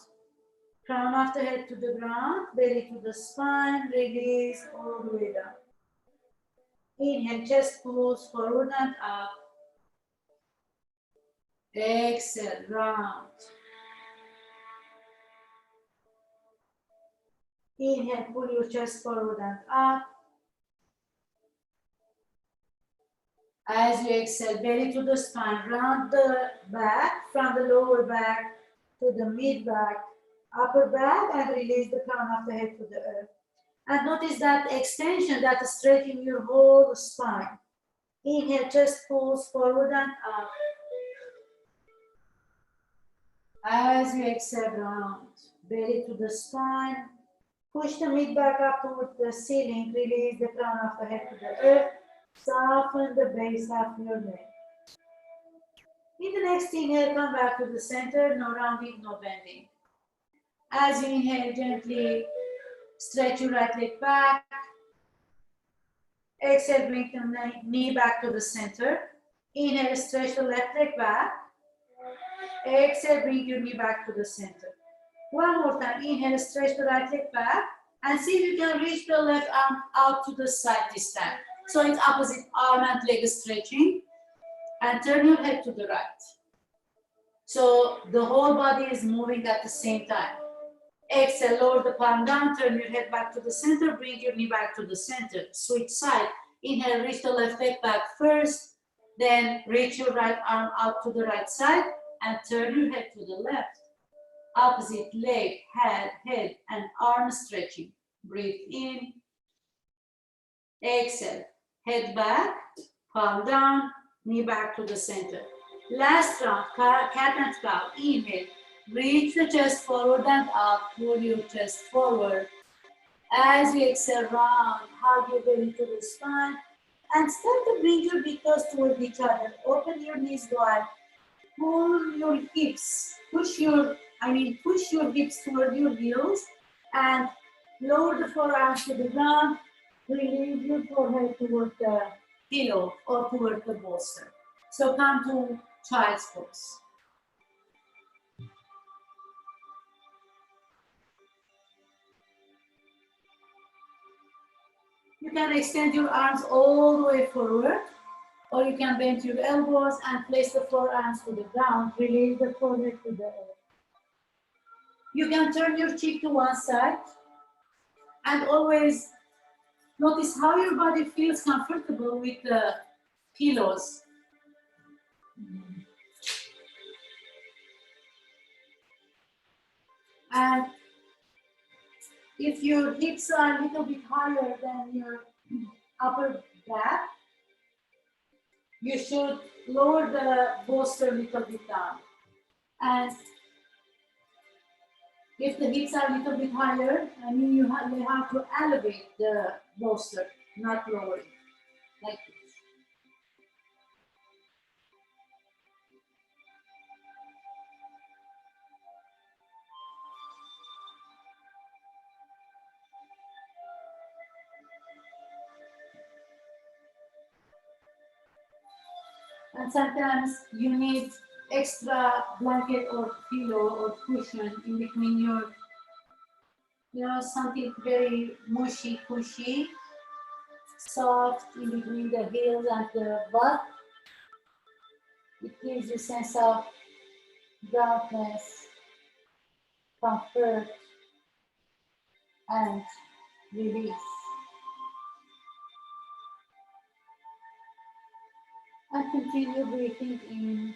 Crown of the head to the ground, belly to the spine, release all the way down. Inhale, chest pulls forward and up. Exhale, round. Inhale, pull your chest forward and up. As you exhale, belly to the spine, round the back, from the lower back to the mid back, upper back, and release the crown of the head to the earth. And notice that extension, that stretching your whole spine. Inhale, chest pulls forward and up. As you exhale, round, belly to the spine, push the mid back up towards the ceiling, release the crown of the head to the earth, soften the base of your neck. In the next inhale, come back to the center, no rounding, no bending. As you inhale, gently stretch your right leg back. Exhale, bring the knee back to the center. Inhale, stretch the left leg back. Exhale, bring your knee back to the center. One more time, inhale, stretch the right leg back. And see if you can reach the left arm out to the side this time. So it's opposite arm and leg stretching. And turn your head to the right. So the whole body is moving at the same time. Exhale, lower the palm down, turn your head back to the center, bring your knee back to the center. Switch side. Inhale, reach the left leg back first, then reach your right arm out to the right side and turn your head to the left. Opposite leg, head, and arm stretching. Breathe in. Exhale. Head back, palm down, knee back to the center. Last round, cat and cow. Inhale. Reach the chest forward and up. Pull your chest forward. As you exhale, round, hug your belly to the spine. And start to bring your big toes toward each other. Open your knees wide. Pull your hips. Push your hips toward your heels. And lower the forearms to the ground. Release your forehead toward the pillow or toward the bolster. So come to child's pose. You can extend your arms all the way forward, or you can bend your elbows and place the forearms to the ground. Release the forehead to the earth. You can turn your cheek to one side and always notice how your body feels comfortable with the pillows. And if your hips are a little bit higher than your upper back, you should lower the bolster a little bit down. And if the hips are a little bit higher, I mean you have to elevate the bolster, not lower it, like this. And sometimes you need extra blanket or pillow or cushion in between your, something very mushy, cushy, soft in between the heels and the butt. It gives you a sense of groundedness, comfort, and release. And continue breathing in,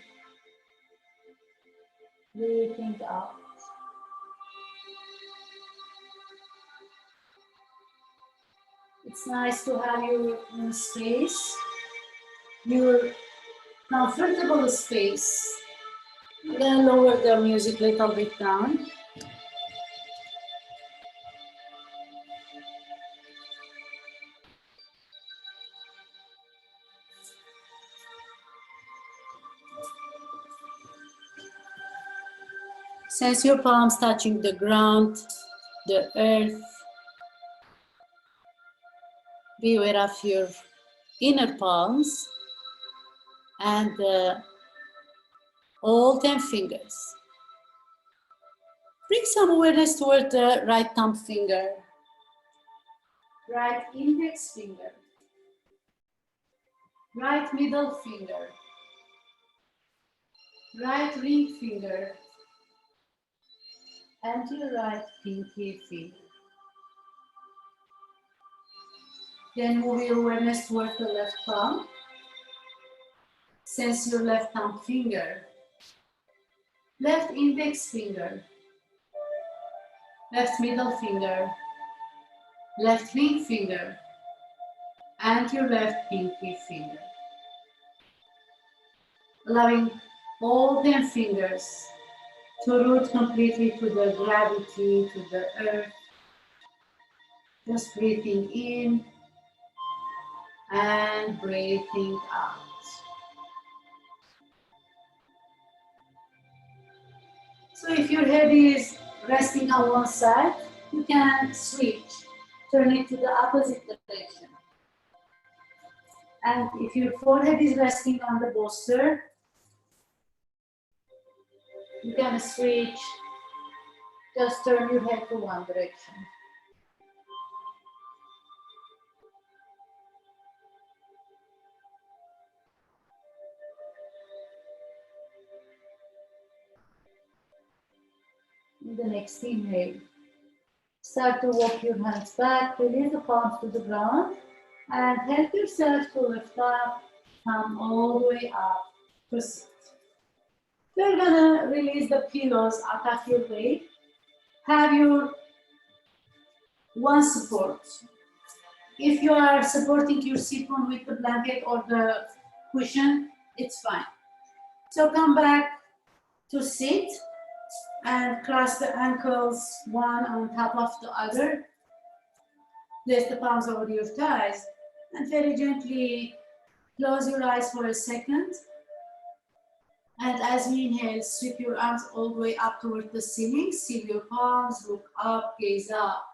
breathing out. It's nice to have your own space, your comfortable space. Then lower the music a little bit down. Sense your palms touching the ground, the earth. Be aware of your inner palms and all 10 fingers. Bring some awareness toward the right thumb finger, right index finger, right middle finger, right ring finger, and your right pinky finger. Then move your awareness toward the left palm. Sense your left thumb finger, left index finger, left middle finger, left ring finger, and your left pinky finger. Allowing all 10 fingers to root completely to the gravity, to the earth. Just breathing in and breathing out. So if your head is resting on one side, you can switch, turn it to the opposite direction. And if your forehead is resting on the bolster, you can switch, just turn your head to one direction. In the next inhale, start to walk your hands back, release the palms to the ground, and help yourself to lift up, come all the way up to sit. You're gonna release the pillows out of your way. Have your one support. If you are supporting your sit bone with the blanket or the cushion, it's fine. So come back to sit and cross the ankles one on top of the other. Place the palms over your thighs and very gently close your eyes for a second. And as you inhale, sweep your arms all the way up toward the ceiling. Seal your palms, look up, gaze up.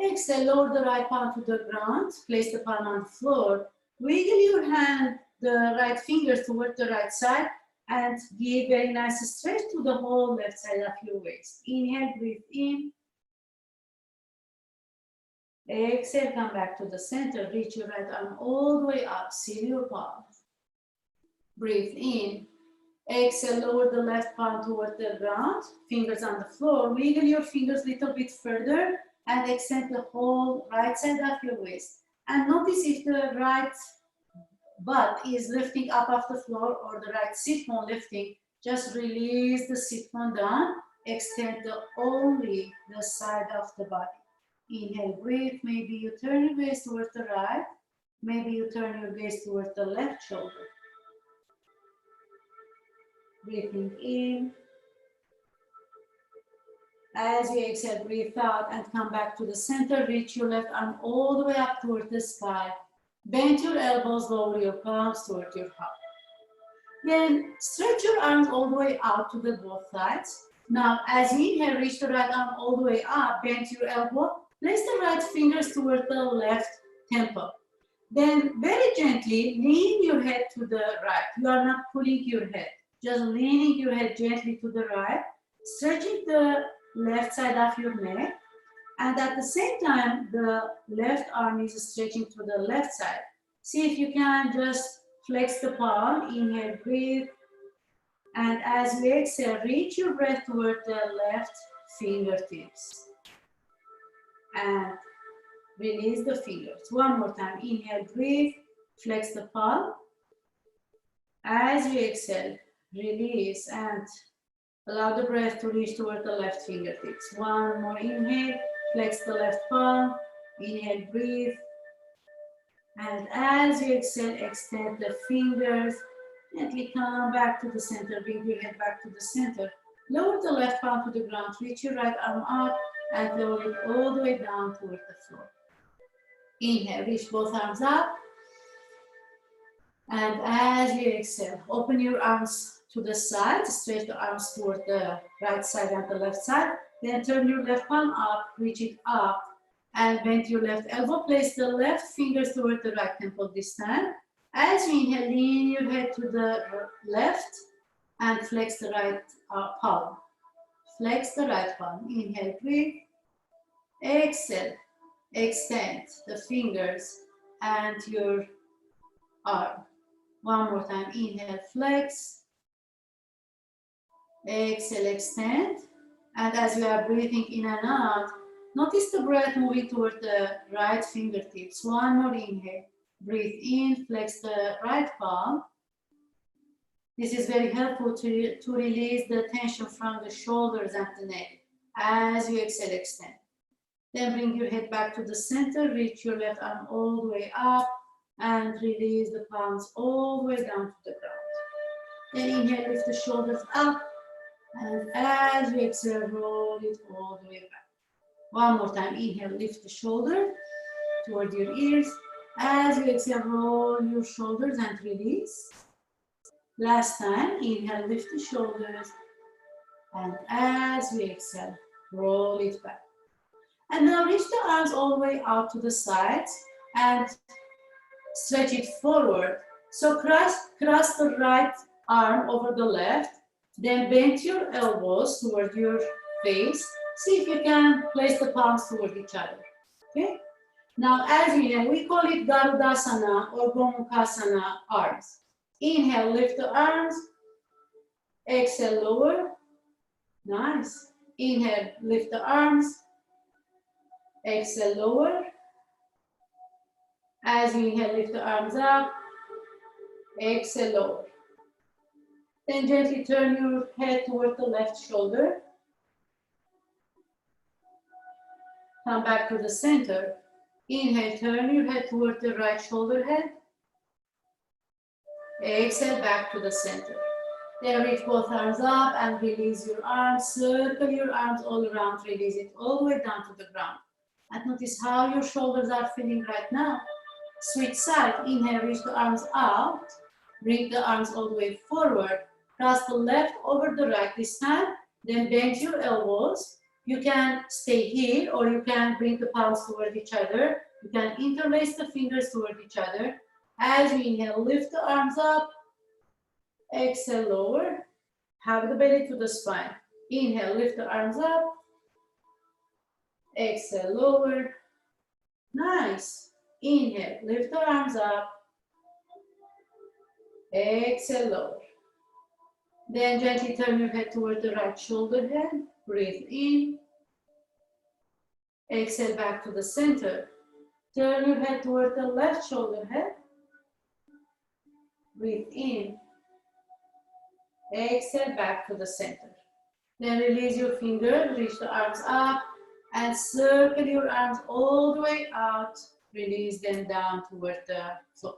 Exhale, lower the right palm to the ground. Place the palm on the floor. Wiggle your hand, the right fingers toward the right side, and give very nice stretch to the whole left side of your waist. Inhale, breathe in. Exhale, come back to the center. Reach your right arm all the way up. Seal your palm. Breathe in. Exhale, lower the left palm toward the ground. Fingers on the floor. Wiggle your fingers a little bit further and extend the whole right side of your waist. And notice if the right butt is lifting up off the floor or the right sit bone lifting. Just release the sit bone down. Extend only the side of the body. Inhale, breathe. Maybe you turn your gaze towards the right. Maybe you turn your gaze towards the left shoulder. Breathing in. As you exhale, breathe out and come back to the center. Reach your left arm all the way up toward the sky. Bend your elbows, lower your palms toward your heart. Then stretch your arms all the way out to the both sides. Now, as you inhale, reach the right arm all the way up. Bend your elbow. Place the right fingers toward the left temple. Then very gently lean your head to the right. You are not pulling your head. Just leaning your head gently to the right. Stretching the left side of your neck, and at the same time the left arm is stretching to the left side. See if you can just flex the palm. Inhale, breathe, and as you exhale, reach your breath toward the left fingertips and release the fingers. One more time. Inhale, breathe, flex the palm. As you exhale, release and allow the breath to reach toward the left fingertips. One more inhale, flex the left palm. Inhale, breathe. And as you exhale, extend the fingers. Gently come back to the center. Bring your head back to the center. Lower the left palm to the ground. Reach your right arm up and lower it all the way down toward the floor. Inhale, reach both arms up. And as you exhale, open your arms to the side, stretch the arms toward the right side and the left side. Then turn your left palm up, reach it up, and bend your left elbow. Place the left fingers toward the right temple this time. As you inhale, lean your head to the left and flex the right palm. Flex the right palm. Inhale, breathe. Exhale, extend the fingers and your arm. One more time. Inhale, flex. Exhale, extend. And as you are breathing in and out, notice the breath moving toward the right fingertips. One more inhale. Breathe in, flex the right palm. This is very helpful to release the tension from the shoulders and the neck. As you exhale, extend. Then bring your head back to the center. Reach your left arm all the way up and release the palms all the way down to the ground. Then inhale, lift the shoulders up. And as you exhale, roll it all the way back. One more time. Inhale, lift the shoulder toward your ears. As you exhale, roll your shoulders and release. Last time. Inhale, lift the shoulders. And as we exhale, roll it back. And now reach the arms all the way out to the sides and stretch it forward. So cross the right arm over the left. Then bend your elbows toward your face. See if you can place the palms toward each other. Okay? Now, as you inhale, we call it Garudasana or Gomukhasana arms. Inhale, lift the arms. Exhale, lower. Nice. Inhale, lift the arms. Exhale, lower. As you inhale, lift the arms up. Exhale, lower. Then gently turn your head toward the left shoulder. Come back to the center. Inhale, turn your head toward the right shoulder head. Exhale, back to the center. Then reach both arms up and release your arms. Circle your arms all around. Release it all the way down to the ground. And notice how your shoulders are feeling right now. Switch side. Inhale, reach the arms out. Bring the arms all the way forward. Cross the left over the right this time. Then bend your elbows. You can stay here or you can bring the palms toward each other. You can interlace the fingers toward each other. As you inhale, lift the arms up. Exhale, lower. Have the belly to the spine. Inhale, lift the arms up. Exhale, lower. Nice. Inhale, lift the arms up. Exhale, lower. Then gently turn your head toward the right shoulder head. Breathe in. Exhale, back to the center. Turn your head toward the left shoulder head. Breathe in. Exhale, back to the center. Then release your fingers, reach the arms up, and circle your arms all the way out. Release them down toward the floor.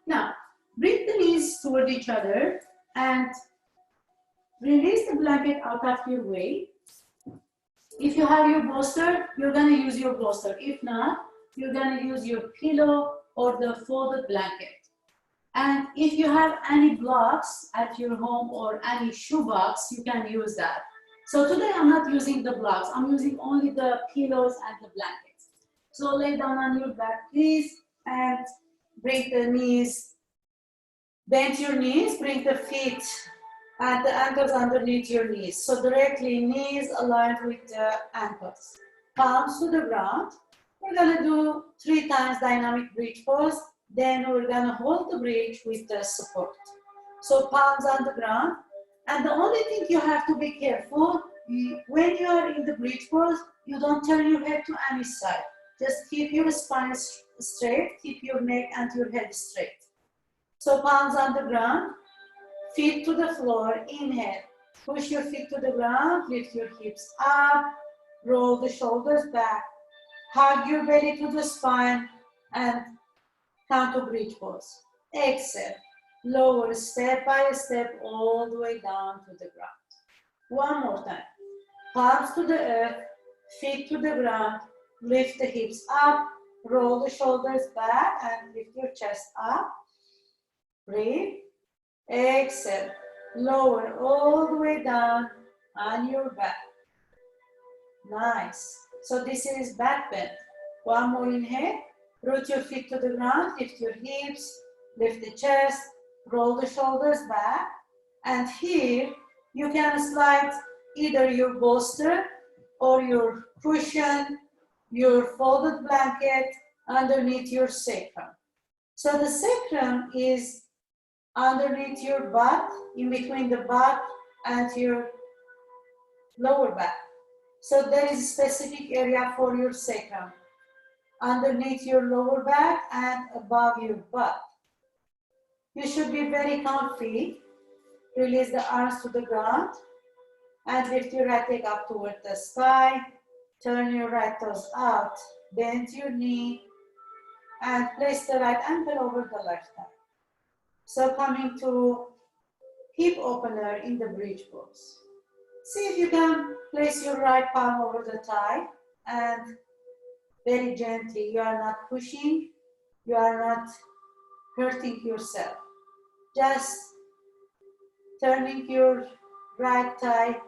Now, bring the knees toward each other and release the blanket out of your way. If you have your bolster, you're gonna use your bolster. If not, you're gonna use your pillow or the folded blanket. And if you have any blocks at your home or any shoebox, you can use that. So today I'm not using the blocks. I'm using only the pillows and the blankets. So lay down on your back, please, and bring the knees. Bend your knees, bring the feet and the ankles underneath your knees. So directly knees aligned with the ankles. Palms to the ground. We're gonna do 3 times dynamic bridge pose. Then we're gonna hold the bridge with the support. So palms on the ground. And the only thing you have to be careful, when you are in the bridge pose, you don't turn your head to any side. Just keep your spine straight, keep your neck and your head straight. So palms on the ground, feet to the floor, inhale. Push your feet to the ground, lift your hips up, roll the shoulders back, hug your belly to the spine, and come to bridge pose. Exhale, lower step by step all the way down to the ground. One more time. Palms to the earth, feet to the ground, lift the hips up, roll the shoulders back and lift your chest up. Breathe. Exhale, lower all the way down on your back. Nice. So this is back bend. One more inhale. Root your feet to the ground, lift your hips, lift the chest, roll the shoulders back. And here, you can slide either your bolster or your cushion, your folded blanket underneath your sacrum. So the sacrum is underneath your butt, in between the butt and your lower back. So there is a specific area for your sacrum, underneath your lower back and above your butt. You should be very comfy. Release the arms to the ground and lift your right leg up toward the sky. Turn your right toes out, bend your knee and place the right ankle over the left thigh. So coming to hip opener in the bridge pose. See if you can place your right palm over the thigh and very gently, you are not pushing, you are not hurting yourself. Just turning your right thigh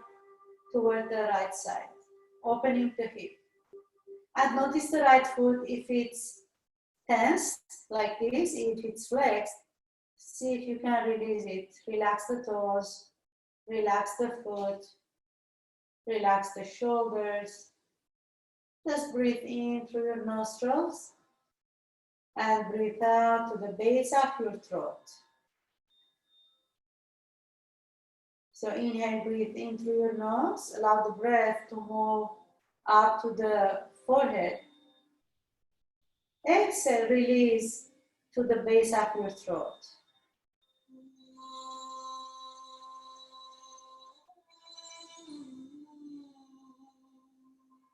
toward the right side, opening the hip. And notice the right foot, if it's tensed like this, if it's flexed, see if you can release it. Relax the toes, relax the foot, relax the shoulders. Just breathe in through your nostrils and breathe out to the base of your throat. So inhale, breathe in through your nose. Allow the breath to move up to the forehead. Exhale, release to the base of your throat.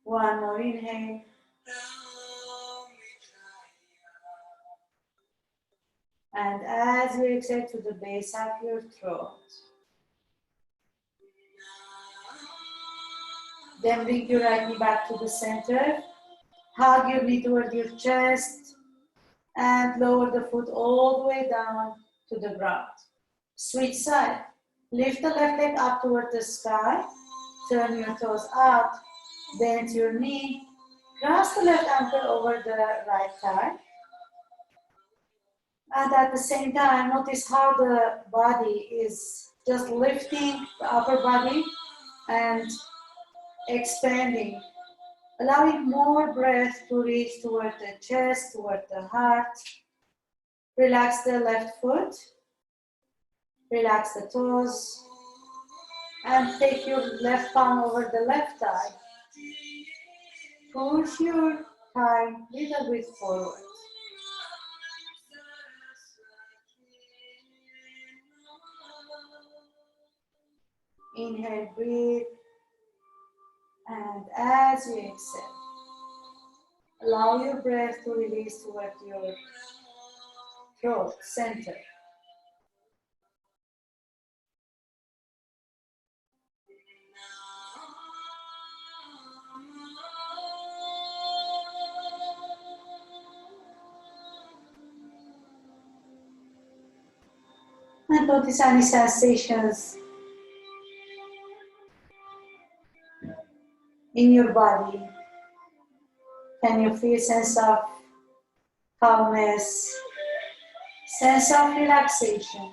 One more inhale. And as you exhale to the base of your throat, then bring your right knee back to the center. Hug your knee toward your chest and lower the foot all the way down to the ground. Switch side. Lift the left leg up toward the sky. Turn your toes out. Bend your knee. Cross the left ankle over the right thigh. And at the same time, notice how the body is just lifting the upper body and expanding, allowing more breath to reach toward the chest, toward the heart. Relax the left foot, relax the toes, and take your left palm over the left thigh. Push your thigh a little bit forward. Inhale, breathe. And as you exhale, allow your breath to release toward your throat center. And notice any sensations in your body. Can you feel sense of calmness, sense of relaxation,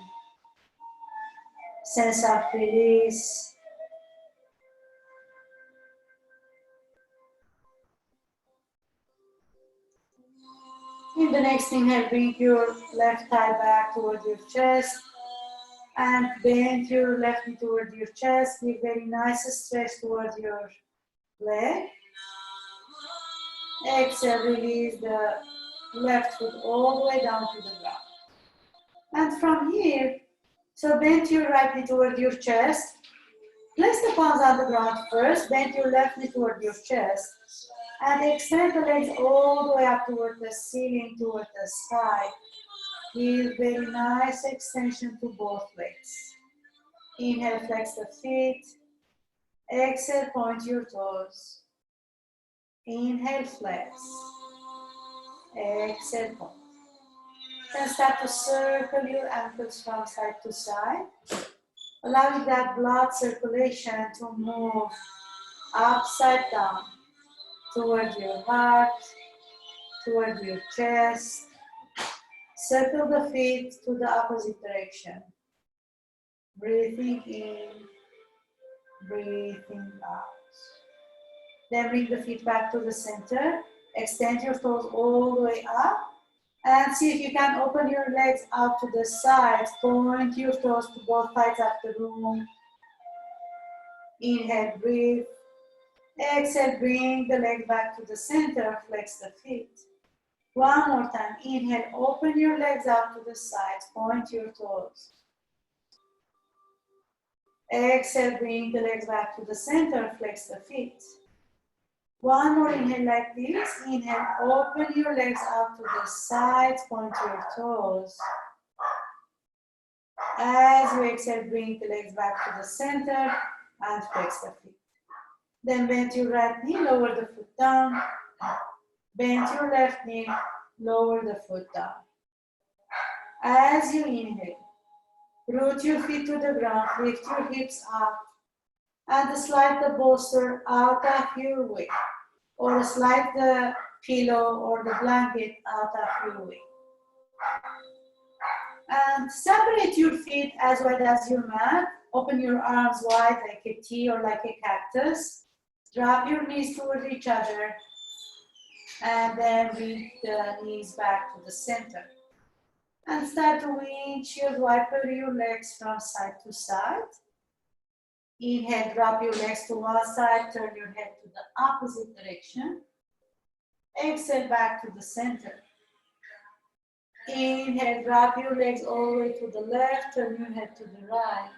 sense of release? In the next inhale, bring your left thigh back toward your chest and bend your left knee toward your chest. Give very nice stretch toward your leg. Exhale, release the left foot all the way down to the ground. And from here, so bend your right knee toward your chest. Place the palms on the ground first, bend your left knee toward your chest, and extend the legs all the way up toward the ceiling, toward the sky. Give very nice extension to both legs. Inhale, flex the feet. Exhale, point your toes. Inhale, flex. Exhale, point. Then start to circle your ankles from side to side, allowing that blood circulation to move upside down toward your heart, toward your chest. Circle the feet to the opposite direction. Breathing in, breathing out. Then bring the feet back to the center. Extend your toes all the way up. And see if you can open your legs out to the sides. Point your toes to both sides of the room. Inhale, breathe. Exhale, bring the leg back to the center. Flex the feet. One more time. Inhale, open your legs out to the sides. Point your toes. Exhale, bring the legs back to the center. Flex the feet. One more inhale like this. Inhale, open your legs out to the sides, point your toes. As you exhale, bring the legs back to the center and flex the feet. Then bend your right knee, lower the foot down. Bend your left knee, lower the foot down. As you inhale, root your feet to the ground, lift your hips up, and slide the bolster out of your way. Or slide the pillow or the blanket out of your way. And separate your feet as wide as your mat. Open your arms wide like a T or like a cactus. Drop your knees toward each other. And then bring the knees back to the center. And start to windshield wiper your legs from side to side. Inhale, drop your legs to one side, turn your head to the opposite direction. Exhale, back to the center. Inhale, drop your legs all the way to the left, turn your head to the right.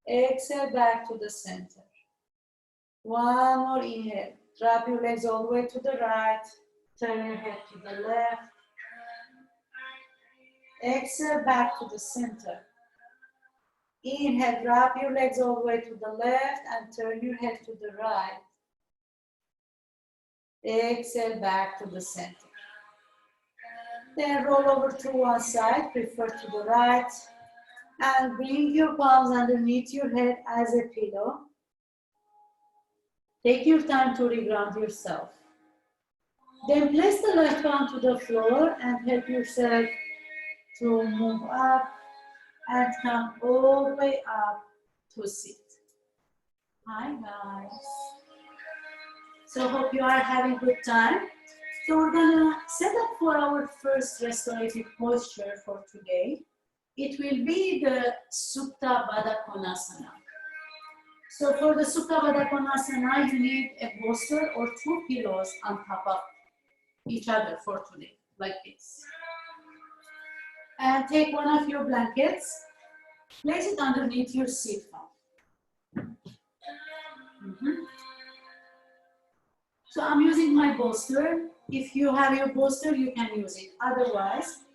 Exhale, back to the center. One more inhale. Drop your legs all the way to the right. Turn your head to the left. Exhale back to the center. Inhale, drop your legs all the way to the left and turn your head to the right. Exhale back to the center. Then roll over to one side, prefer to the right. And bring your palms underneath your head as a pillow. Take your time to reground yourself. Then place the left palm to the floor and help yourself to move up and come all the way up to sit. Hi guys. So hope you are having good time. So we're gonna set up for our first restorative posture for today. It will be the Supta Baddha Konasana. So for the Supta Baddha Konasana, you need a bolster or two pillows on top of each other for today, like this. And take one of your blankets, place it underneath your seat foam. So I'm using my bolster. If you have your bolster, you can use it. Otherwise,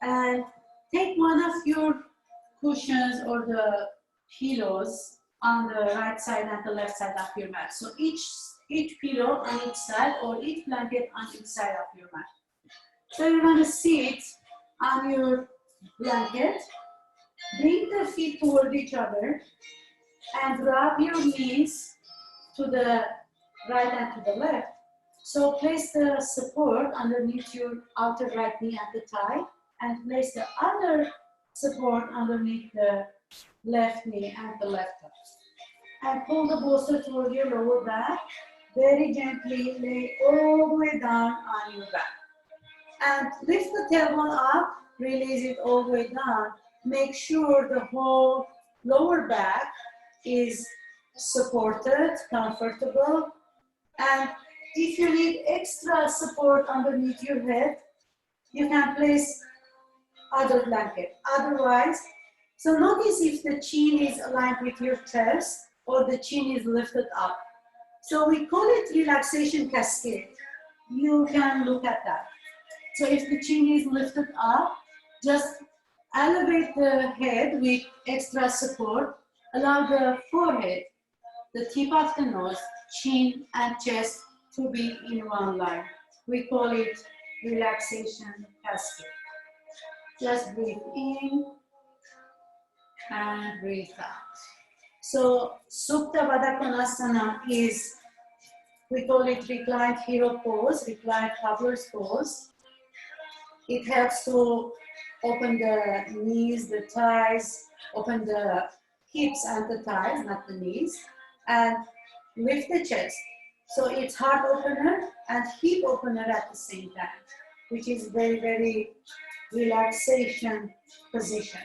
and take one of your cushions or the pillows on the right side and the left side of your mat. So each pillow on each side or each blanket on each side of your mat. So you're going to sit on your blanket, bring the feet toward each other, and drop your knees to the right and to the left. So place the support underneath your outer right knee at the thigh, and place the other support underneath the left knee and the left thigh. And pull the bolster toward your lower back. Very gently lay all the way down on your back. And lift the tailbone up, release it all the way down. Make sure the whole lower back is supported, comfortable. And if you need extra support underneath your head, you can place other blanket. Otherwise, so notice if the chin is aligned with your chest or the chin is lifted up. So we call it relaxation cascade. You can look at that. So if the chin is lifted up, just elevate the head with extra support. Allow the forehead, the tip of the nose, chin and chest to be in one line. We call it relaxation cascade. Just breathe in and breathe out. So Supta Baddha Konasana is, we call it reclined hero pose, reclined cobbler's pose. It helps to open the knees, the thighs, open the hips and the thighs, not the knees, and lift the chest. So it's heart opener and hip opener at the same time, which is very, very relaxation position,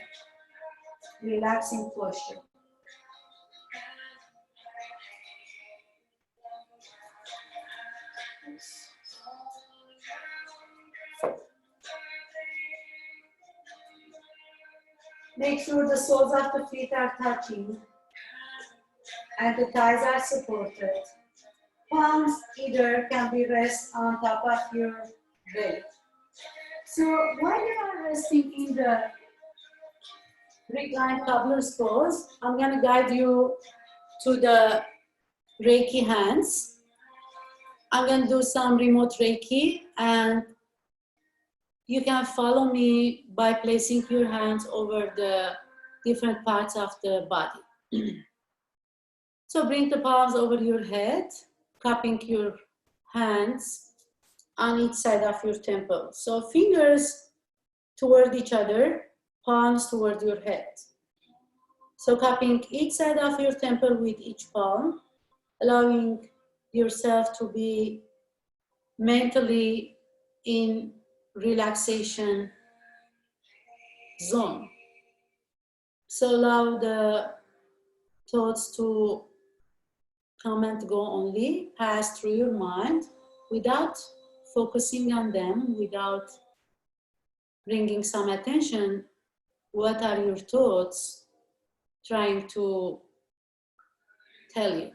relaxing posture. Make sure the soles of the feet are touching and the thighs are supported. Palms either can be rest on top of your belly. So while you are resting in the reclined cobbler's pose, I'm going to guide you to the Reiki hands. I'm going to do some remote Reiki, and you can follow me by placing your hands over the different parts of the body. So bring the palms over your head, cupping your hands on each side of your temple. So fingers toward each other, palms toward your head. So cupping each side of your temple with each palm, allowing yourself to be mentally in relaxation zone. So allow the thoughts to come and go only, pass through your mind without focusing on them, without bringing some attention. What are your thoughts trying to tell you?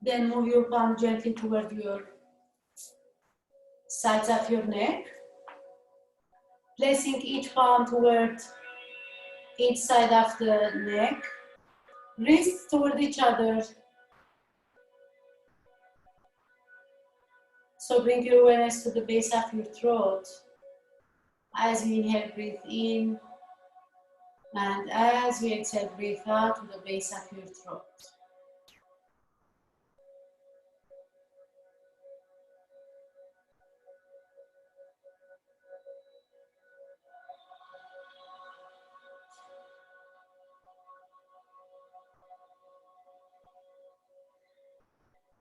Then move your palm gently toward your sides of your neck, placing each palm toward each side of the neck, wrists toward each other. So bring your awareness to the base of your throat. As you inhale, breathe in, and as we exhale, breathe out to the base of your throat.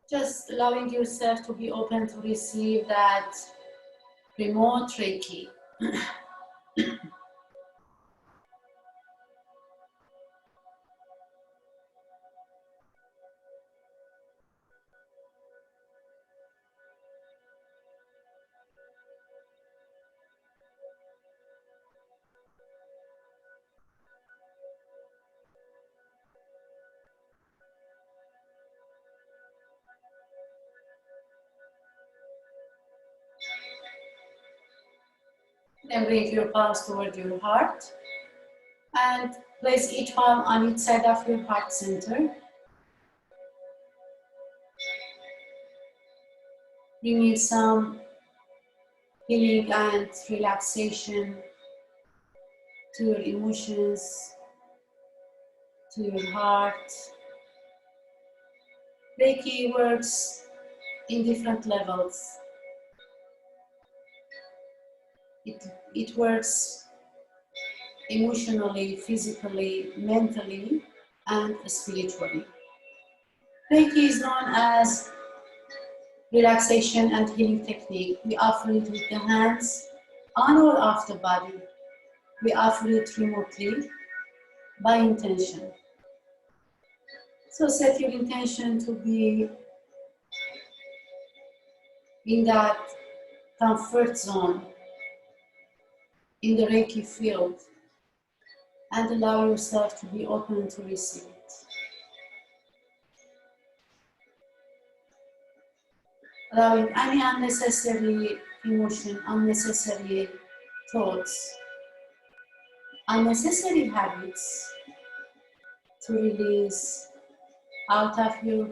Just allowing yourself to be open to receive that remote Reiki. Then bring your palms toward your heart and place each palm on each side of your heart center. Bringing some healing and relaxation to your emotions, to your heart. Reiki works in different levels. It works emotionally, physically, mentally, and spiritually. Reiki is known as relaxation and healing technique. We offer it with the hands on or off the body. We offer it remotely by intention. So set your intention to be in that comfort zone in the Reiki field and allow yourself to be open to receive it. Allowing any unnecessary emotion, unnecessary thoughts, unnecessary habits to release out of your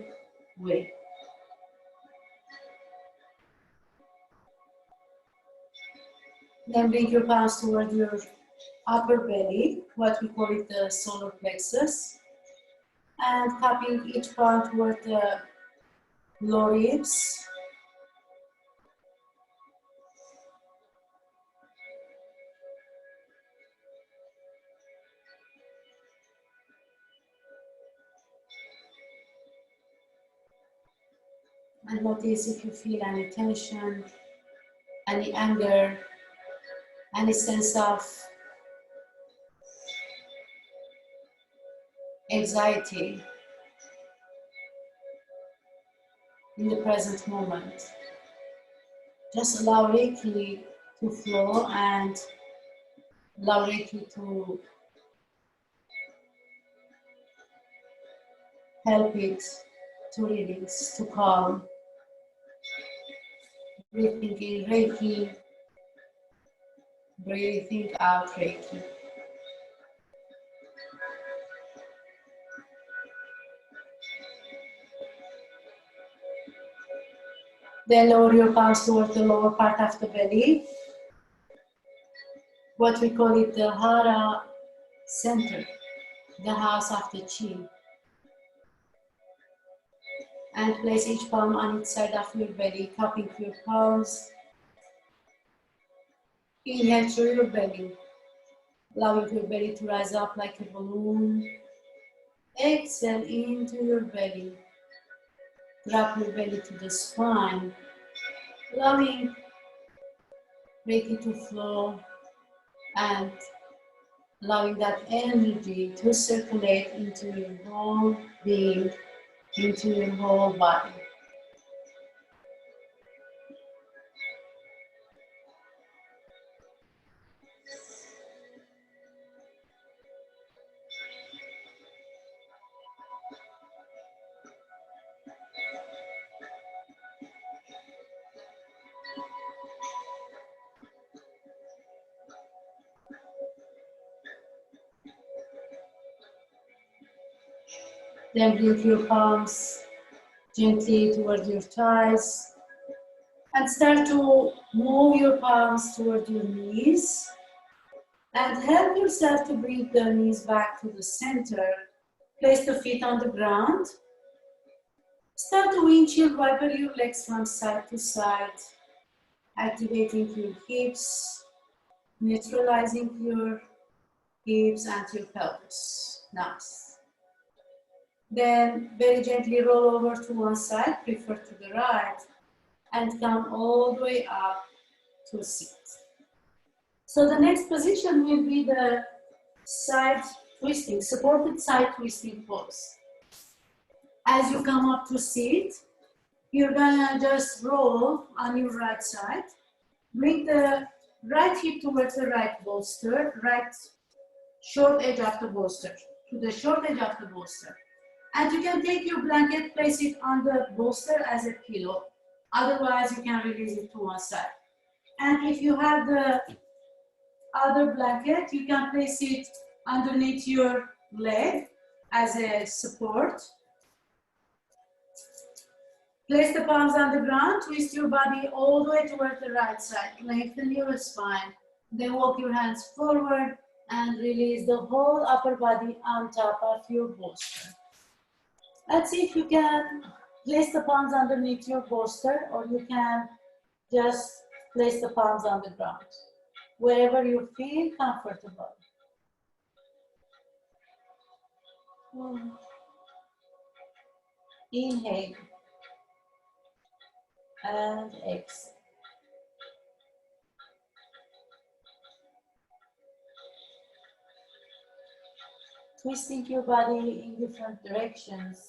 way. Then bring your palms toward your upper belly, what we call it the solar plexus, and cupping each palm toward the lower ribs. And notice if you feel any tension, any anger, any sense of anxiety in the present moment. Just allow Reiki to flow and allow Reiki to help it to release, to calm. Breathing in Reiki, breathing out Reiki. Then lower your palms toward the lower part of the belly, what we call it the Hara center, the house of the chi. And place each palm on each side of your belly, cupping your palms. Inhale through your belly, allowing your belly to rise up like a balloon. Exhale into your belly. Drop your belly to the spine, allowing Reiki to flow and allowing that energy to circulate into your whole being, into your whole body. Then bring your palms gently toward your thighs and start to move your palms toward your knees and help yourself to bring the knees back to the center. Place the feet on the ground. Start to windshield wiper your legs from side to side, activating your hips, neutralizing your hips and your pelvis. Nice. Then very gently roll over to one side, prefer to the right, and come all the way up to a seat. So the next position will be the side twisting, supported side twisting pose. As you come up to seat, you're gonna just roll on your right side. Bring the right hip towards the right bolster, right short edge of the bolster, to the short edge of the bolster. And you can take your blanket, place it on the bolster as a pillow. Otherwise, you can release it to one side. And if you have the other blanket, you can place it underneath your leg as a support. Place the palms on the ground, twist your body all the way toward the right side. Lengthen your spine. Then walk your hands forward and release the whole upper body on top of your bolster. Let's see if you can place the palms underneath your bolster, or you can just place the palms on the ground, wherever you feel comfortable. Inhale and exhale. Twisting your body in different directions,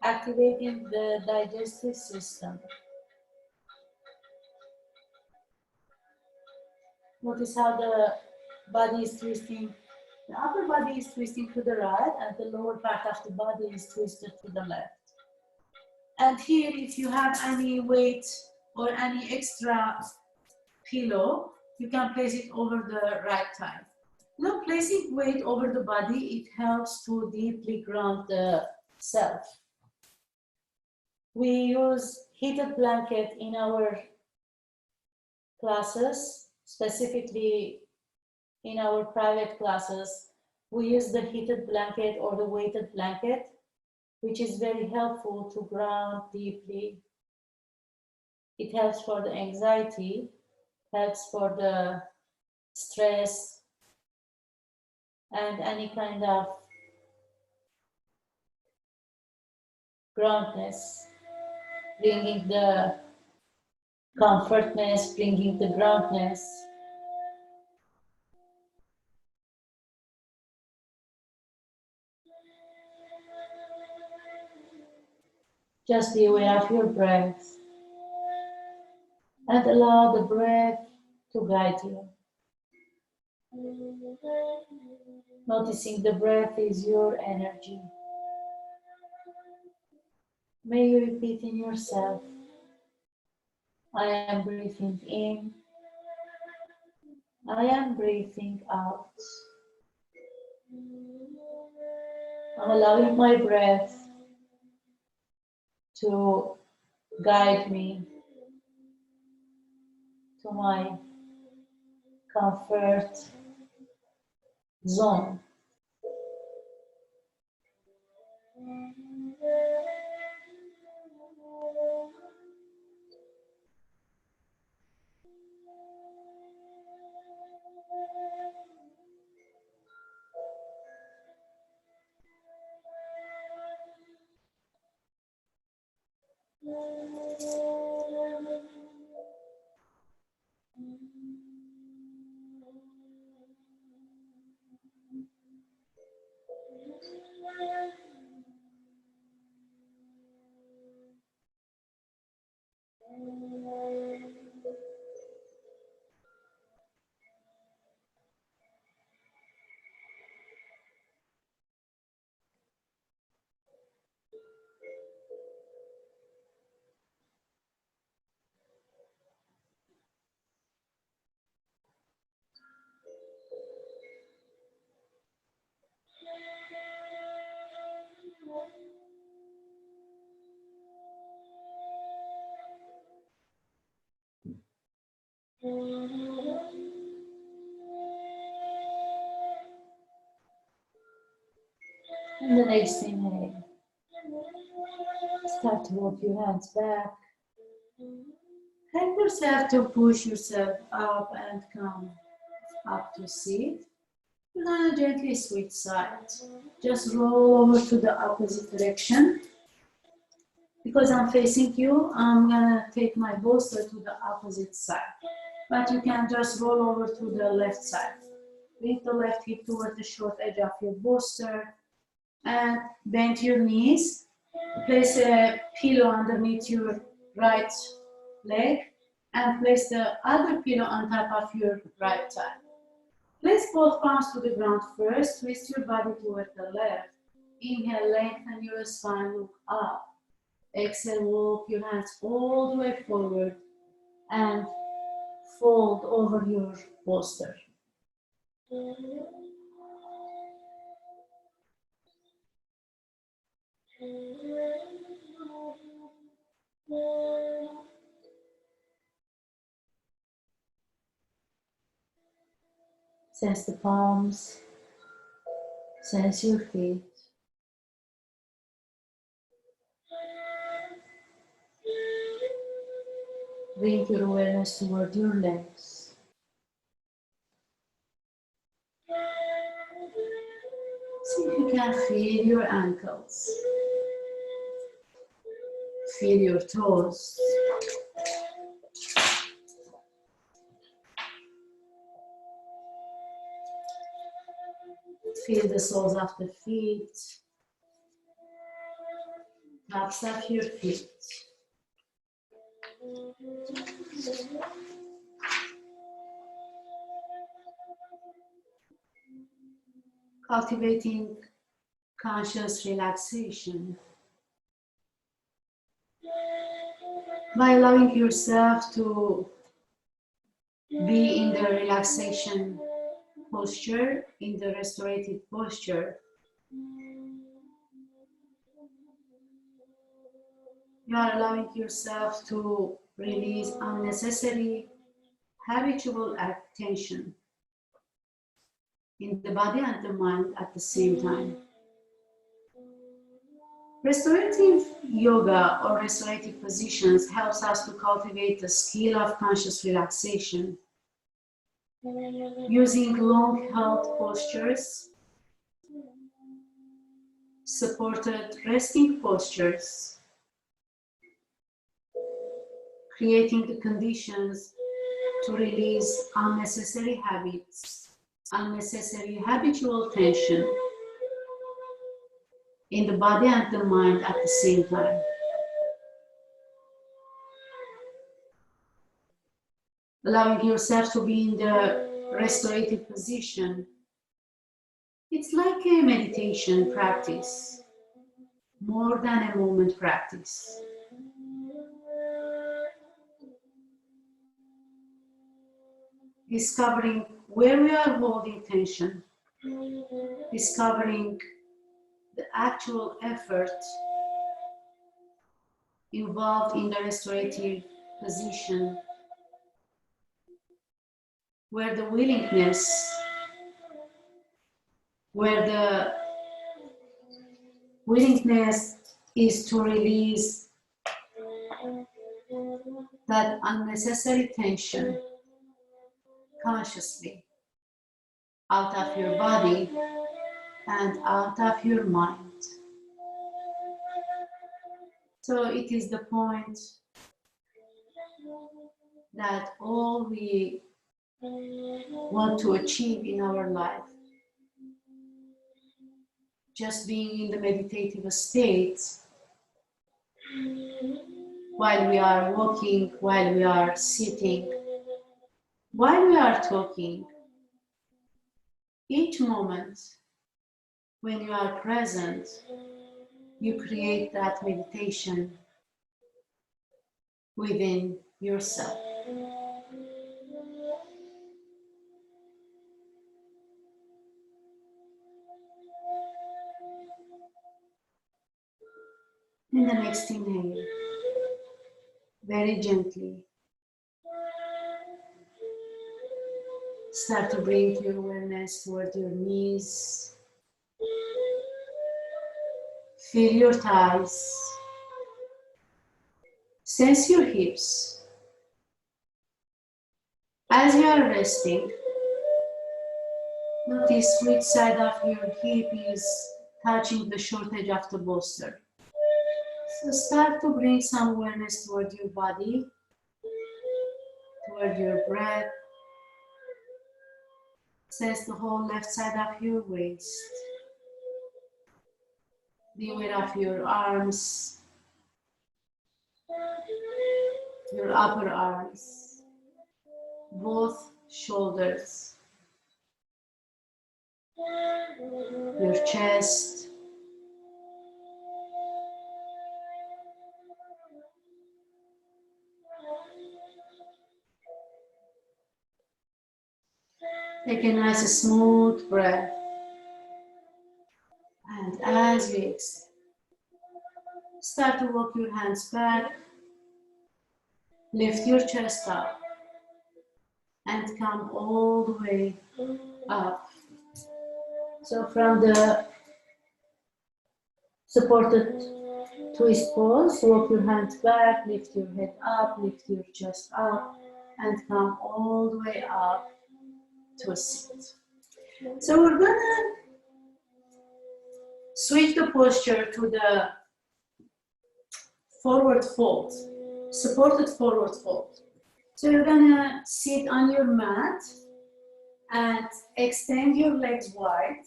activating the digestive system. Notice how the body is twisting. The upper body is twisting to the right and the lower part of the body is twisted to the left. And here, if you have any weight or any extra pillow, you can place it over the right thigh. Now, placing weight over the body, it helps to deeply ground the self. We use heated blanket in our classes, specifically in our private classes. We use the heated blanket or the weighted blanket, which is very helpful to ground deeply. It helps for the anxiety, helps for the stress, and any kind of groundness, bringing the comfortness, bringing the groundness. Just be aware of your breath and allow the breath to guide you. Noticing the breath is your energy. May you repeat in yourself, I am breathing in, I am breathing out. I'm allowing my breath to guide me to my comfort zone. And the next inhale. Start to walk your hands back. Help yourself to push yourself up and come up to seat. You're gonna gently switch sides. Just roll over to the opposite direction. Because I'm facing you, I'm gonna take my bolster to the opposite side. But you can just roll over to the left side. Bring the left hip toward the short edge of your bolster and bend your knees. Place a pillow underneath your right leg and place the other pillow on top of your right thigh. Place both palms to the ground first. Twist your body toward the left. Inhale, lengthen your spine, look up. Exhale, walk your hands all the way forward and fold over your bolster. Sense the palms, sense your feet. Bring your awareness toward your legs. See if you can feel your ankles. Feel your toes. Feel the soles of the feet, tops of your feet. Cultivating conscious relaxation by allowing yourself to be in the relaxation posture, in the restorative posture. You are allowing yourself to release unnecessary habitual tension in the body and the mind at the same time. Restorative yoga or restorative positions helps us to cultivate the skill of conscious relaxation using long held postures, supported resting postures, creating the conditions to release unnecessary habits, unnecessary habitual tension in the body and the mind at the same time. Allowing yourself to be in the restorative position, it's like a meditation practice, more than a moment practice. Discovering where we are holding tension, discovering the actual effort involved in the restorative position, where the willingness is to release that unnecessary tension consciously out of your body and out of your mind. So it is the point that all we want to achieve in our life, just being in the meditative state while we are walking, while we are sitting, while we are talking, each moment when you are present, you create that meditation within yourself. In the next inhale, very gently, Start to bring your awareness toward your knees. Feel your thighs. Sense your hips. As you are resting, notice which side of your hip is touching the short edge of the bolster. So start to bring some awareness toward your body, toward your breath. Sense the whole left side of your waist. Be aware of your arms, your upper arms, both shoulders, your chest, take a nice smooth breath, and as you exhale, start to walk your hands back, lift your chest up, and come all the way up. So from the supported twist pose, walk your hands back, lift your head up, lift your chest up, and come all the way up to a sit. So we're gonna switch the posture to the forward fold, supported forward fold. So you're gonna sit on your mat and extend your legs wide.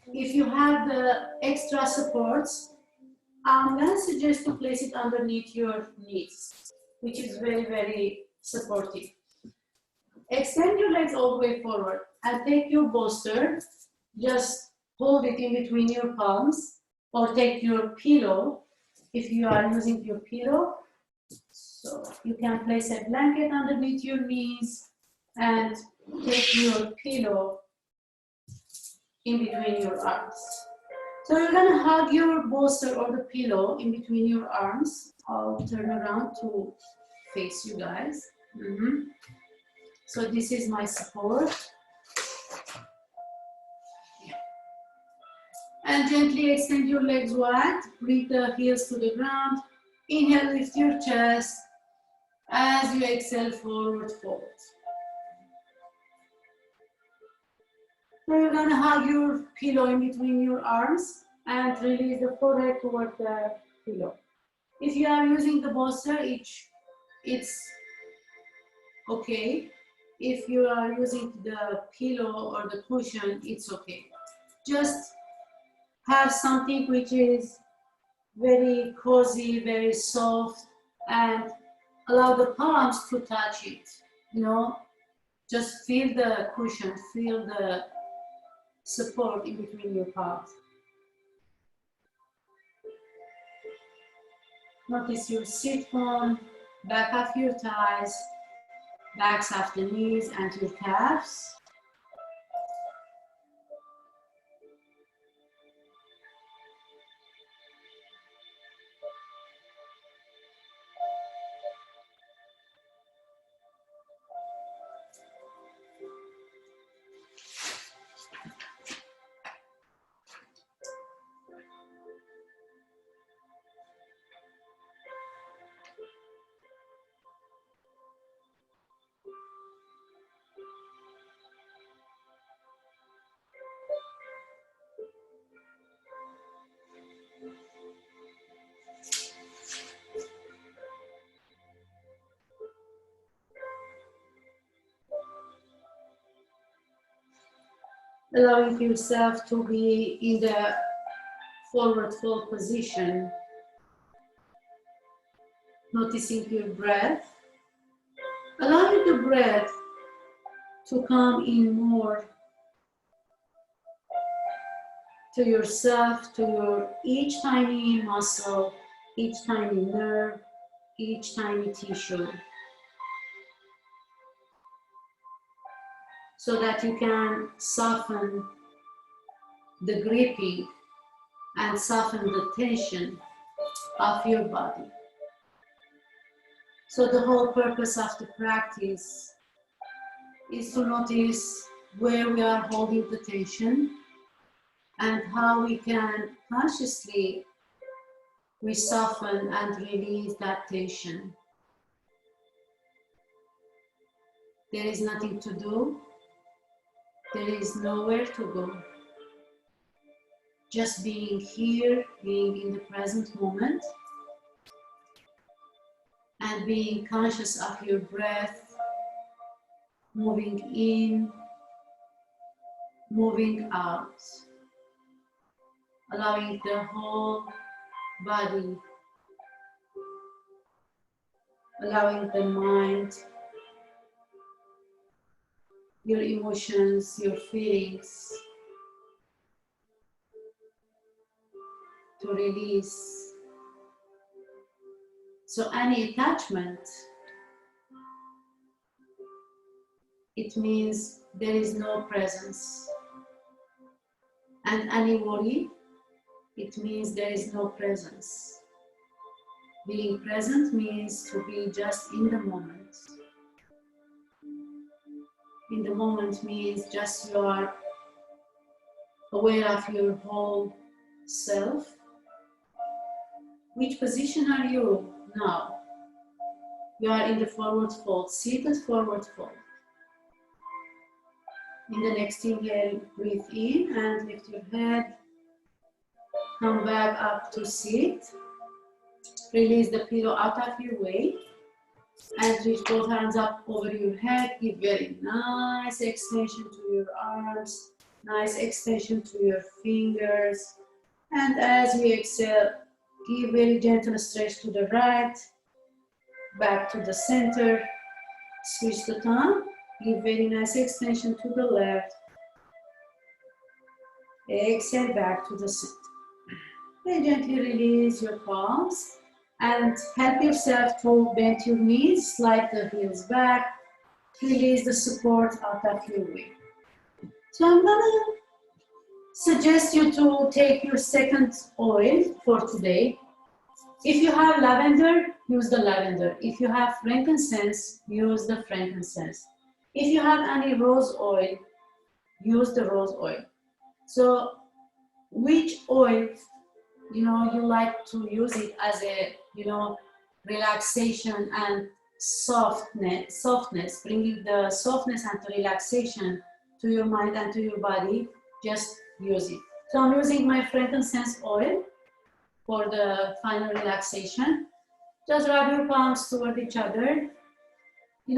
If you have the extra supports, I'm gonna suggest to place it underneath your knees, which is very, very supportive. Extend your legs all the way forward and take your bolster, just hold it in between your palms, or take your pillow if you are using your pillow. So you can place a blanket underneath your knees and take your pillow in between your arms. So you're gonna hug your bolster or the pillow in between your arms. I'll turn around to face you guys. So this is my support. And gently extend your legs wide, bring the heels to the ground. Inhale, lift your chest. As you exhale, forward fold. So you're gonna hug your pillow in between your arms and release the forehead toward the pillow. If you are using the bolster, it's okay. If you are using the pillow or the cushion, it's okay. Just have something which is very cozy, very soft, and allow the palms to touch it. You know, just feel the cushion, feel the support in between your palms. Notice your sit bone, back of your thighs, backs of the knees and your calves. Allowing yourself to be in the forward fold position. Noticing your breath. Allowing the breath to come in more to yourself, to your each tiny muscle, each tiny nerve, each tiny tissue. So that you can soften the gripping and soften the tension of your body. So the whole purpose of the practice is to notice where we are holding the tension and how we can consciously soften and release that tension. There is nothing to do. There is nowhere to go. Just being here, being in the present moment, and being conscious of your breath, moving in, moving out, allowing the whole body, allowing the mind, your emotions, your feelings to release. So any attachment, it means there is no presence. And any worry, it means there is no presence. Being present means to be just in the moment. In the moment means just you are aware of your whole self. Which position are you now? You are in the forward fold, seated forward fold. In the next inhale, breathe in and lift your head. Come back up to sit. Release the pillow out of your way and reach both hands up over your head. Give very nice extension to your arms, nice extension to your fingers. And as we exhale, give very gentle stretch to the right, back to the center. Switch the tongue. Give very nice extension to the left. Exhale back to the center. Then gently release your palms and help yourself to bend your knees, slide the heels back, release the support out of your way. So I'm gonna suggest you to take your second oil for today. If you have lavender, use the lavender. If you have frankincense, use the frankincense. If you have any rose oil, use the rose oil. So which oil, you like to use it as a, relaxation and softness, bringing the softness and the relaxation to your mind and to your body, just use it. So I'm using my frankincense oil for the final relaxation. Just rub your palms toward each other.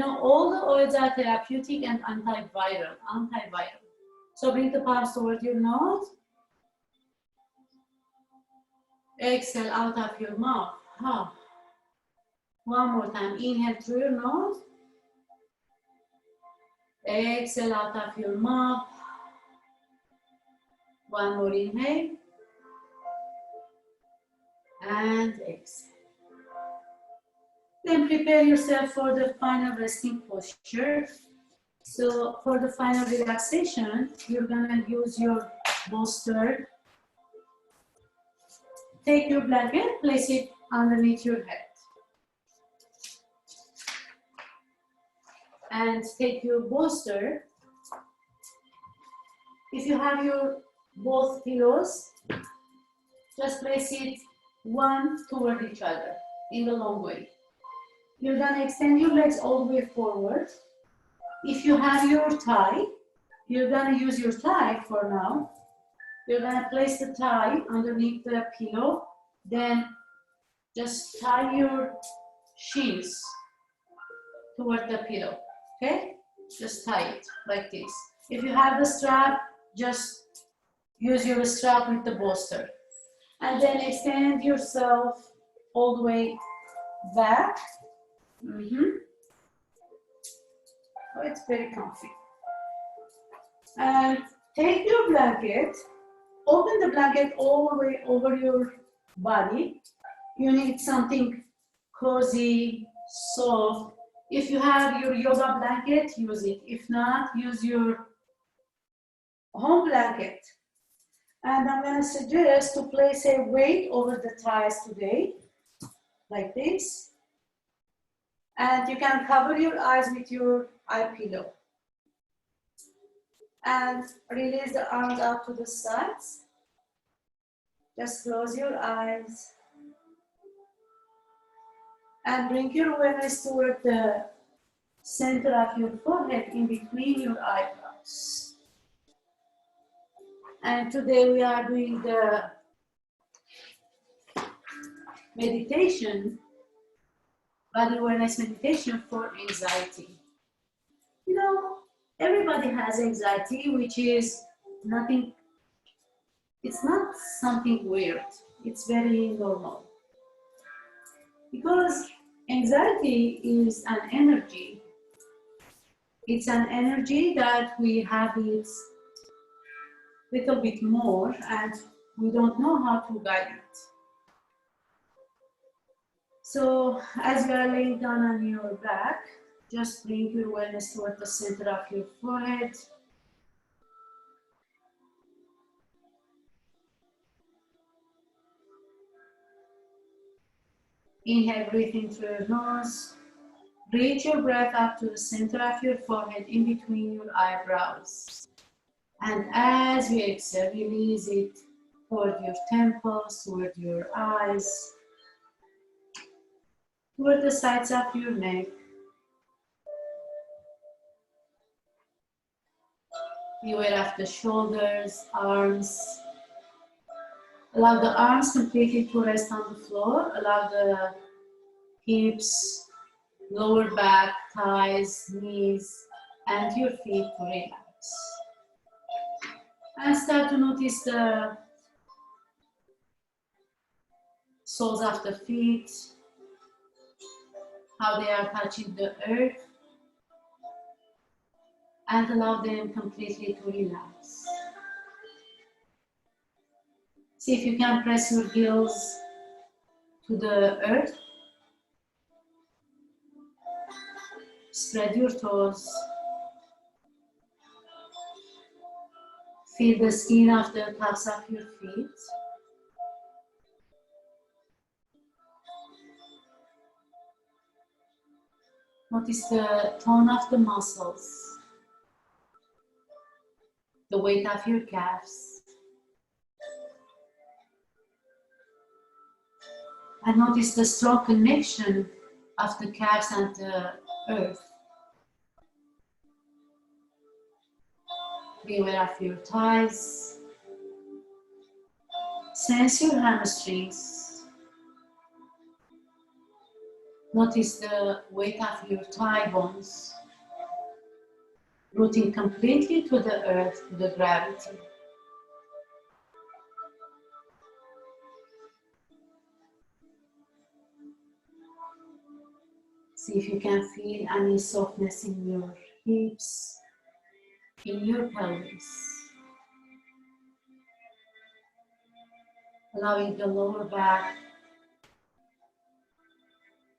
All the oils are therapeutic and antiviral. So bring the palms toward your nose. Exhale out of your mouth. One more time. Inhale through your nose. Exhale out of your mouth. One more inhale. And exhale. Then prepare yourself for the final resting posture. So for the final relaxation, you're gonna use your bolster. Take your blanket, place it underneath your head. And take your bolster. If you have your both pillows, just place it one toward each other in the long way. You're gonna extend your legs all the way forward. If you have your tie, you're gonna use your tie for now. You're gonna place the tie underneath the pillow, then just tie your shins toward the pillow, okay? Just tie it like this. If you have the strap, just use your strap with the bolster. And then extend yourself all the way back. Oh, it's very comfy. And take your blanket, open the blanket all the way over your body. You need something cozy, soft. If you have your yoga blanket, use it. If not, use your home blanket. And I'm going to suggest to place a weight over the thighs today, like this. And you can cover your eyes with your eye pillow. And release the arms out to the sides. Just close your eyes. And bring your awareness toward the center of your forehead in between your eyebrows. And today we are doing the meditation, body awareness meditation for anxiety. You know, everybody has anxiety, which is nothing, it's not something weird. It's very normal. Because anxiety is an energy. It's an energy that we have it a little bit more and we don't know how to guide it. So as you are laying down on your back, just bring your awareness toward the center of your forehead. Inhale, breathing through your nose. Reach your breath up to the center of your forehead in between your eyebrows. And as you exhale, release it toward your temples, toward your eyes, toward the sides of your neck. Be aware of the shoulders, arms. Allow the arms completely to rest on the floor. Allow the hips, lower back, thighs, knees, and your feet to relax. And start to notice the soles of the feet, how they are touching the earth, and allow them completely to relax. See if you can press your heels to the earth. Spread your toes. Feel the skin of the tops of your feet. Notice the tone of the muscles, the weight of your calves. And notice the strong connection of the calves and the earth. Be aware of your thighs. Sense your hamstrings. Notice the weight of your thigh bones, rooting completely to the earth, to the gravity. See if you can feel any softness in your hips, in your pelvis. Allowing the lower back,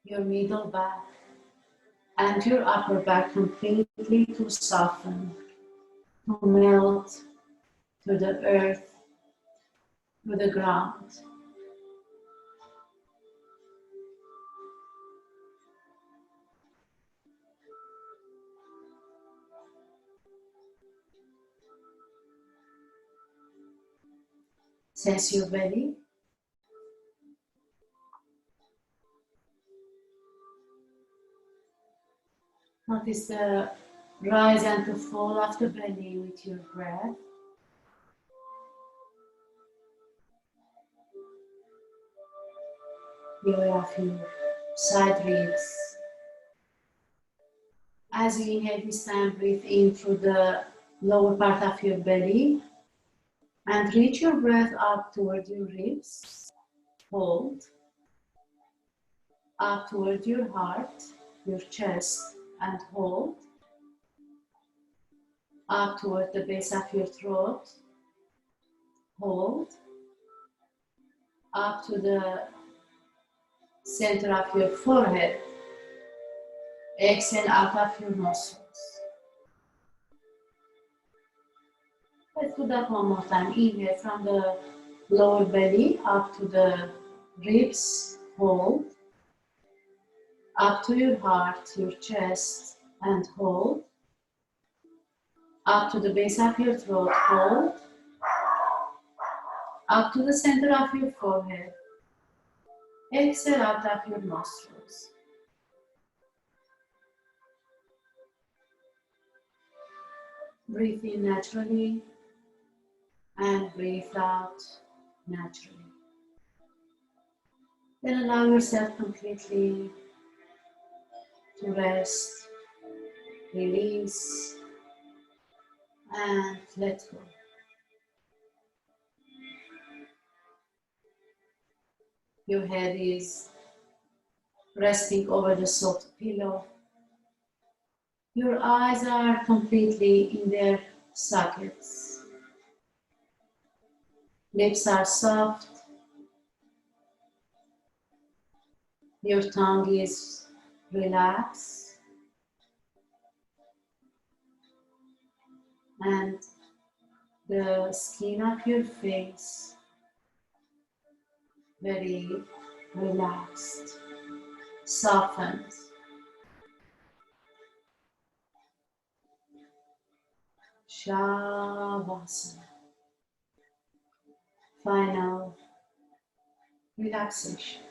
your middle back, and your upper back completely to soften, to melt to the earth, to the ground. Sense your belly. Notice the rise and the fall of the belly with your breath. Be aware of your side ribs. As you inhale this time, breathe in through the lower part of your belly and reach your breath up toward your ribs. Hold. Up toward your heart, your chest, and hold. Up toward the base of your throat. Hold. Up to the center of your forehead. Exhale out of your nostrils. Let's do that one more time. Inhale from the lower belly up to the ribs. Hold. Up to your heart, your chest, and hold. Up to the base of your throat, hold. Up to the center of your forehead. Exhale out of your nostrils. Breathe in naturally and breathe out naturally. Then allow yourself completely to rest, release, and let go. Your head is resting over the soft pillow. Your eyes are completely in their sockets. Lips are soft. Your tongue is relaxed. And the skin of your face very relaxed, softened. Shavasana. Final relaxation.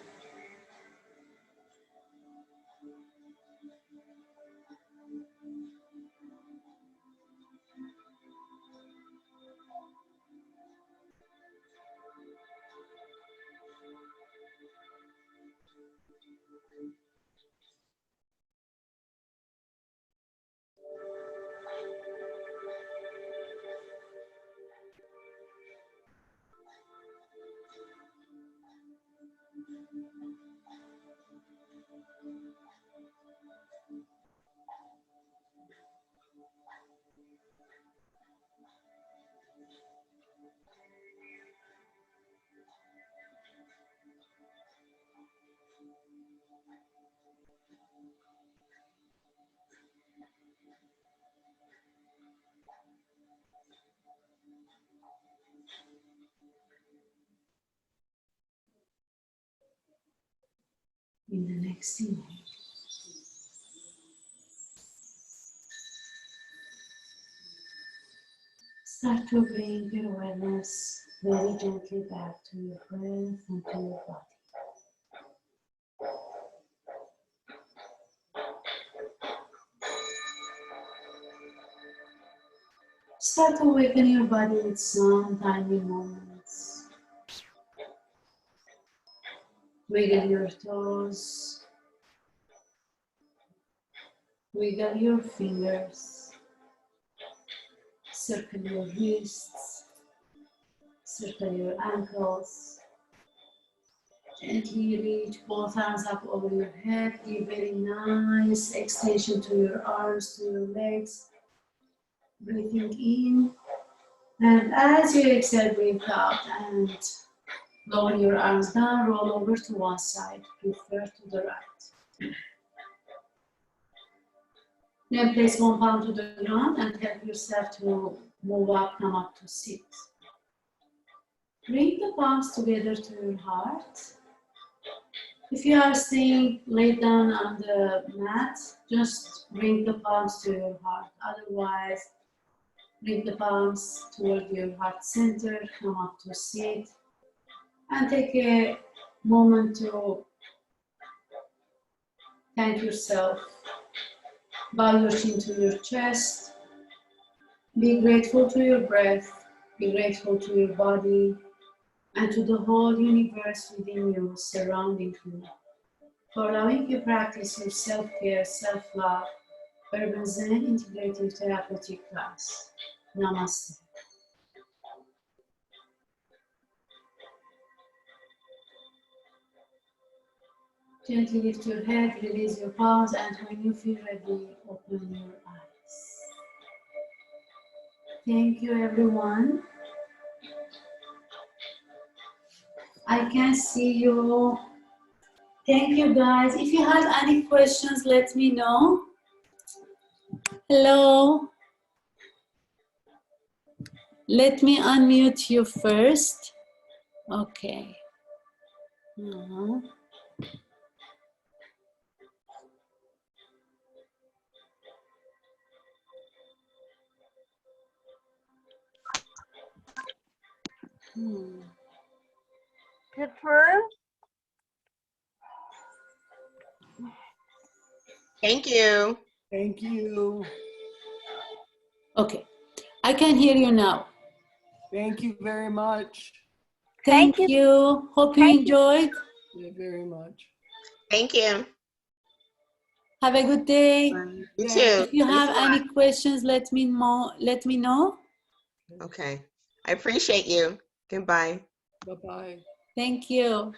In the next inhale, start to bring your awareness very gently back to your breath and to your body. Start to awaken your body with some tiny movements. Wiggle your toes. Wiggle your fingers. Circle your wrists. Circle your ankles. Gently reach both arms up over your head. Give very nice extension to your arms, to your legs. Breathing in. And as you exhale, breathe out and lower your arms down, roll over to one side, prefer to the right. Then place one palm to the ground and help yourself to move up, come up to sit. Bring the palms together to your heart. If you are staying laid down on the mat, just bring the palms to your heart. Otherwise, bring the palms toward your heart center, come up to sit, and take a moment to thank yourself. Bow your chin to your chest. Be grateful to your breath. Be grateful to your body and to the whole universe within you, surrounding you, for allowing you to practice your self-care, self-love, Urban Zen Integrative Therapeutic class. Namaste. Gently lift your head, release your palms, and when you feel ready, open your eyes. Thank you, everyone. I can see you. Thank you, guys. If you have any questions, let me know. Hello. Let me unmute you first. Okay. Confirm. Thank you. Thank you. Okay, I can hear you now. Thank you very much. Thank you. Hope you enjoyed. Yeah, very much. Thank you. Have a good day. You too. If you have Thanks a lot. any questions, let me know. Okay. I appreciate you. Goodbye. Bye-bye. Thank you.